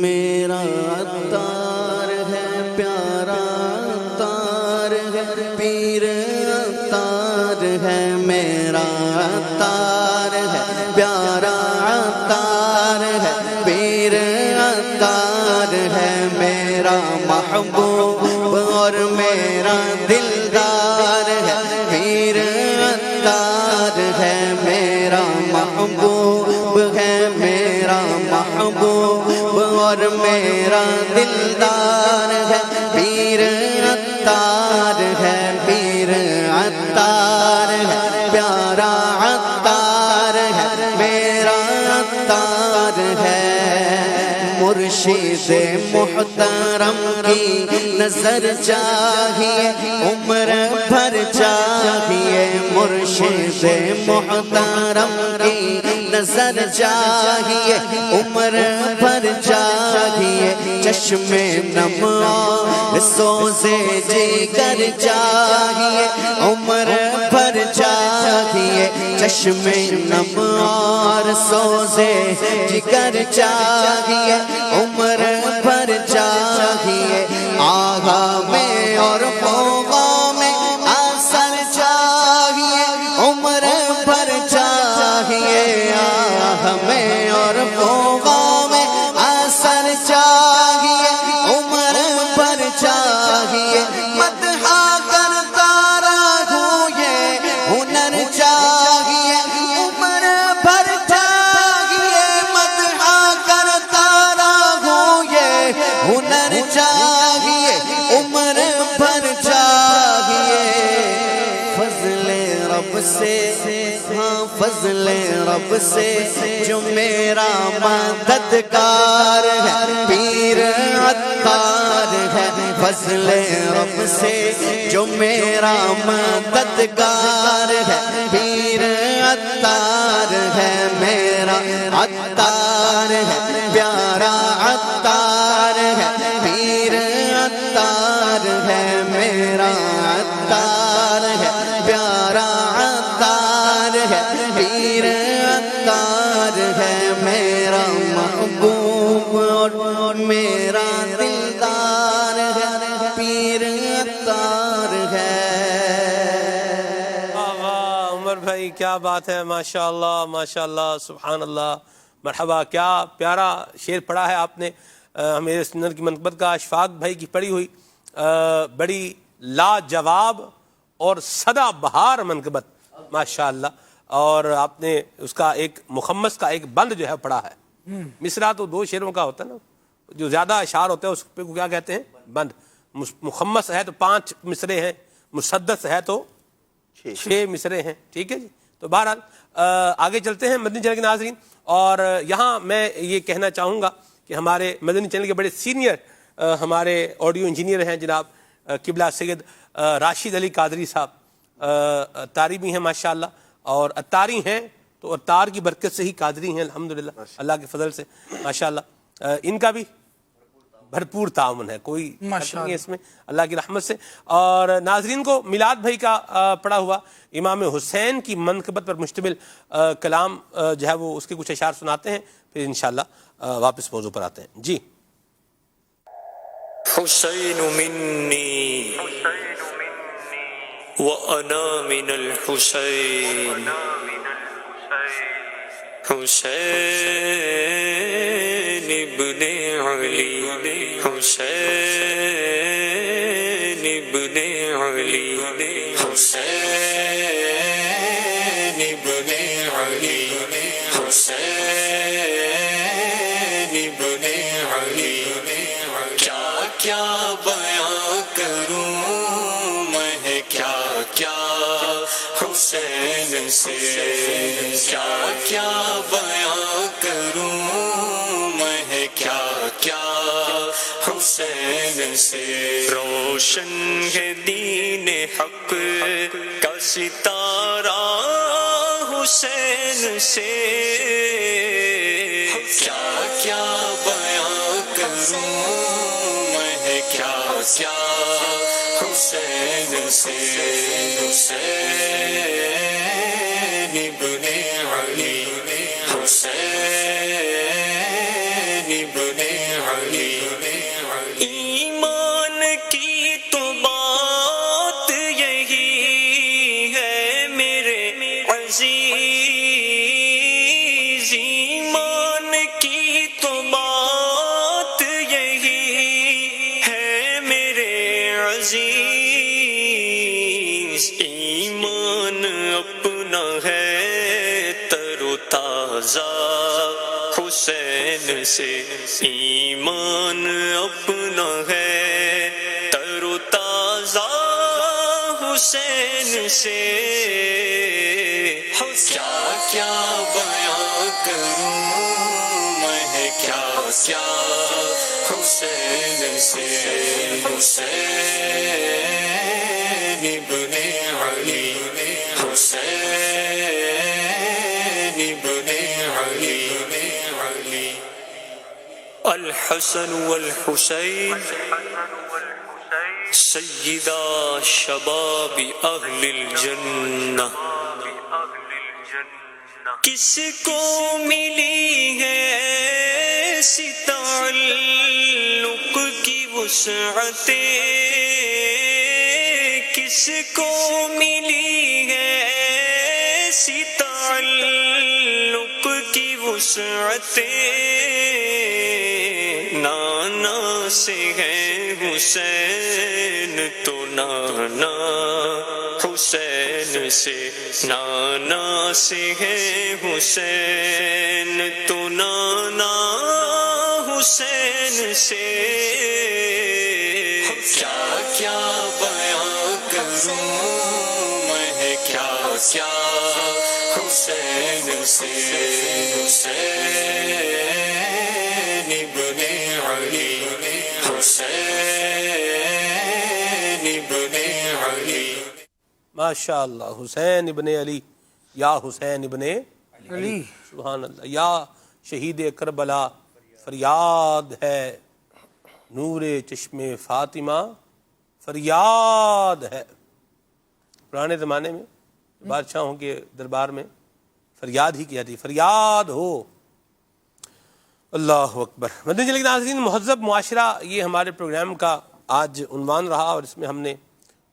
میرا عطار ہے پیارا عطار ہے، پیر عطار ہے، میرا عطار ہے پیارا عطار ہے، پیر عطار ہے، میرا محبوب اور میرا دلدار ہے، پیر عطار ہے، میرا محبوب ہے، میرا محبوب اور میرا دلدار ہے، پیر عطار ہے، پیر عطار ہے، پیارا عطار ہے، میرا عطار ہے، مرشد محترم کی نظر چاہیے، عمر بھر چاہیے، مرشد محترم کی نظر چاہیے، عمر بھر چاہیے، چشم نم اور سوزے جگر چاہیے، عمر بھر چاہیے، چشم نم اور سوزے جگر چاہیے، عمر بھر چاہیے، آغا میں اور فوقا میں اثر چاہیے، عمر بھر چاہیے، آغا میں اور فوقا میں اثر چاہیے، عمر بھر چاہیے، مدحا کرتا رہوں یہ ہنر چاہیے، عمر بھر چاہیے، مدحا کرتا رہوں یہ ہنر چاہیے، عمر بھر چاہیے، فضل رب سے، ہاں فضل رب سے جو میرا مددگار ہے، پیر عطار ہے، فضل رب سے جو میرا مددگار ہے، پیر عطار ہے، میرا عطار ہے، پیارا عطار ہے، پیر عطار ہے، میرا عطار ہے، پیارا عطار ہے، پیر عطار ہے، میرا محبوب اور میرا کیا بات ہے، ماشاء اللہ ماشاء اللہ، سبحان اللہ، مرحبا، کیا پیارا شعر پڑھا ہے آپ نے میرے سنر کی منقبت کا، اشفاق بھائی کی پڑھی ہوئی بڑی لاجواب اور سدا بہار منقبت، ماشاء اللہ. اور آپ نے اس کا ایک مخمس کا ایک بند جو ہے پڑھا ہے. مصرع تو 2 شعروں کا ہوتا ہے نا، جو زیادہ اشعار ہوتے ہیں اس پہ کیا کہتے ہیں؟ بند. مخمس ہے تو 5 مصرے ہیں، مسدس ہے تو 6 مصرے ہیں. ٹھیک ہے جی. تو بہرحال آگے چلتے ہیں مدنی چینل کے ناظرین. اور یہاں میں یہ کہنا چاہوں گا کہ ہمارے مدنی چینل کے بڑے سینئر ہمارے آڈیو انجینئر ہیں جناب قبلہ سید راشد علی قادری صاحب، اتاری بھی ہیں ماشاء اللہ، اور اتاری ہیں تو اتار کی برکت سے ہی قادری ہیں الحمدللہ، اللہ کے فضل سے ماشاء اللہ. ان کا بھی بھرپور تعاون ہے، کوئی شک نہیں ہے اس میں اللہ کی رحمت سے. اور ناظرین کو میلاد بھائی کا پڑھا ہوا امام حسین کی منقبت پر مشتمل کلام جو ہے وہ اس کے کچھ اشعار سناتے ہیں، پھر انشاءاللہ واپس موضوع پر آتے ہیں. جی. حسین منی وأنا من الحسین، حسین ابن علی، حسین ابن علی، حسین ابن علی، حسین ابن علی. کیا کیا بیان کروں میں، کیا کیا حسین سے، کیا کیا بیان کروں میں، کیا کیا حسین سے. روشن ہے دین حق کا ستارہ حسین سے، کیا کیا بیان کروں میں، کیا کیا حسین سے. حسین ابن علی، حسین ابن علی. ایمان کی تو بات یہی ہے میرے عزیز، ایمان کی تو بات یہی ہے میرے عزیز. ایمان اپنا ہے تر و تازہ حسین سے، ایمان اپنا ہے تر و تازہ حسین سے. کیا کیا بیان کروں میں، کیا کیا حسین سے. حسین ابن علی، حسین ابن علی. الحسن والحسین سیدہ شباب اہل الجنہ. کس کو ملی ہے ایسی تعلق کی وسعتیں، کس کو ملی ہے ایسی تعلق کی وسعتیں. نانا سے ہے حسین تو نانا حسین سے، نانا سے ہے حسین تو نانا حسین سے. کیا کیا بیان کروں میں، کیا کیا حسین سے. حسین ابن علی، حسین ابن علی. ماشاء اللہ. حسین ابن علی، یا حسین ابن علی، سبحان اللہ. یا شہید کربلا فریاد ہے، نور چشم فاطمہ فریاد ہے. پرانے زمانے میں بادشاہوں کے دربار میں فریاد ہی کیا تھی، فریاد ہو. اللہ اکبر. مدنی چینل کے ناظرین، مہذب معاشرہ یہ ہمارے پروگرام کا آج عنوان رہا، اور اس میں ہم نے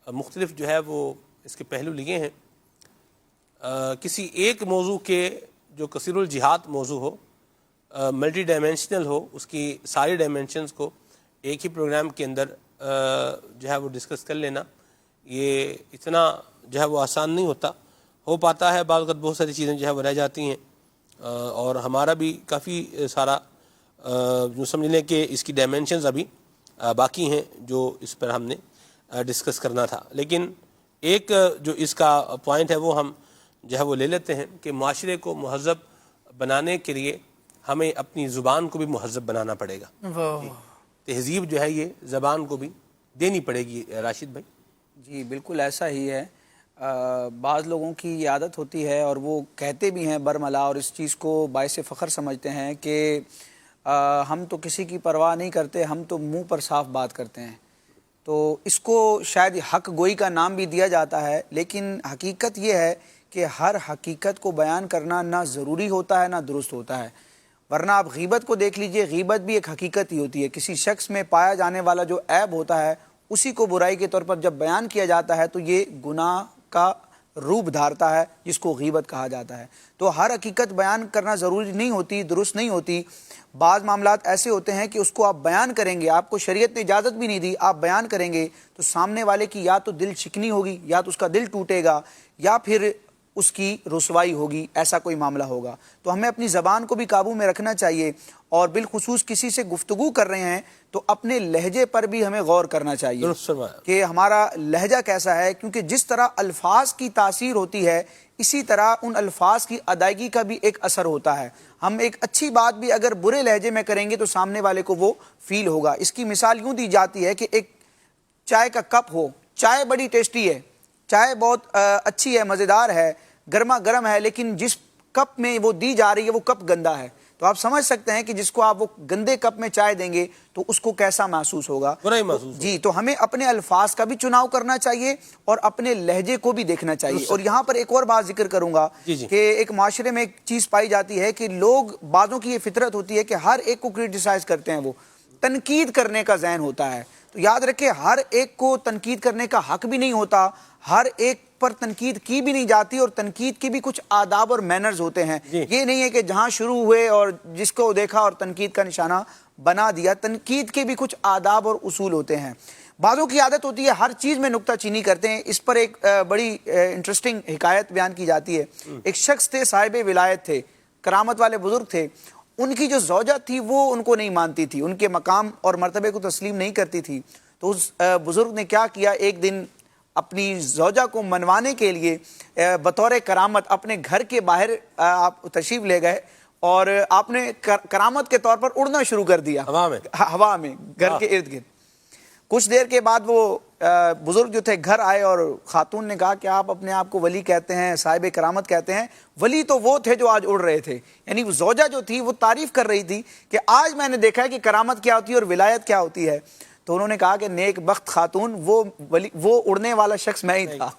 مختلف جو ہے وہ اس کے پہلو لیے ہیں. کسی ایک موضوع کے جو کثیر الجہات موضوع ہو، ملٹی ڈائمینشنل ہو، اس کی ساری ڈائمینشنز کو ایک ہی پروگرام کے اندر جو ہے وہ ڈسکس کر لینا، یہ اتنا جو ہے وہ آسان نہیں ہوتا، ہو پاتا ہے بعض وقت بہت ساری چیزیں جو ہے وہ رہ جاتی ہیں، اور ہمارا بھی کافی سارا جو سمجھ لیں کہ اس کی ڈائمینشنز ابھی باقی ہیں جو اس پر ہم نے ڈسکس کرنا تھا. لیکن ایک جو اس کا پوائنٹ ہے وہ ہم جو ہے وہ لے لیتے ہیں کہ معاشرے کو مہذب بنانے کے لیے ہمیں اپنی زبان کو بھی مہذب بنانا پڑے گا. تہذیب جو ہے یہ زبان کو بھی دینی پڑے گی. راشد بھائی جی بالکل ایسا ہی ہے. بعض لوگوں کی یہ عادت ہوتی ہے اور وہ کہتے بھی ہیں برملا اور اس چیز کو باعث فخر سمجھتے ہیں کہ ہم تو کسی کی پرواہ نہیں کرتے، ہم تو منہ پر صاف بات کرتے ہیں. تو اس کو شاید حق گوئی کا نام بھی دیا جاتا ہے، لیکن حقیقت یہ ہے کہ ہر حقیقت کو بیان کرنا نہ ضروری ہوتا ہے نہ درست ہوتا ہے. ورنہ آپ غیبت کو دیکھ لیجئے، غیبت بھی ایک حقیقت ہی ہوتی ہے. کسی شخص میں پایا جانے والا جو عیب ہوتا ہے اسی کو برائی کے طور پر جب بیان کیا جاتا ہے تو یہ گناہ کا روپ دھارتا ہے، جس کو غیبت کہا جاتا ہے. تو ہر حقیقت بیان کرنا ضروری نہیں ہوتی، درست نہیں ہوتی. بعض معاملات ایسے ہوتے ہیں کہ اس کو آپ بیان کریں گے، آپ کو شریعت نے اجازت بھی نہیں دی، آپ بیان کریں گے تو سامنے والے کی یا تو دل چکنی ہوگی، یا تو اس کا دل ٹوٹے گا، یا پھر اس کی رسوائی ہوگی، ایسا کوئی معاملہ ہوگا. تو ہمیں اپنی زبان کو بھی قابو میں رکھنا چاہیے، اور بالخصوص کسی سے گفتگو کر رہے ہیں تو اپنے لہجے پر بھی ہمیں غور کرنا چاہیے کہ ہمارا لہجہ کیسا ہے، کیونکہ جس طرح الفاظ کی تاثیر ہوتی ہے اسی طرح ان الفاظ کی ادائیگی کا بھی ایک اثر ہوتا ہے. ہم ایک اچھی بات بھی اگر برے لہجے میں کریں گے تو سامنے والے کو وہ فیل ہوگا. اس کی مثال یوں دی جاتی ہے کہ ایک چائے کا کپ ہو، چائے بڑی ٹیسٹی ہے، چائے بہت اچھی ہے، مزیدار ہے، گرما گرم ہے، لیکن جس کپ میں وہ دی جا رہی ہے وہ کپ گندا ہے. تو آپ سمجھ سکتے ہیں کہ جس کو آپ وہ گندے کپ میں چائے دیں گے تو اس کو کیسا محسوس ہوگا. جی تو ہمیں اپنے الفاظ کا بھی چناؤ کرنا چاہیے اور اپنے لہجے کو بھی دیکھنا چاہیے. اور یہاں پر ایک اور بات ذکر کروں گا کہ ایک معاشرے میں ایک چیز پائی جاتی ہے کہ لوگ، بعضوں کی یہ فطرت ہوتی ہے کہ ہر ایک کو کرٹیسائز کرتے ہیں، وہ تنقید کرنے کا ذہن ہوتا ہے. تو یاد رکھیں ہر ایک کو تنقید کرنے کا حق بھی نہیں ہوتا، ہر ایک پر تنقید کی بھی نہیں جاتی، اور تنقید کی بھی کچھ آداب اور مینرز ہوتے ہیں. یہ نہیں ہے کہ جہاں شروع ہوئے اور جس کو دیکھا اور تنقید کا نشانہ بنا دیا. تنقید کے بھی کچھ آداب اور اصول ہوتے ہیں. بعضوں کی عادت ہوتی ہے ہر چیز میں نکتہ چینی کرتے ہیں. اس پر ایک بڑی انٹرسٹنگ حکایت بیان کی جاتی ہے. ایک شخص تھے، صاحب ولایت تھے، کرامت والے بزرگ تھے. ان کی جو زوجہ تھی وہ ان کو نہیں مانتی تھی، ان کے مقام اور مرتبے کو تسلیم نہیں کرتی تھی. تو اس بزرگ نے کیا کیا، ایک دن اپنی زوجہ کو منوانے کے لیے بطور کرامت اپنے گھر کے باہر آپ تشریف لے گئے اور آپ نے کرامت کے طور پر اڑنا شروع کر دیا ہوا میں گھر کے ارد گرد. کچھ دیر کے بعد وہ بزرگ جو تھے گھر آئے اور خاتون نے کہا کہ آپ اپنے آپ کو ولی کہتے ہیں، صاحب کرامت کہتے ہیں. ولی تو وہ تھے جو آج اڑ رہے تھے. یعنی زوجہ جو تھی وہ تعریف کر رہی تھی کہ آج میں نے دیکھا ہے کہ کرامت کیا ہوتی ہے اور ولایت کیا ہوتی ہے. تو انہوں نے کہا کہ نیک بخت خاتون، وہ اڑنے والا شخص میں ہی تھا.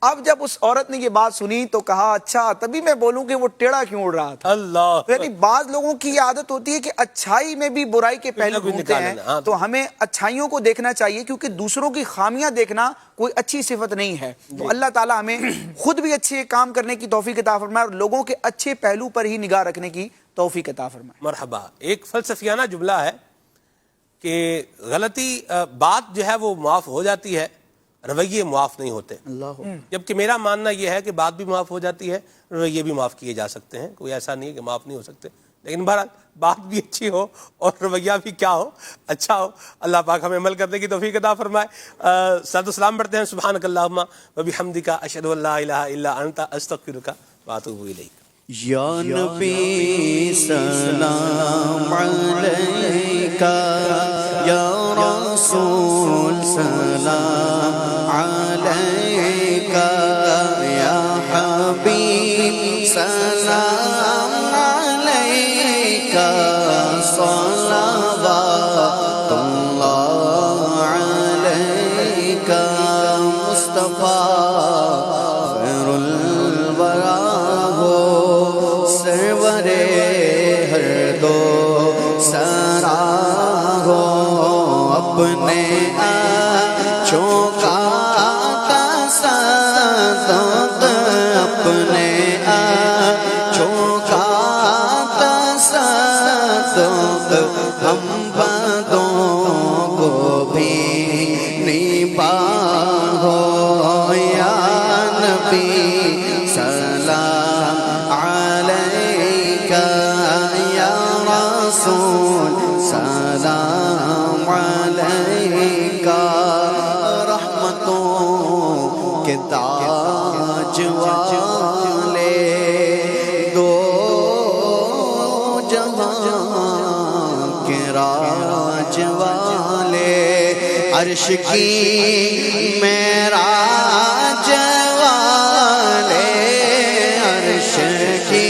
اب جب اس عورت نے یہ بات سنی تو کہا اچھا تبھی میں بولوں کہ وہ ٹیڑھا کیوں اڑ رہا تھا. اللہ. یعنی بعض لوگوں کی عادت ہوتی ہے کہ اچھائی میں بھی برائی کے پہلو ڈھونڈتے ہیں. تو ہمیں اچھائیوں کو دیکھنا چاہیے، کیونکہ دوسروں کی خامیاں دیکھنا کوئی اچھی صفت نہیں ہے. تو اللہ تعالیٰ ہمیں خود بھی اچھے کام کرنے کی توفیق عطا فرمائے اور لوگوں کے اچھے پہلو پر ہی نگاہ رکھنے کی توفیق عطا فرمائے. مرحبا. ایک فلسفیانہ جملہ ہے کہ غلطی بات جو ہے وہ معاف ہو جاتی ہے، رویے معاف نہیں ہوتے. جبکہ میرا ماننا یہ ہے کہ بات بھی معاف ہو جاتی ہے، رویے بھی معاف کیے جا سکتے ہیں. کوئی ایسا نہیں ہے کہ معاف نہیں ہو سکتے، لیکن بہرحال بات بھی اچھی ہو اور رویہ بھی کیا ہو، اچھا ہو. اللہ پاک ہمیں عمل کرنے کی توفیق عطا فرمائے. صلاۃ و سلام پڑھتے ہیں. سبحانک اللہم و بحمدک، اشہد ان لا الہ الا انت، استغفرک و اتوب الیک. یا نبی سلام علیکہ، یا رسول سلام علیکہ، یا حبیب سلام علیکہ، صلوات اللہ علیکہ، مصطفیٰ خیر الورا سرورے ہر دو سرا ہو، اپنے آنچوں کا تصدق اپنے بھی نباہو یا نبی سلام علیکہ یا رسول سلام علیکہ رحمتوں کے تاج والے دو جہاں کے راج والے عرش کی معراج والے عرش کی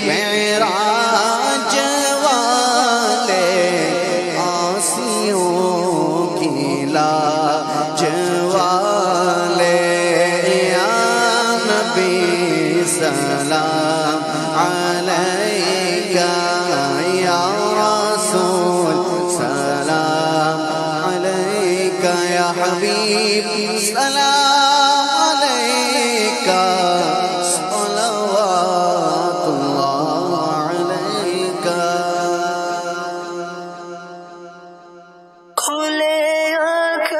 معراج والے آسیوں کی لاج والے یا نبی سلام علیکہ یا رسول سلام علیکہ یا حبیب سلام علیکہ صلوات اللہ علیکہ کھلے آنکھ